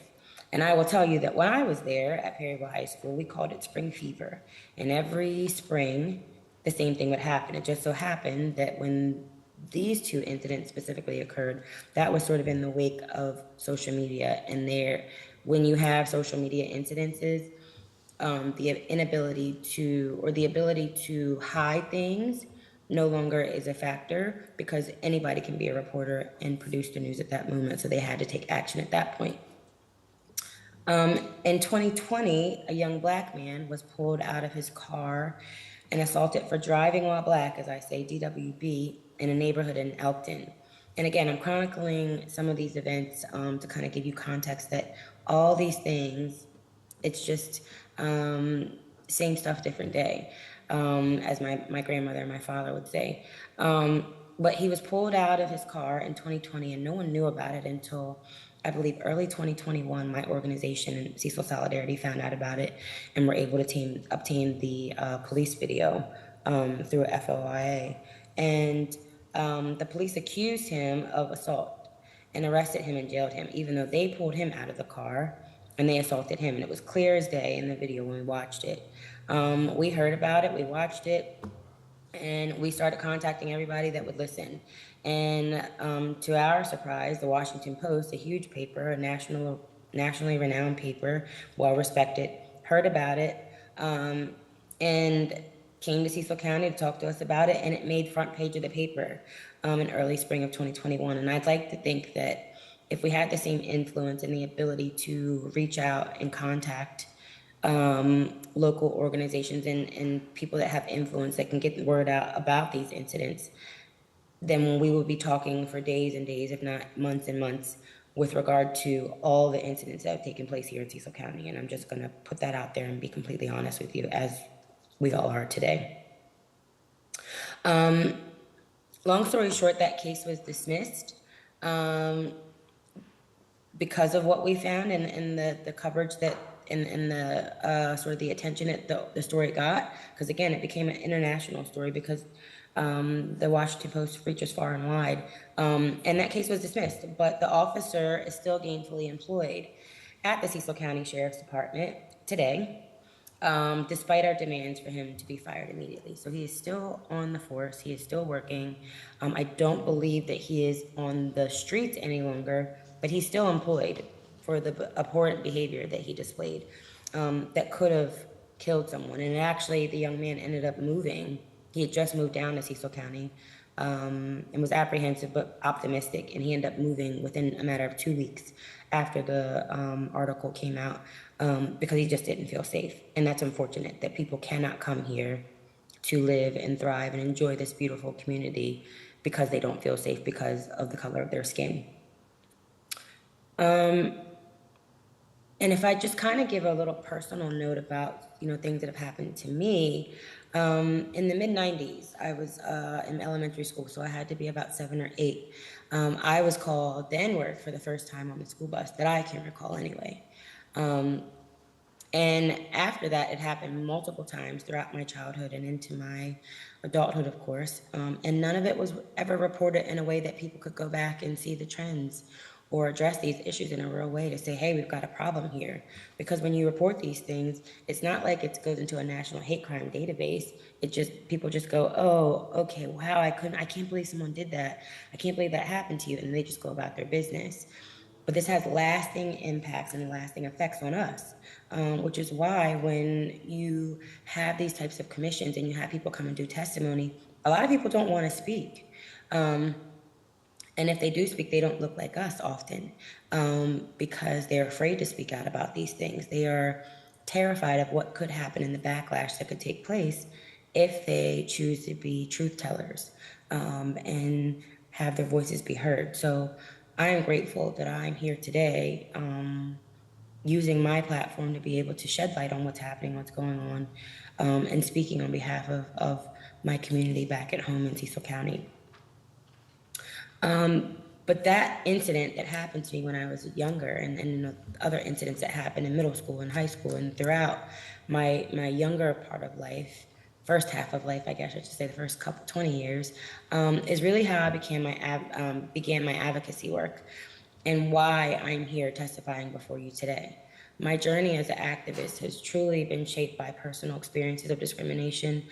And I will tell you that when I was there at Perryville High School, we called it spring fever. And every spring, the same thing would happen. It just so happened that when these two incidents specifically occurred, that was sort of in the wake of social media. And when you have social media incidences, the ability to hide things no longer is a factor because anybody can be a reporter and produce the news at that moment. So they had to take action at that point. In 2020, a young black man was pulled out of his car and assaulted for driving while black, as I say, DWB, in a neighborhood in Elkton. And again, I'm chronicling some of these events to kind of give you context that all these things, it's just same stuff, different day, as my grandmother and my father would say. But he was pulled out of his car in 2020 and no one knew about it until, I believe, early 2021. My organization, Cecil Solidarity, found out about it and were able to obtain the police video through FOIA. And the police accused him of assault and arrested him and jailed him, even though they pulled him out of the car and they assaulted him. And it was clear as day in the video when we watched it. We heard about it, we watched it, and we started contacting everybody that would listen. And to our surprise, the Washington Post, a huge paper, a nationally renowned paper, well respected, heard about it, and came to Cecil County to talk to us about it, and it made front page of the paper in early spring of 2021. And I'd like to think that if we had the same influence and the ability to reach out and contact local organizations and people that have influence that can get the word out about these incidents, then we will be talking for days and days, if not months and months, with regard to all the incidents that have taken place here in Cecil County. And I'm just going to put that out there and be completely honest with you, as we all are today. Long story short, that case was dismissed because of what we found and the coverage that and the sort of the attention that the story got. Because again, it became an international story because the Washington Post reaches far and wide. And that case was dismissed, but the officer is still gainfully employed at the Cecil County Sheriff's Department today, despite our demands for him to be fired immediately. So he is still on the force, he is still working. I don't believe that he is on the streets any longer, but he's still employed for the abhorrent behavior that he displayed that could have killed someone. And actually, the young man ended up moving. He had just moved down to Cecil County and was apprehensive but optimistic, and he ended up moving within a matter of 2 weeks after the article came out because he just didn't feel safe. And that's unfortunate that people cannot come here to live and thrive and enjoy this beautiful community because they don't feel safe because of the color of their skin. And if I just kind of give a little personal note about, things that have happened to me, in the mid-90s, I was in elementary school, so I had to be about 7 or 8. I was called the N-word for the first time on the school bus, that I can recall anyway. And after that, it happened multiple times throughout my childhood and into my adulthood, of course. And none of it was ever reported in a way that people could go back and see the trends or address these issues in a real way to say, hey, we've got a problem here. Because when you report these things, it's not like it goes into a national hate crime database. People just go, oh, okay, wow, I can't believe someone did that. I can't believe that happened to you. And they just go about their business. But this has lasting impacts and lasting effects on us, which is why when you have these types of commissions and you have people come and do testimony, a lot of people don't want to speak. And if they do speak, they don't look like us often because they're afraid to speak out about these things. They are terrified of what could happen in the backlash that could take place if they choose to be truth tellers and have their voices be heard. So I am grateful that I'm here today using my platform to be able to shed light on what's happening, what's going on, and speaking on behalf of my community back at home in Cecil County. But that incident that happened to me when I was younger and other incidents that happened in middle school and high school and throughout my younger part of life, first half of life, I guess I should say, the first 20 years, is really how I began my advocacy work and why I'm here testifying before you today. My journey as an activist has truly been shaped by personal experiences of discrimination,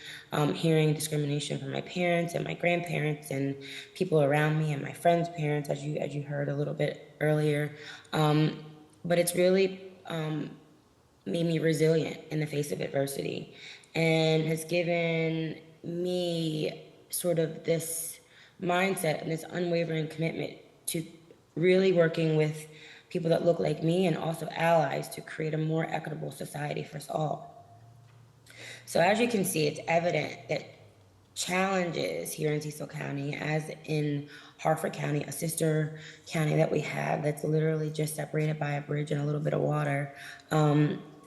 hearing discrimination from my parents and my grandparents and people around me and my friends' parents, as you heard a little bit earlier. But it's really made me resilient in the face of adversity and has given me sort of this mindset and this unwavering commitment to really working with people that look like me and also allies to create a more equitable society for us all. So as you can see, it's evident that challenges here in Cecil County, as in Harford County, a sister county that we have that's literally just separated by a bridge and a little bit of water,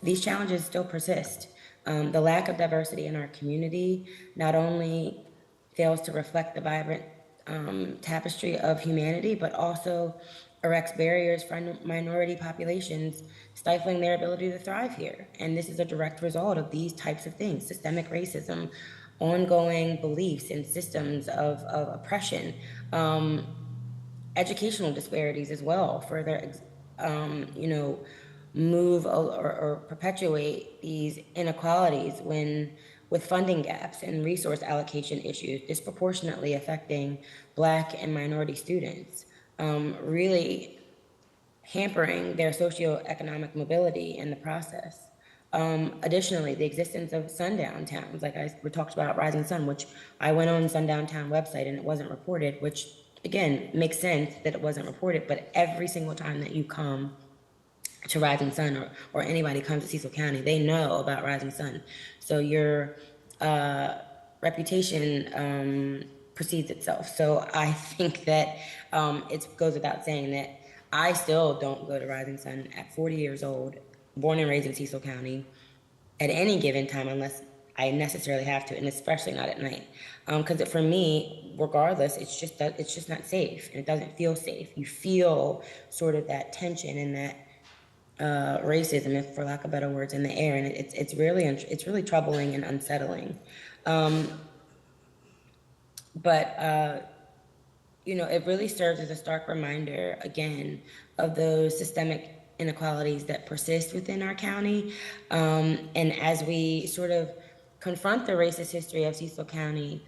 these challenges still persist. The lack of diversity in our community not only fails to reflect the vibrant tapestry of humanity, but also erects barriers for minority populations, stifling their ability to thrive here. And this is a direct result of these types of things: systemic racism, ongoing beliefs and systems of oppression, educational disparities as well, further move or perpetuate these inequalities with funding gaps and resource allocation issues disproportionately affecting Black and minority students, really hampering their socioeconomic mobility in the process. Additionally, the existence of sundown towns, like we talked about Rising Sun, which I went on Sundown Town website and it wasn't reported, which again, makes sense that it wasn't reported, but every single time that you come to Rising Sun or anybody comes to Cecil County, they know about Rising Sun. So your reputation precedes itself. So I think that it goes without saying that I still don't go to Rising Sun at 40 years old, born and raised in Cecil County, at any given time unless I necessarily have to, and especially not at night. Because for me, regardless, it's just not safe, and it doesn't feel safe. You feel sort of that tension and that racism, if for lack of better words, in the air, and it's really troubling and unsettling. But it really serves as a stark reminder again of those systemic inequalities that persist within our county. And as we sort of confront the racist history of Cecil County,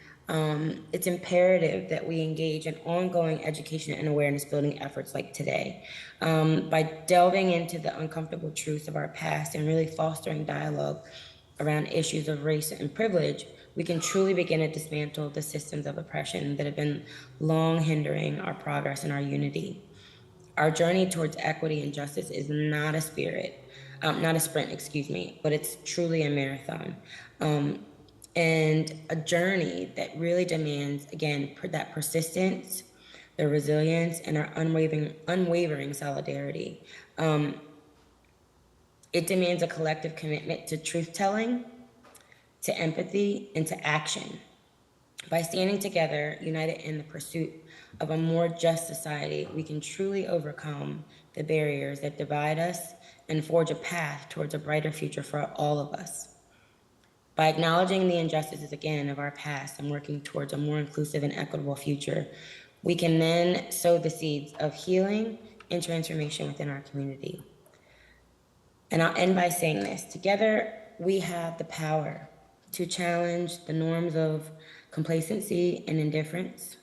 it's imperative that we engage in ongoing education and awareness building efforts like today. By delving into the uncomfortable truths of our past and really fostering dialogue around issues of race and privilege, we can truly begin to dismantle the systems of oppression that have been long hindering our progress and our unity. Our journey towards equity and justice is not a sprint, but it's truly a marathon. And a journey that really demands, again, that persistence, the resilience, and our unwavering solidarity. It demands a collective commitment to truth-telling, to empathy, and to action. By standing together, united in the pursuit of a more just society, we can truly overcome the barriers that divide us and forge a path towards a brighter future for all of us. By acknowledging the injustices again of our past and working towards a more inclusive and equitable future, we can then sow the seeds of healing and transformation within our community. And I'll end by saying this: together we have the power to challenge the norms of complacency and indifference,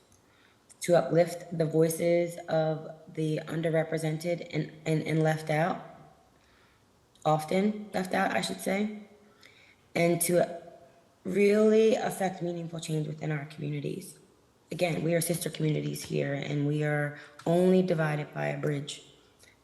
to uplift the voices of the underrepresented and left out, often left out, I should say, and to really affect meaningful change within our communities. Again, we are sister communities here, and we are only divided by a bridge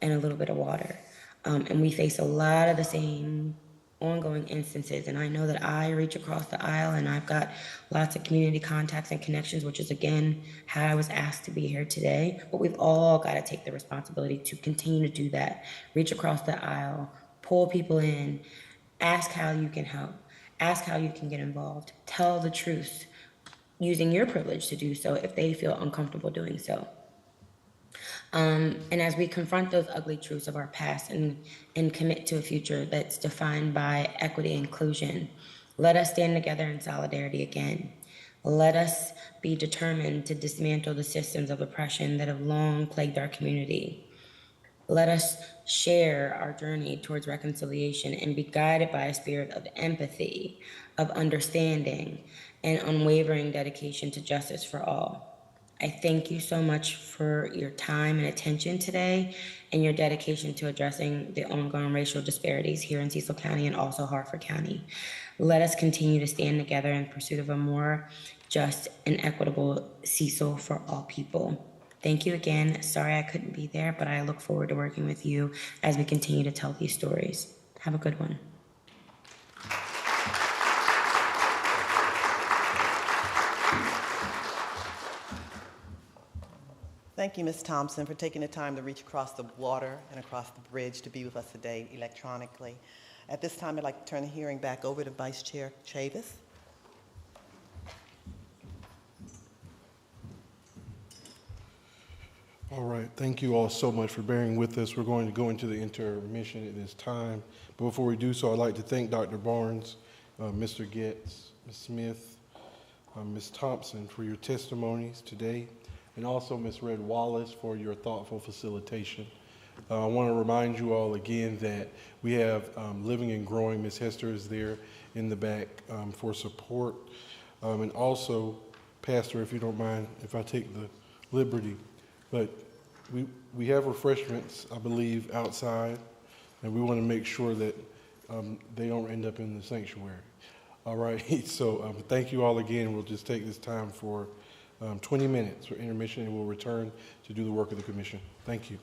and a little bit of water. And we face a lot of the same ongoing instances, and I know that I reach across the aisle and I've got lots of community contacts and connections, which is again how I was asked to be here today. But we've all got to take the responsibility to continue to do that. Reach across the aisle, pull people in, ask how you can help, ask how you can get involved, tell the truth, using your privilege to do so if they feel uncomfortable doing so. And as we confront those ugly truths of our past and commit to a future that's defined by equity and inclusion, let us stand together in solidarity again. Let us be determined to dismantle the systems of oppression that have long plagued our community. Let us share our journey towards reconciliation and be guided by a spirit of empathy, of understanding, and unwavering dedication to justice for all. I thank you so much for your time and attention today and your dedication to addressing the ongoing racial disparities here in Cecil County and also Harford County. Let us continue to stand together in pursuit of a more just and equitable Cecil for all people. Thank you again. Sorry I couldn't be there, but I look forward to working with you as we continue to tell these stories. Have a good one. Thank you, Ms. Thompson, for taking the time to reach across the water and across the bridge to be with us today electronically. At this time, I'd like to turn the hearing back over to Vice Chair Chavis. All right, thank you all so much for bearing with us. We're going to go into the intermission at this time. But before we do so, I'd like to thank Dr. Barnes, Mr. Getz, Ms. Smith, Ms. Thompson for your testimonies today, and also Ms. Red Wallace for your thoughtful facilitation. I want to remind you all again that we have Living and Growing. Ms. Hester is there in the back for support. And also, Pastor, if you don't mind, if I take the liberty, but we have refreshments, I believe, outside, and we want to make sure that they don't end up in the sanctuary. All right, so thank you all again. We'll just take this time for 20 minutes for intermission, and we'll return to do the work of the commission. Thank you.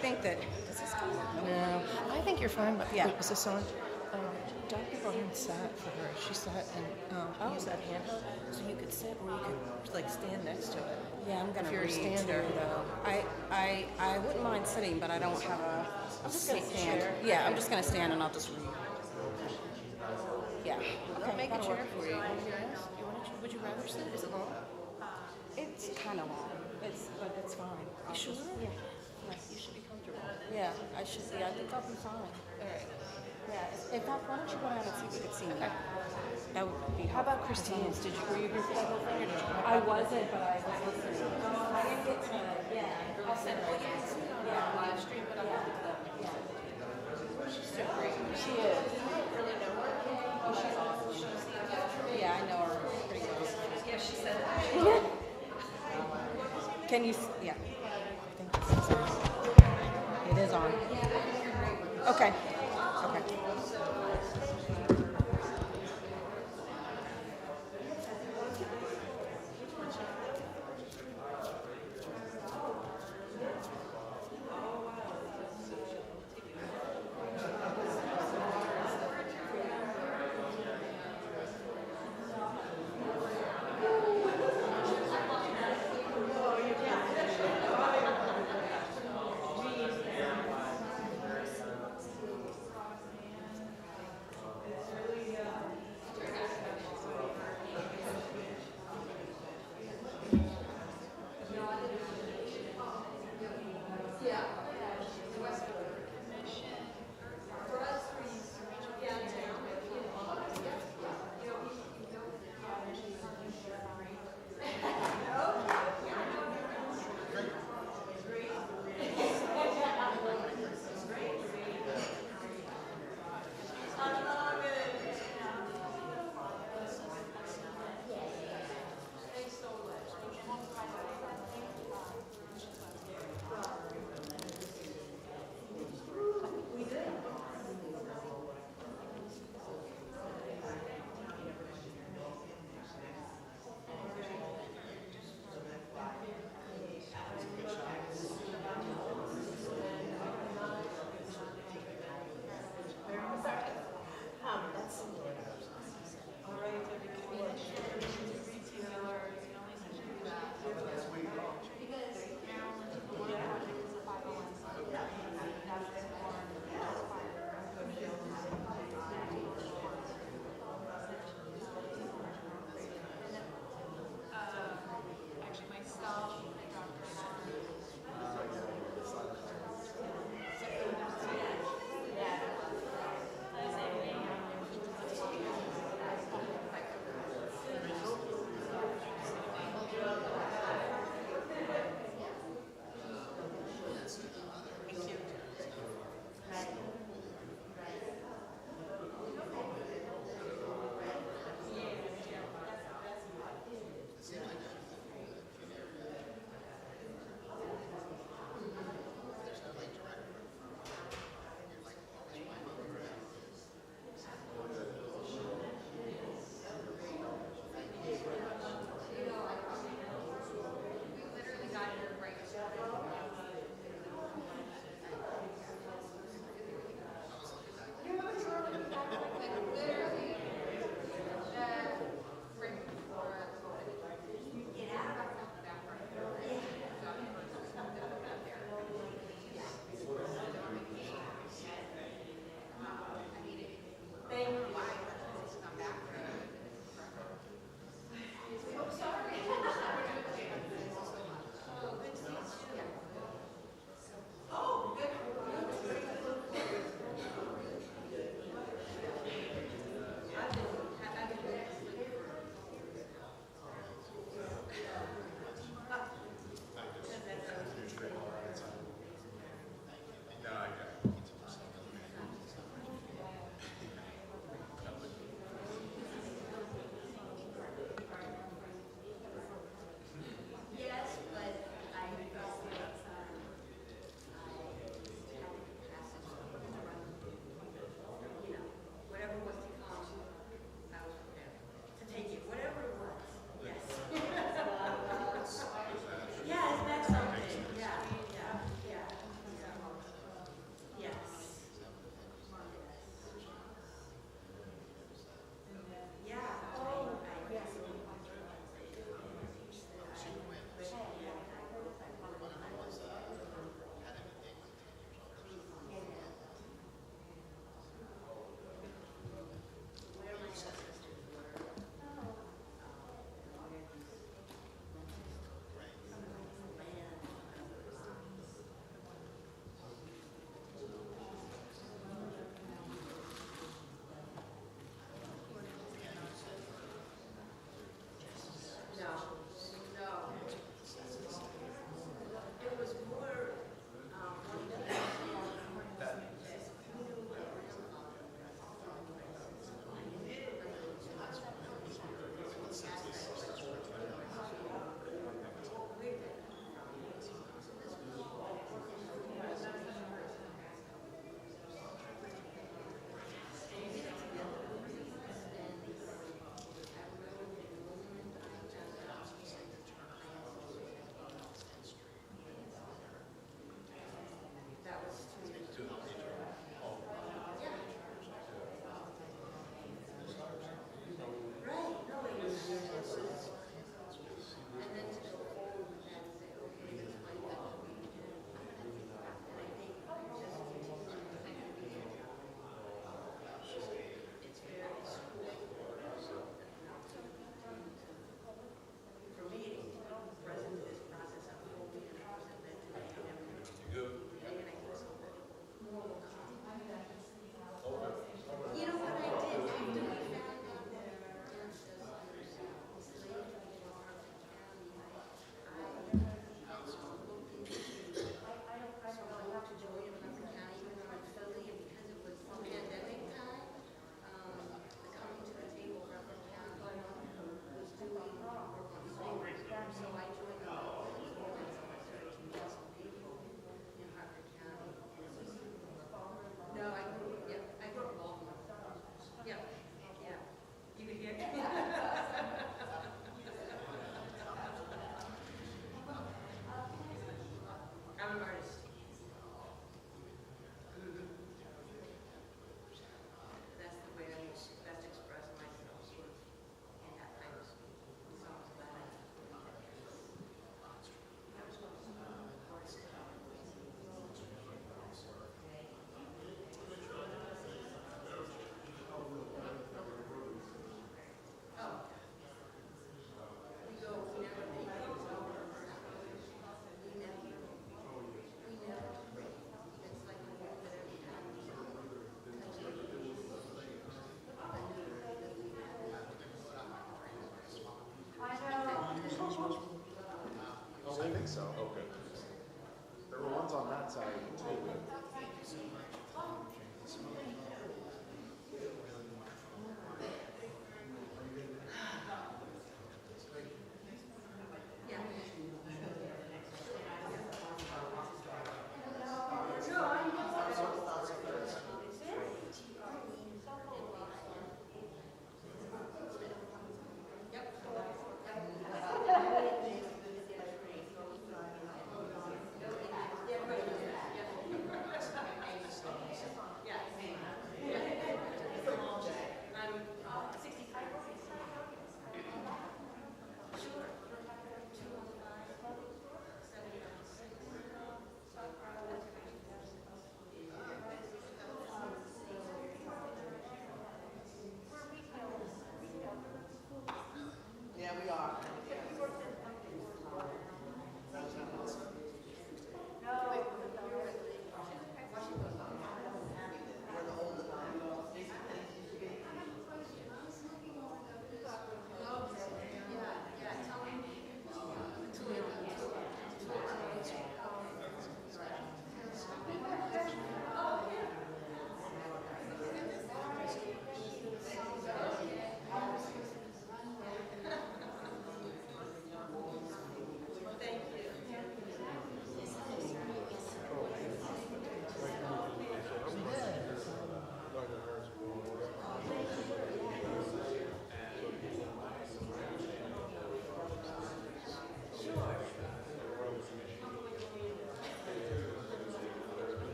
think that, is this going on? No, I think you're fine, but Yeah. was this on? Dr. Barnes sat for her. She sat and used that handle, so you could sit or you could like stand next to it. Yeah, I'm gonna If you're a read stander, too, though. I wouldn't mind sitting, but I don't have a I'm just gonna stand. chair. Yeah, I'm just gonna stand and I'll just read. Yeah. I'll make a that'll chair work. for you. Would you rather sit? Is it long? It's kind of long. But it's fine. You sure? Yeah. You should be comfortable. Yeah, I should be. I think I'll be fine. All right. Yeah. In fact, why don't you go down and see if you can see me? That would be How helpful. about Christine's? Were you here for that whole thing, or did you? I wasn't, but I was listening. I didn't get to, yeah. I'll send. Well, you can see it on live stream, but I'll have to clip. She's so great. She is. You don't really know her. She's awesome. She's Yeah, I know her pretty well. yeah. She said. Can you, yeah. I think this is on. It is on. Okay. Okay.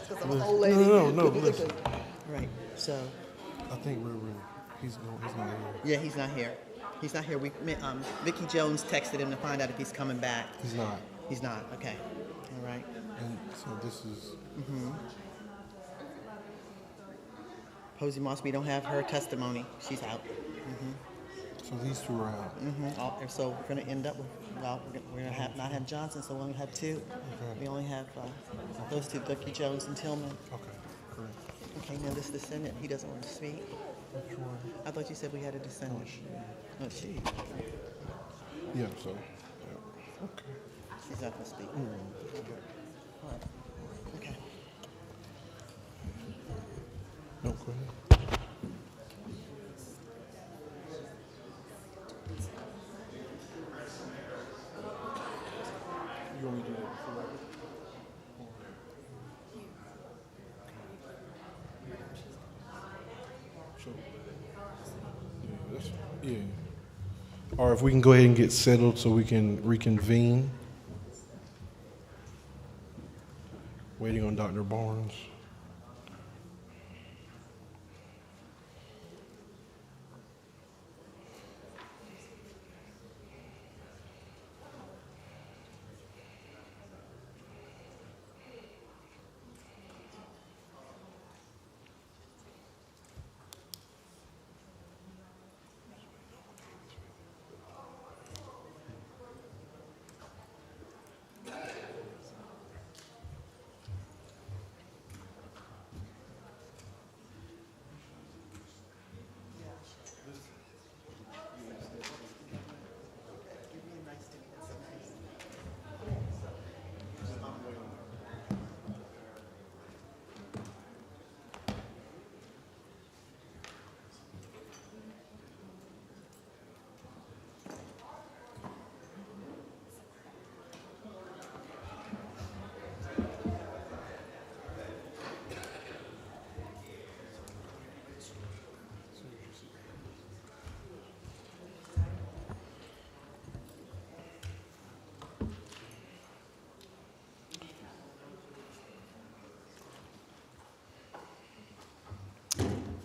Because I'm an old lady. No, listen. Right, so, I think he's not here. yeah, he's not here. He's not here. Vicki Jones texted him to find out if he's coming back. He's not. He's not, okay. All right. And so this is. Posey Moss, we don't have her testimony. She's out. So these two are out. And so we're going to end up with, well, we're going to not have Johnson, so we only have two. Okay. We only have those two, Vicki Jones and Tillman. Okay, correct. Okay, now this Descendant, he doesn't want to speak. Which one? I thought you said we had a Descendant. Oh, she. Yeah, so. Yeah. Okay. She's not going to speak. All right. Okay. No, go ahead. You want me to do that before record? Yeah. Or if we can go ahead and get settled so we can reconvene. Waiting on Dr. Barnes.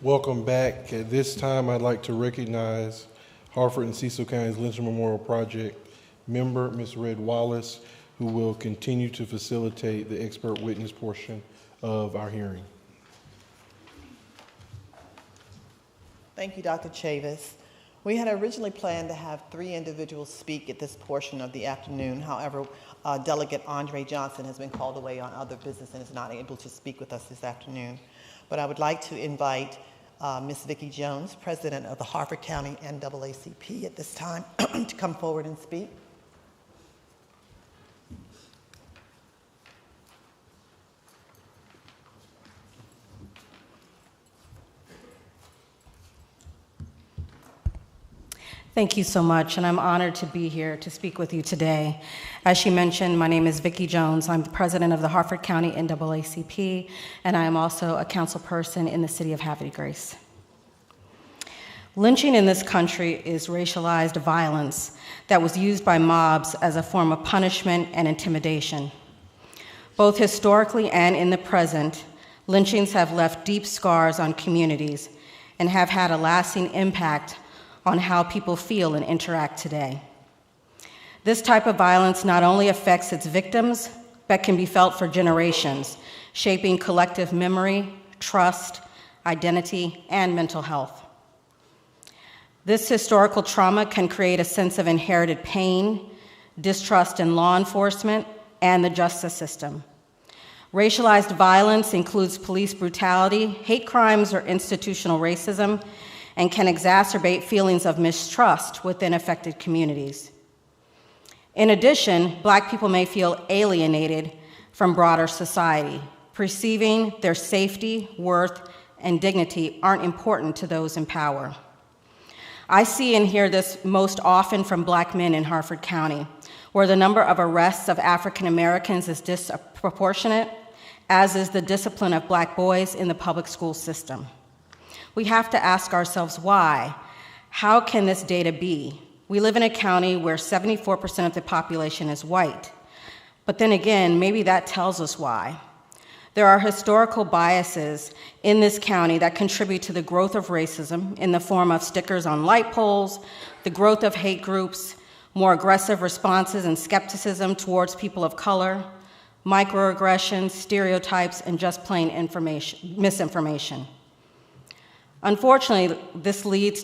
Welcome back. At this time, I'd like to recognize Harford and Cecil County's Lynching Memorial Project member, Ms. Red Wallace, who will continue to facilitate the expert witness portion of our hearing. Thank you, Dr. Chavis. We had originally planned to have 3 individuals speak at this portion of the afternoon. However, Delegate Andre Johnson has been called away on other business and is not able to speak with us this afternoon. But I would like to invite Ms. Vicki Jones, President of the Harford County NAACP at this time, to come forward and speak. Thank you so much, and I'm honored to be here to speak with you today. As she mentioned, my name is Vicki Jones. I'm the president of the Harford County NAACP, and I am also a council person in the city of Havre de Grace. Lynching in this country is racialized violence that was used by mobs as a form of punishment and intimidation. Both historically and in the present, lynchings have left deep scars on communities and have had a lasting impact on how people feel and interact today. This type of violence not only affects its victims, but can be felt for generations, shaping collective memory, trust, identity, and mental health. This historical trauma can create a sense of inherited pain, distrust in law enforcement, and the justice system. Racialized violence includes police brutality, hate crimes, or institutional racism, and can exacerbate feelings of mistrust within affected communities. In addition, Black people may feel alienated from broader society, perceiving their safety, worth, and dignity aren't important to those in power. I see and hear this most often from Black men in Harford County, where the number of arrests of African Americans is disproportionate, as is the discipline of Black boys in the public school system. We have to ask ourselves why. How can this data be? We live in a county where 74% of the population is white. But then again, maybe that tells us why. There are historical biases in this county that contribute to the growth of racism in the form of stickers on light poles, the growth of hate groups, more aggressive responses and skepticism towards people of color, microaggressions, stereotypes, and just plain misinformation. Unfortunately, this led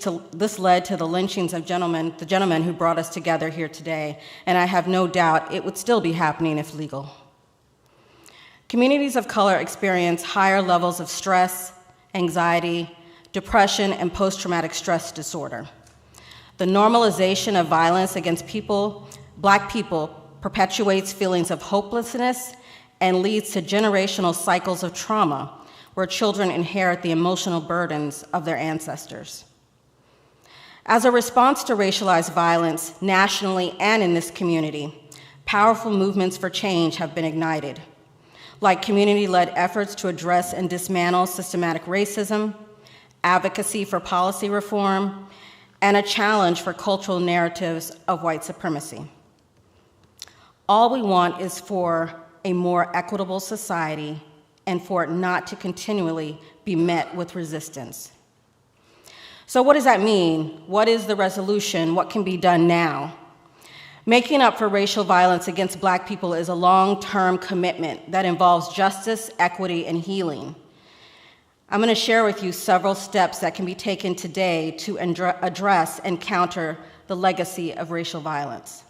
to the lynchings of the gentleman who brought us together here today, and I have no doubt it would still be happening if legal. Communities of color experience higher levels of stress, anxiety, depression, and post-traumatic stress disorder. The normalization of violence against Black people, perpetuates feelings of hopelessness and leads to generational cycles of trauma where children inherit the emotional burdens of their ancestors. As a response to racialized violence nationally and in this community, powerful movements for change have been ignited, like community-led efforts to address and dismantle systematic racism, advocacy for policy reform, and a challenge for cultural narratives of white supremacy. All we want is for a more equitable society and for it not to continually be met with resistance. So what does that mean? What is the resolution? What can be done now? Making up for racial violence against Black people is a long-term commitment that involves justice, equity, and healing. I'm going to share with you several steps that can be taken today to address and counter the legacy of racial violence.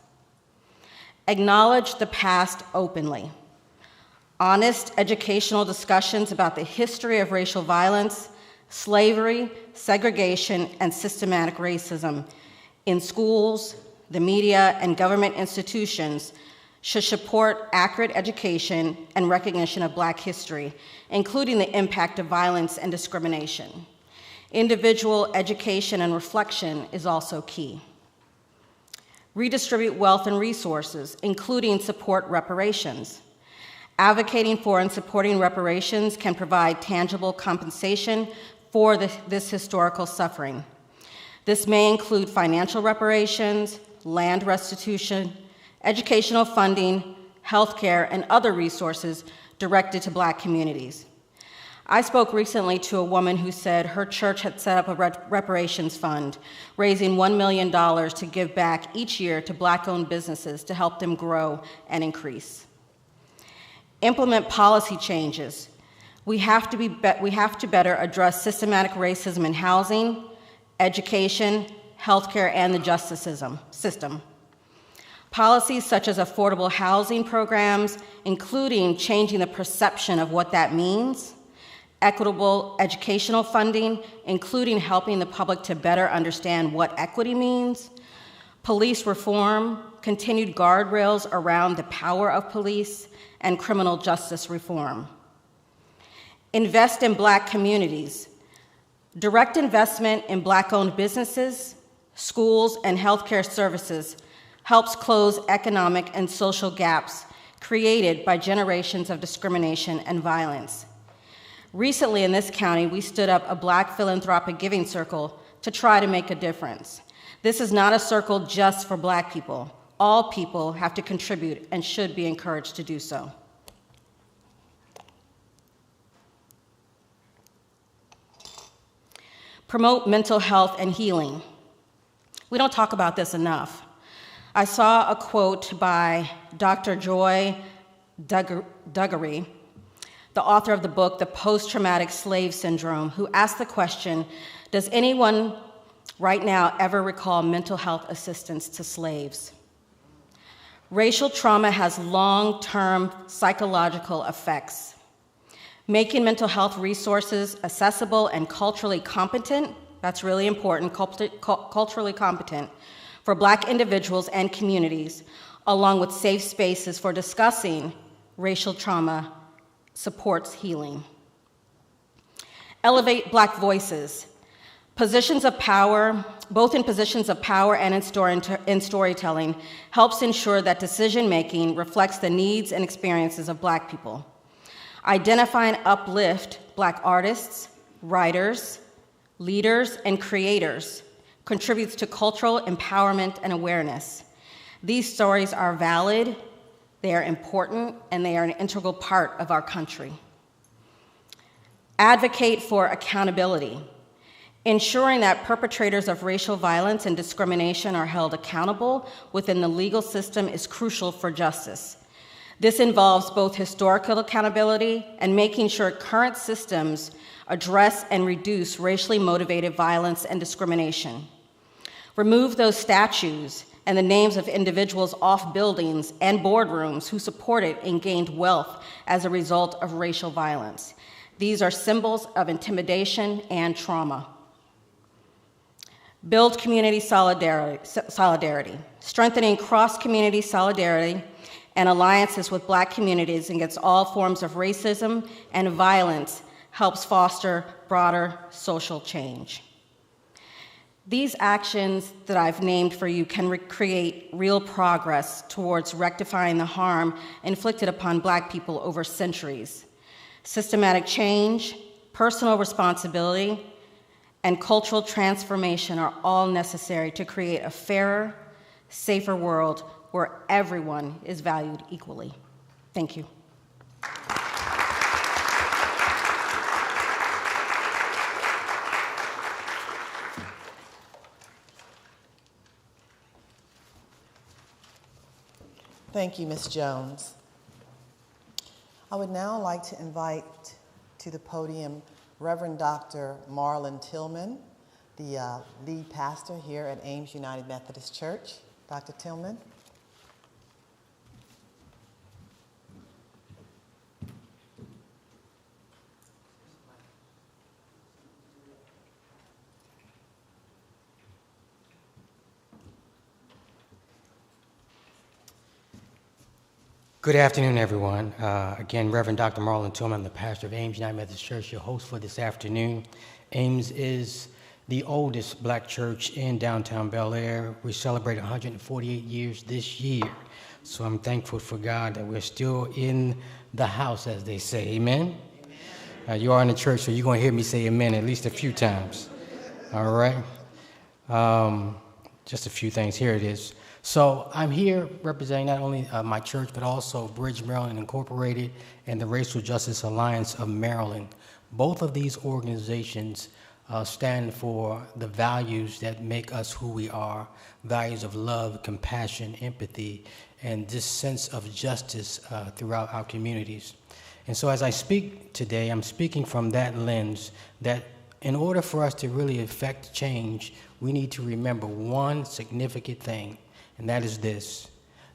Acknowledge the past openly. Honest educational discussions about the history of racial violence, slavery, segregation, and systematic racism in schools, the media, and government institutions should support accurate education and recognition of Black history, including the impact of violence and discrimination. Individual education and reflection is also key. Redistribute wealth and resources, including support reparations. Advocating for and supporting reparations can provide tangible compensation for this historical suffering. This may include financial reparations, land restitution, educational funding, healthcare, and other resources directed to Black communities. I spoke recently to a woman who said her church had set up a reparations fund, raising $1 million to give back each year to Black-owned businesses to help them grow and increase. Implement policy changes. We have to better address systematic racism in housing, education, healthcare, and the justice system. Policies such as affordable housing programs, including changing the perception of what that means, equitable educational funding, including helping the public to better understand what equity means, police reform, continued guardrails around the power of police, and criminal justice reform. Invest in Black communities. Direct investment in Black-owned businesses, schools, and healthcare services helps close economic and social gaps created by generations of discrimination and violence. Recently in this county, we stood up a Black philanthropic giving circle to try to make a difference. This is not a circle just for Black people. All people have to contribute and should be encouraged to do so. Promote mental health and healing. We don't talk about this enough. I saw a quote by Dr. Joy Duggery, the author of the book, The Post-Traumatic Slave Syndrome, who asked the question, does anyone right now ever recall mental health assistance to slaves? Racial trauma has long-term psychological effects. Making mental health resources accessible and culturally competent, that's really important, culturally competent, for Black individuals and communities, along with safe spaces for discussing racial trauma, supports healing. Elevate Black voices. Positions of power, both in positions of power and in storytelling, helps ensure that decision-making reflects the needs and experiences of Black people. Identify and uplift Black artists, writers, leaders, and creators contributes to cultural empowerment and awareness. These stories are valid, they are important, and they are an integral part of our country. Advocate for accountability. Ensuring that perpetrators of racial violence and discrimination are held accountable within the legal system is crucial for justice. This involves both historical accountability and making sure current systems address and reduce racially motivated violence and discrimination. Remove those statues and the names of individuals off buildings and boardrooms who supported and gained wealth as a result of racial violence. These are symbols of intimidation and trauma. Build community solidarity, strengthening cross-community solidarity and alliances with Black communities against all forms of racism and violence helps foster broader social change. These actions that I've named for you can create real progress towards rectifying the harm inflicted upon Black people over centuries. Systematic change, personal responsibility, and cultural transformation are all necessary to create a fairer, safer world where everyone is valued equally. Thank you. Thank you, Ms. Jones. I would now like to invite to the podium Reverend Dr. Marlon Tillman, the lead pastor here at Ames United Methodist Church. Dr. Tillman. Good afternoon, everyone. Again, Reverend Dr. Marlon Tillman, the pastor of Ames United Methodist Church, your host for this afternoon. Ames is the oldest Black church in downtown Bel Air. We celebrate 148 years this year. So I'm thankful for God that we're still in the house, as they say. Amen? You are in the church, so you're going to hear me say amen at least a few times. All right? Just a few things. Here it is. So I'm here representing not only my church, but also Bridge Maryland Incorporated and the Racial Justice Alliance of Maryland. Both of these organizations stand for the values that make us who we are, values of love, compassion, empathy, and this sense of justice throughout our communities. And so as I speak today, I'm speaking from that lens that in order for us to really affect change, we need to remember one significant thing. And that is this: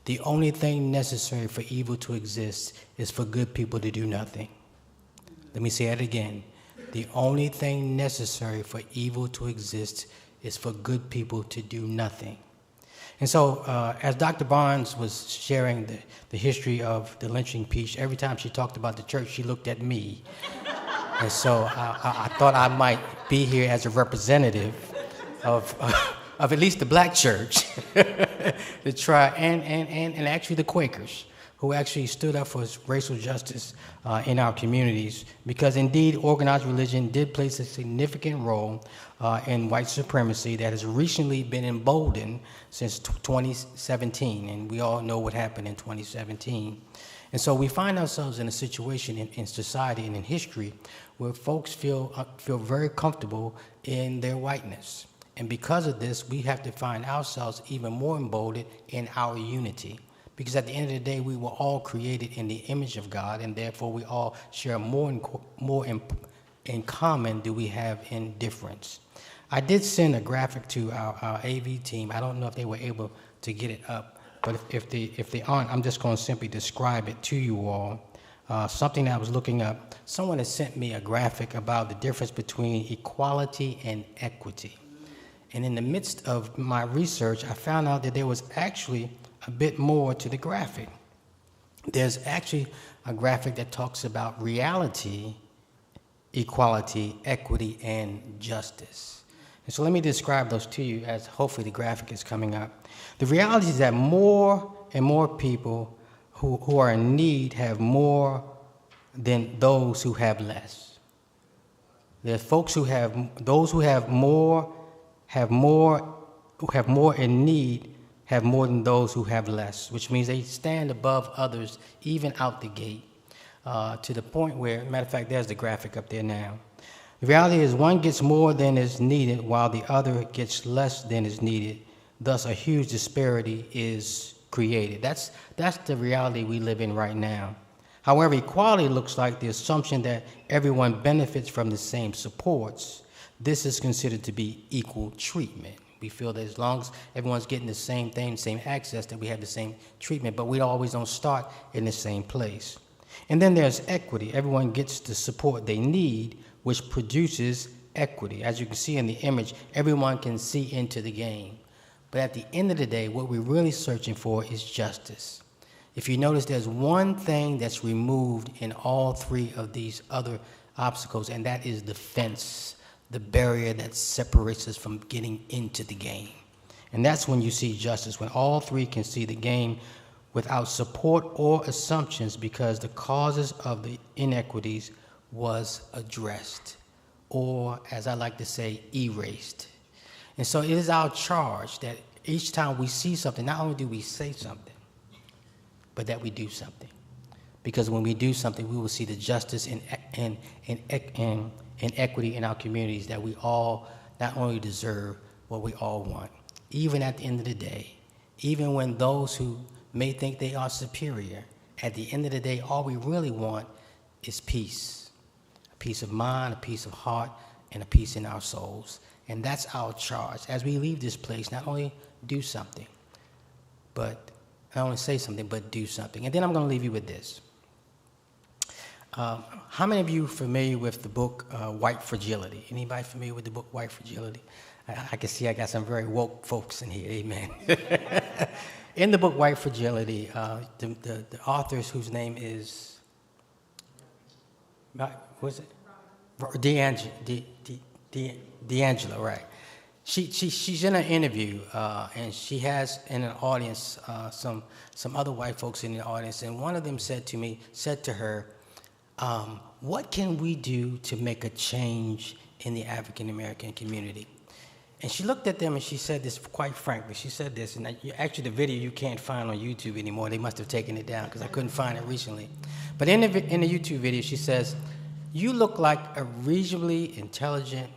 the only thing necessary for evil to exist is for good people to do nothing. Let me say that again. The only thing necessary for evil to exist is for good people to do nothing. And so, as Dr. Barnes was sharing the history of the lynching piece, every time she talked about the church, she looked at me. And so I thought I might be here as a representative of at least the Black church to try, and actually the Quakers, who actually stood up for racial justice in our communities, because indeed organized religion did play a significant role in white supremacy that has recently been emboldened since 2017, and we all know what happened in 2017. And so we find ourselves in a situation in society and in history where folks feel very comfortable in their whiteness. And because of this, we have to find ourselves even more emboldened in our unity. Because at the end of the day, we were all created in the image of God, and therefore we all share more in common do we have in difference. I did send a graphic to our AV team. I don't know if they were able to get it up, but if they aren't, I'm just going to simply describe it to you all. Something that I was looking up, someone has sent me a graphic about the difference between equality and equity. And in the midst of my research, I found out that there was actually a bit more to the graphic. There's actually a graphic that talks about reality, equality, equity, and justice. And so let me describe those to you as hopefully the graphic is coming up. The reality is that more and more people who are in need have more than those who have less. There's folks who have, those who have more in need have more than those who have less, which means they stand above others even out the gate. to the point where, matter of fact, there's the graphic up there now. The reality is one gets more than is needed while the other gets less than is needed. Thus, a huge disparity is created. That's the reality we live in right now. However, equality looks like the assumption that everyone benefits from the same supports. This is considered to be equal treatment. We feel that as long as everyone's getting the same thing, same access, that we have the same treatment, but we always don't start in the same place. And then there's equity. Everyone gets the support they need, which produces equity. As you can see in the image, everyone can see into the game. But at the end of the day, what we're really searching for is justice. If you notice, there's one thing that's removed in all three of these other obstacles, and that is the fence, the barrier that separates us from getting into the game. And that's when you see justice, when all three can see the game without support or assumptions, because the causes of the inequities was addressed, or as I like to say, erased. And so it is our charge that each time we see something, not only do we say something, but that we do something. Because when we do something, we will see the justice and equity in our communities that we all not only deserve, but we all want. Even at the end of the day, even when those who may think they are superior, at the end of the day, all we really want is peace. A peace of mind, a peace of heart, and a peace in our souls. And that's our charge. As we leave this place, not only do something, but not only say something, but do something. And then I'm going to leave you with this. How many of you are familiar with the book White Fragility? Anybody familiar with the book White Fragility? I can see I got some very woke folks in here, amen. In the book White Fragility, the authors whose name is, was it? D'Angelo, right. She's in an interview, and she has in an audience some other white folks in the audience, and one of them said to her, what can we do to make a change in the African American community? And she looked at them and she said this quite frankly. She said this, and actually the video you can't find on YouTube anymore. They must have taken it down because I couldn't find it recently. But in the YouTube video, she says, you look like a reasonably intelligent,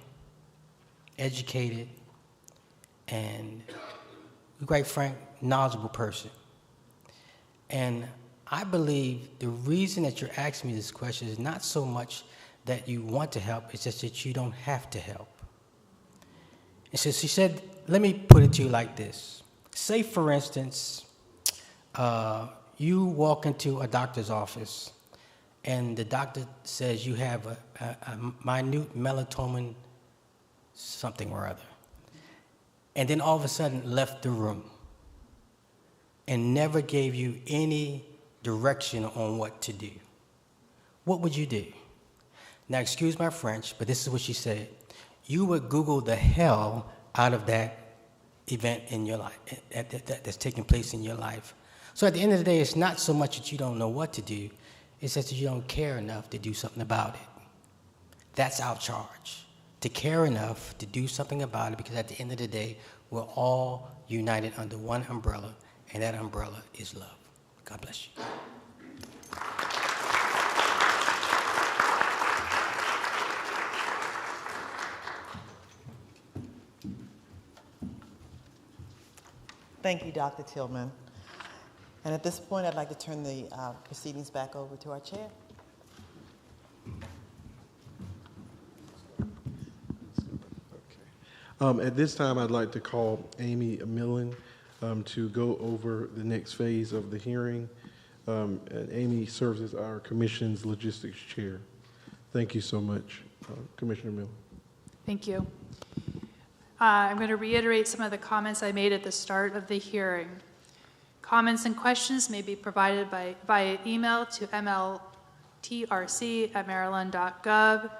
educated, and quite frank, knowledgeable person. And I believe the reason that you're asking me this question is not so much that you want to help, it's just that you don't have to help. And so she said, let me put it to you like this. Say, for instance, you walk into a doctor's office and the doctor says you have a minute melatonin something or other, and then all of a sudden left the room and never gave you any direction on what to do. What would you do? Now, excuse my French, but this is what she said. You would Google the hell out of that event in your life, that's taking place in your life. So at the end of the day, it's not so much that you don't know what to do, it's just that you don't care enough to do something about it. That's our charge, to care enough to do something about it, because at the end of the day, we're all united under one umbrella, and that umbrella is love. God bless you. Thank you, Dr. Tillman. And at this point, I'd like to turn the proceedings back over to our chair. At this time, I'd like to call Amy Millen to go over the next phase of the hearing. And Amy serves as our commission's logistics chair. Thank you so much, Commissioner Millen. Thank you. I'm going to reiterate some of the comments I made at the start of the hearing. Comments and questions may be provided via email to MLTRC@maryland.gov,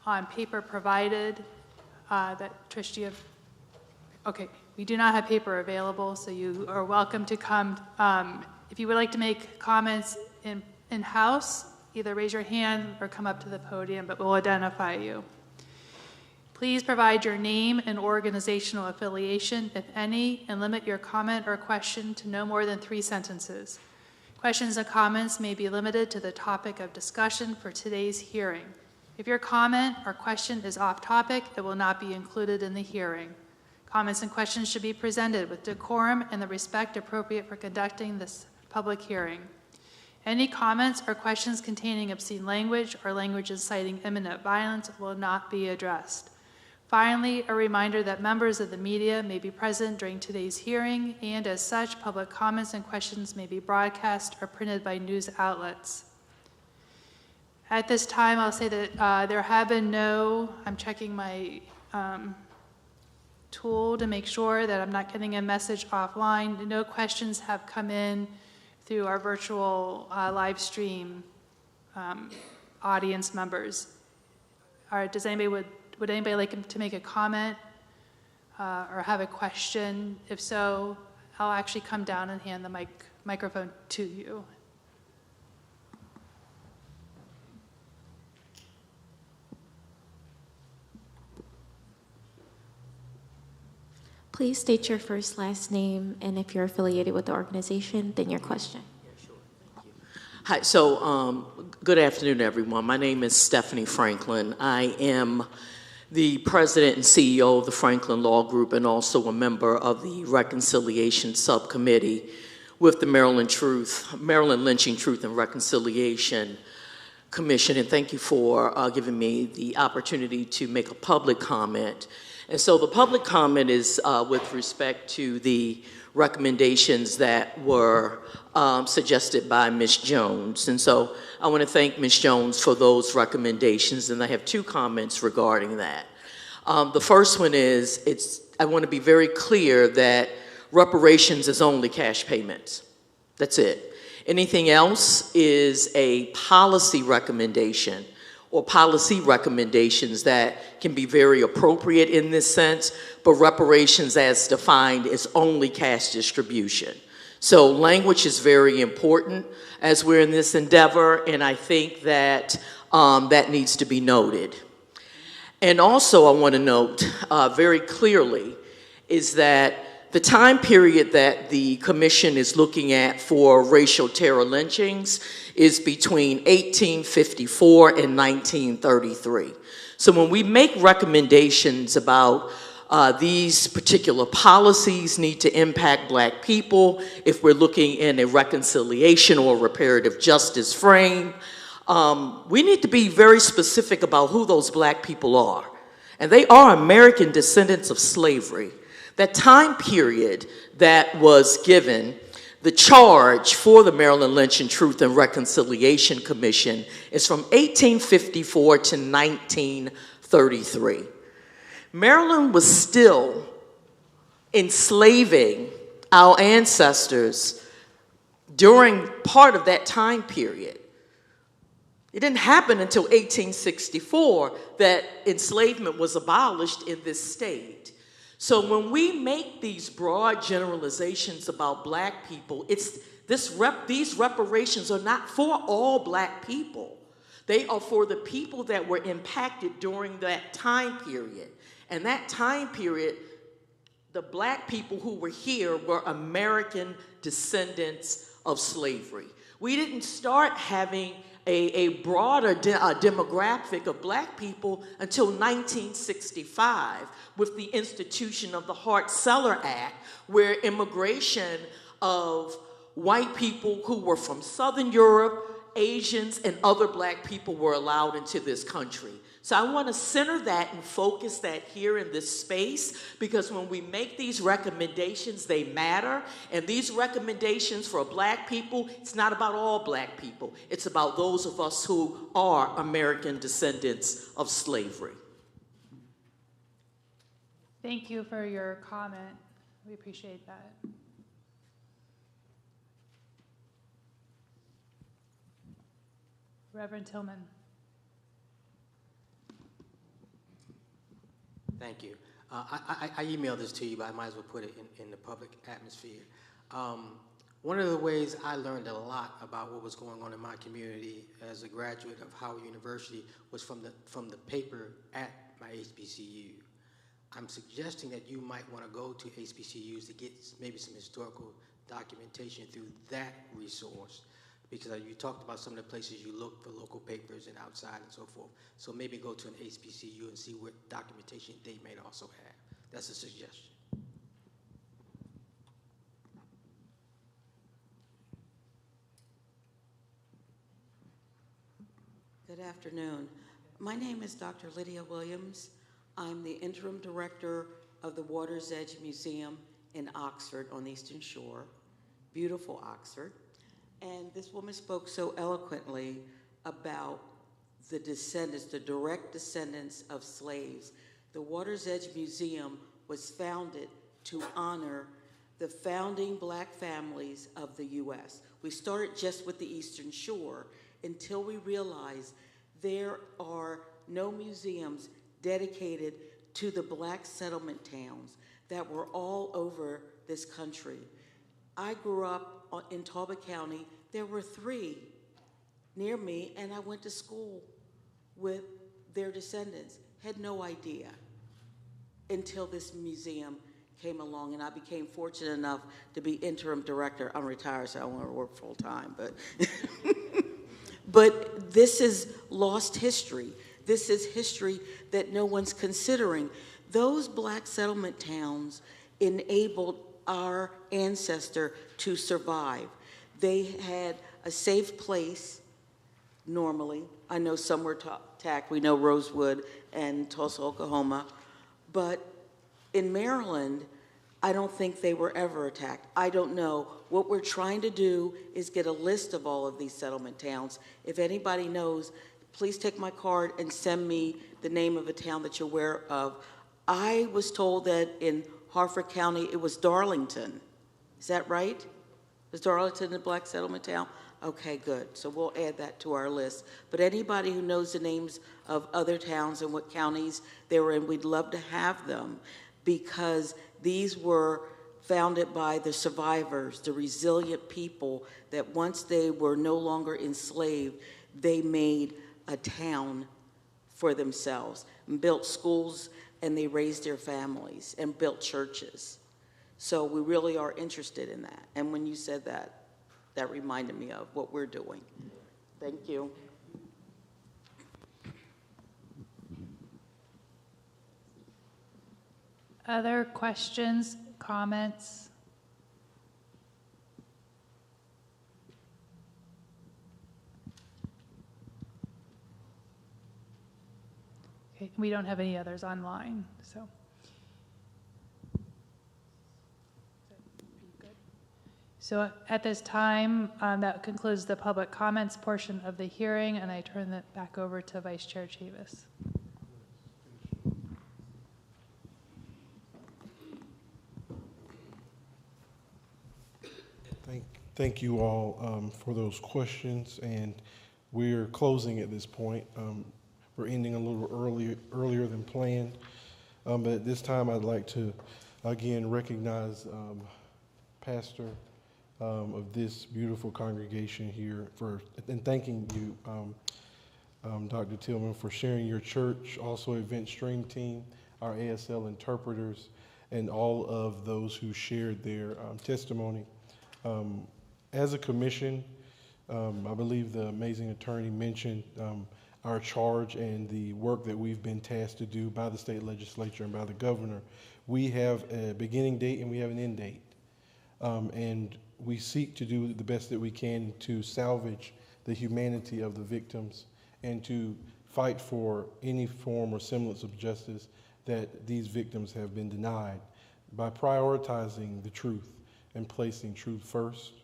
on paper provided. That Trish, do you have? Okay, we do not have paper available, so you are welcome to come. If you would like to make comments in-house, either raise your hand or come up to the podium, but we'll identify you. Please provide your name and organizational affiliation, if any, and limit your comment or question to no more than 3 sentences. Questions and comments may be limited to the topic of discussion for today's hearing. If your comment or question is off topic, it will not be included in the hearing. Comments and questions should be presented with decorum and the respect appropriate for conducting this public hearing. Any comments or questions containing obscene language or language inciting imminent violence will not be addressed. Finally, a reminder that members of the media may be present during today's hearing, and as such, public comments and questions may be broadcast or printed by news outlets. At this time, I'll say that there have been no, I'm checking my tool to make sure that I'm not getting a message offline. No questions have come in through our virtual live stream audience members. All right, would anybody like to make a comment or have a question? If so, I'll actually come down and hand the microphone to you. Please state your first, last name, and if you're affiliated with the organization, then your question. Hi, so good afternoon, everyone. My name is Stephanie Franklin. I am the president and CEO of the Franklin Law Group and also a member of the Reconciliation Subcommittee with the Maryland Lynching Truth and Reconciliation Commission. And thank you for giving me the opportunity to make a public comment. And so the public comment is with respect to the recommendations that were suggested by Ms. Jones. And so I want to thank Ms. Jones for those recommendations, and I have two comments regarding that. The first one is, I want to be very clear that reparations is only cash payments. That's it. Anything else is a policy recommendation or policy recommendations that can be very appropriate in this sense, but reparations as defined is only cash distribution. So language is very important as we're in this endeavor, and I think that that needs to be noted. And also I want to note very clearly is that the time period that the commission is looking at for racial terror lynchings is between 1854 and 1933. So when we make recommendations about these particular policies need to impact Black people, if we're looking in a reconciliation or reparative justice frame, we need to be very specific about who those Black people are. And they are American descendants of slavery. That time period that was given, the charge for the Maryland Lynching Truth and Reconciliation Commission is from 1854 to 1933. Maryland was still enslaving our ancestors during part of that time period. It didn't happen until 1864 that enslavement was abolished in this state. So when we make these broad generalizations about Black people, these reparations are not for all Black people. They are for the people that were impacted during that time period. And that time period, the Black people who were here were American descendants of slavery. We didn't start having a broader demographic of Black people until 1965 with the institution of the Hart-Celler Act, where immigration of white people who were from Southern Europe, Asians, and other Black people were allowed into this country. So I want to center that and focus that here in this space, because when we make these recommendations, they matter. And these recommendations for Black people, it's not about all Black people. It's about those of us who are American descendants of slavery. Thank you for your comment. We appreciate that. Reverend Tillman. Thank you. I emailed this to you, but I might as well put it in the public atmosphere. One of the ways I learned a lot about what was going on in my community as a graduate of Howard University was from the paper at my HBCU. I'm suggesting that you might want to go to HBCUs to get maybe some historical documentation through that resource. because you talked about some of the places you look for local papers and outside and so forth. So maybe go to an HBCU and see what documentation they may also have. That's a suggestion. Good afternoon. My name is Dr. Lydia Williams. I'm the interim director of the Water's Edge Museum in Oxford on the Eastern Shore, beautiful Oxford. And this woman spoke so eloquently about the descendants, the direct descendants of slaves. The Water's Edge Museum was founded to honor the founding Black families of the U.S. We started just with the Eastern Shore until we realized there are no museums dedicated to the Black settlement towns that were all over this country. I grew up in Talbot County. There were 3 near me, and I went to school with their descendants. Had no idea until this museum came along, and I became fortunate enough to be interim director. I'm retired, so I don't want to work full time, but but this is lost history. This is history that no one's considering. Those Black settlement towns enabled our ancestor to survive. They had a safe place normally. I know some were attacked. We know Rosewood and Tulsa, Oklahoma. But in Maryland, I don't think they were ever attacked. I don't know. What we're trying to do is get a list of all of these settlement towns. If anybody knows, please take my card and send me the name of a town that you're aware of. I was told that in Harford County, it was Darlington. Is that right? Was Darlington a Black settlement town? Okay, good. So we'll add that to our list. But anybody who knows the names of other towns and what counties they were in, we'd love to have them, because these were founded by the survivors, the resilient people that once they were no longer enslaved, they made a town for themselves and built schools, and they raised their families and built churches. So we really are interested in that. And when you said that, that reminded me of what we're doing. Thank you. Other questions, comments? Okay, we don't have any others online, so. So at this time, that concludes the public comments portion of the hearing, and I turn it back over to Vice Chair Chavis. Thank you all for those questions, and we're closing at this point. We're ending a little earlier than planned, but at this time I'd like to again recognize Pastor of this beautiful congregation here and thanking you, Dr. Tillman, for sharing your church, also event stream team, our ASL interpreters, and all of those who shared their testimony. As a commission, I believe the amazing attorney mentioned our charge and the work that we've been tasked to do by the state legislature and by the governor. We have a beginning date and we have an end date. And we seek to do the best that we can to salvage the humanity of the victims and to fight for any form or semblance of justice that these victims have been denied by prioritizing the truth and placing truth first.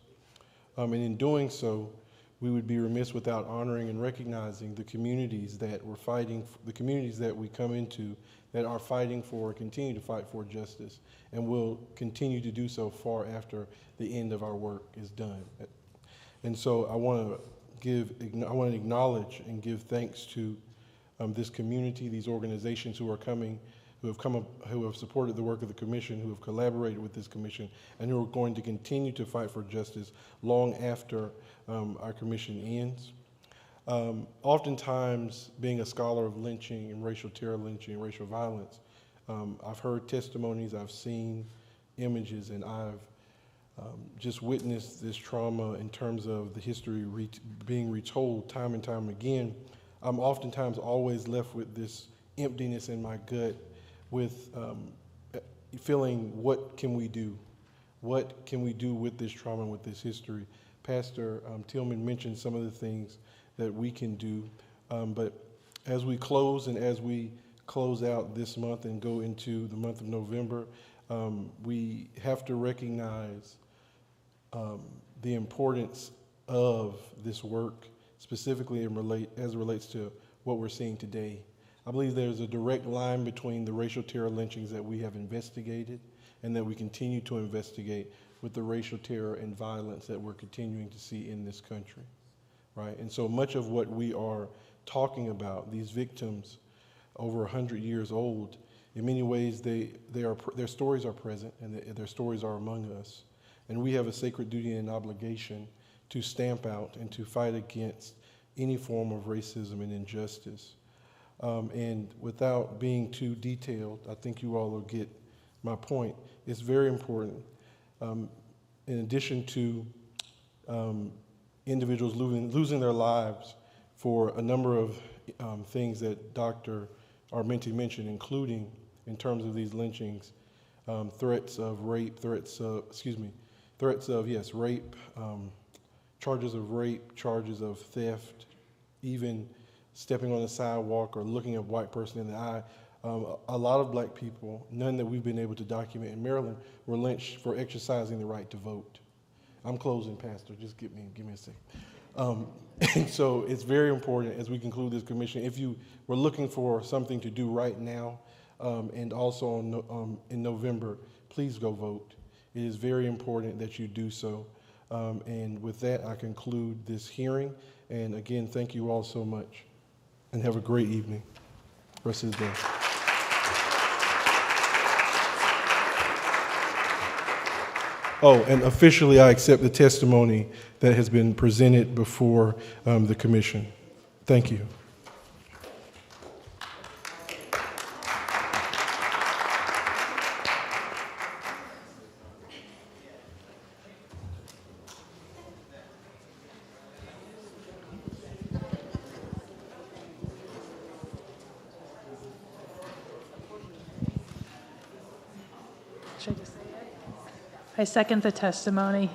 And in doing so, we would be remiss without honoring and recognizing the communities that we're fighting, the communities that we come into that are fighting for, continue to fight for justice, and will continue to do so far after the end of our work is done. And so I want to acknowledge and give thanks to this community, these organizations who have supported the work of the commission, who have collaborated with this commission, and who are going to continue to fight for justice long after our commission ends. Oftentimes, being a scholar of lynching and racial terror lynching and racial violence, I've heard testimonies, I've seen images, and I've just witnessed this trauma in terms of the history being retold time and time again, I'm oftentimes always left with this emptiness in my gut with feeling, what can we do? What can we do with this trauma, with this history? Pastor Tillman mentioned some of the things that we can do, but as we close and as we close out this month and go into the month of November, we have to recognize the importance of this work, specifically as it relates to what we're seeing today. I believe there's a direct line between the racial terror lynchings that we have investigated and that we continue to investigate with the racial terror and violence that we're continuing to see in this country, right? And so much of what we are talking about, these victims over 100 years old, in many ways their stories are present and their stories are among us. And we have a sacred duty and obligation to stamp out and to fight against any form of racism and injustice. And without being too detailed, I think you all will get my point. It's very important. In addition to individuals losing their lives for a number of things that Dr. Armenti mentioned, including in terms of these lynchings, threats of rape, rape, charges of rape, charges of theft, even stepping on the sidewalk or looking a white person in the eye. A lot of black people, none that we've been able to document in Maryland, were lynched for exercising the right to vote. I'm closing, Pastor. Just give me a second. And so it's very important as we conclude this commission, if you were looking for something to do right now and also in November, please go vote. It is very important that you do so. And with that, I conclude this hearing. And again, thank you all so much. And have a great evening. Rest of the day. Oh, and officially I accept the testimony that has been presented before the commission. Thank you. I second the testimony.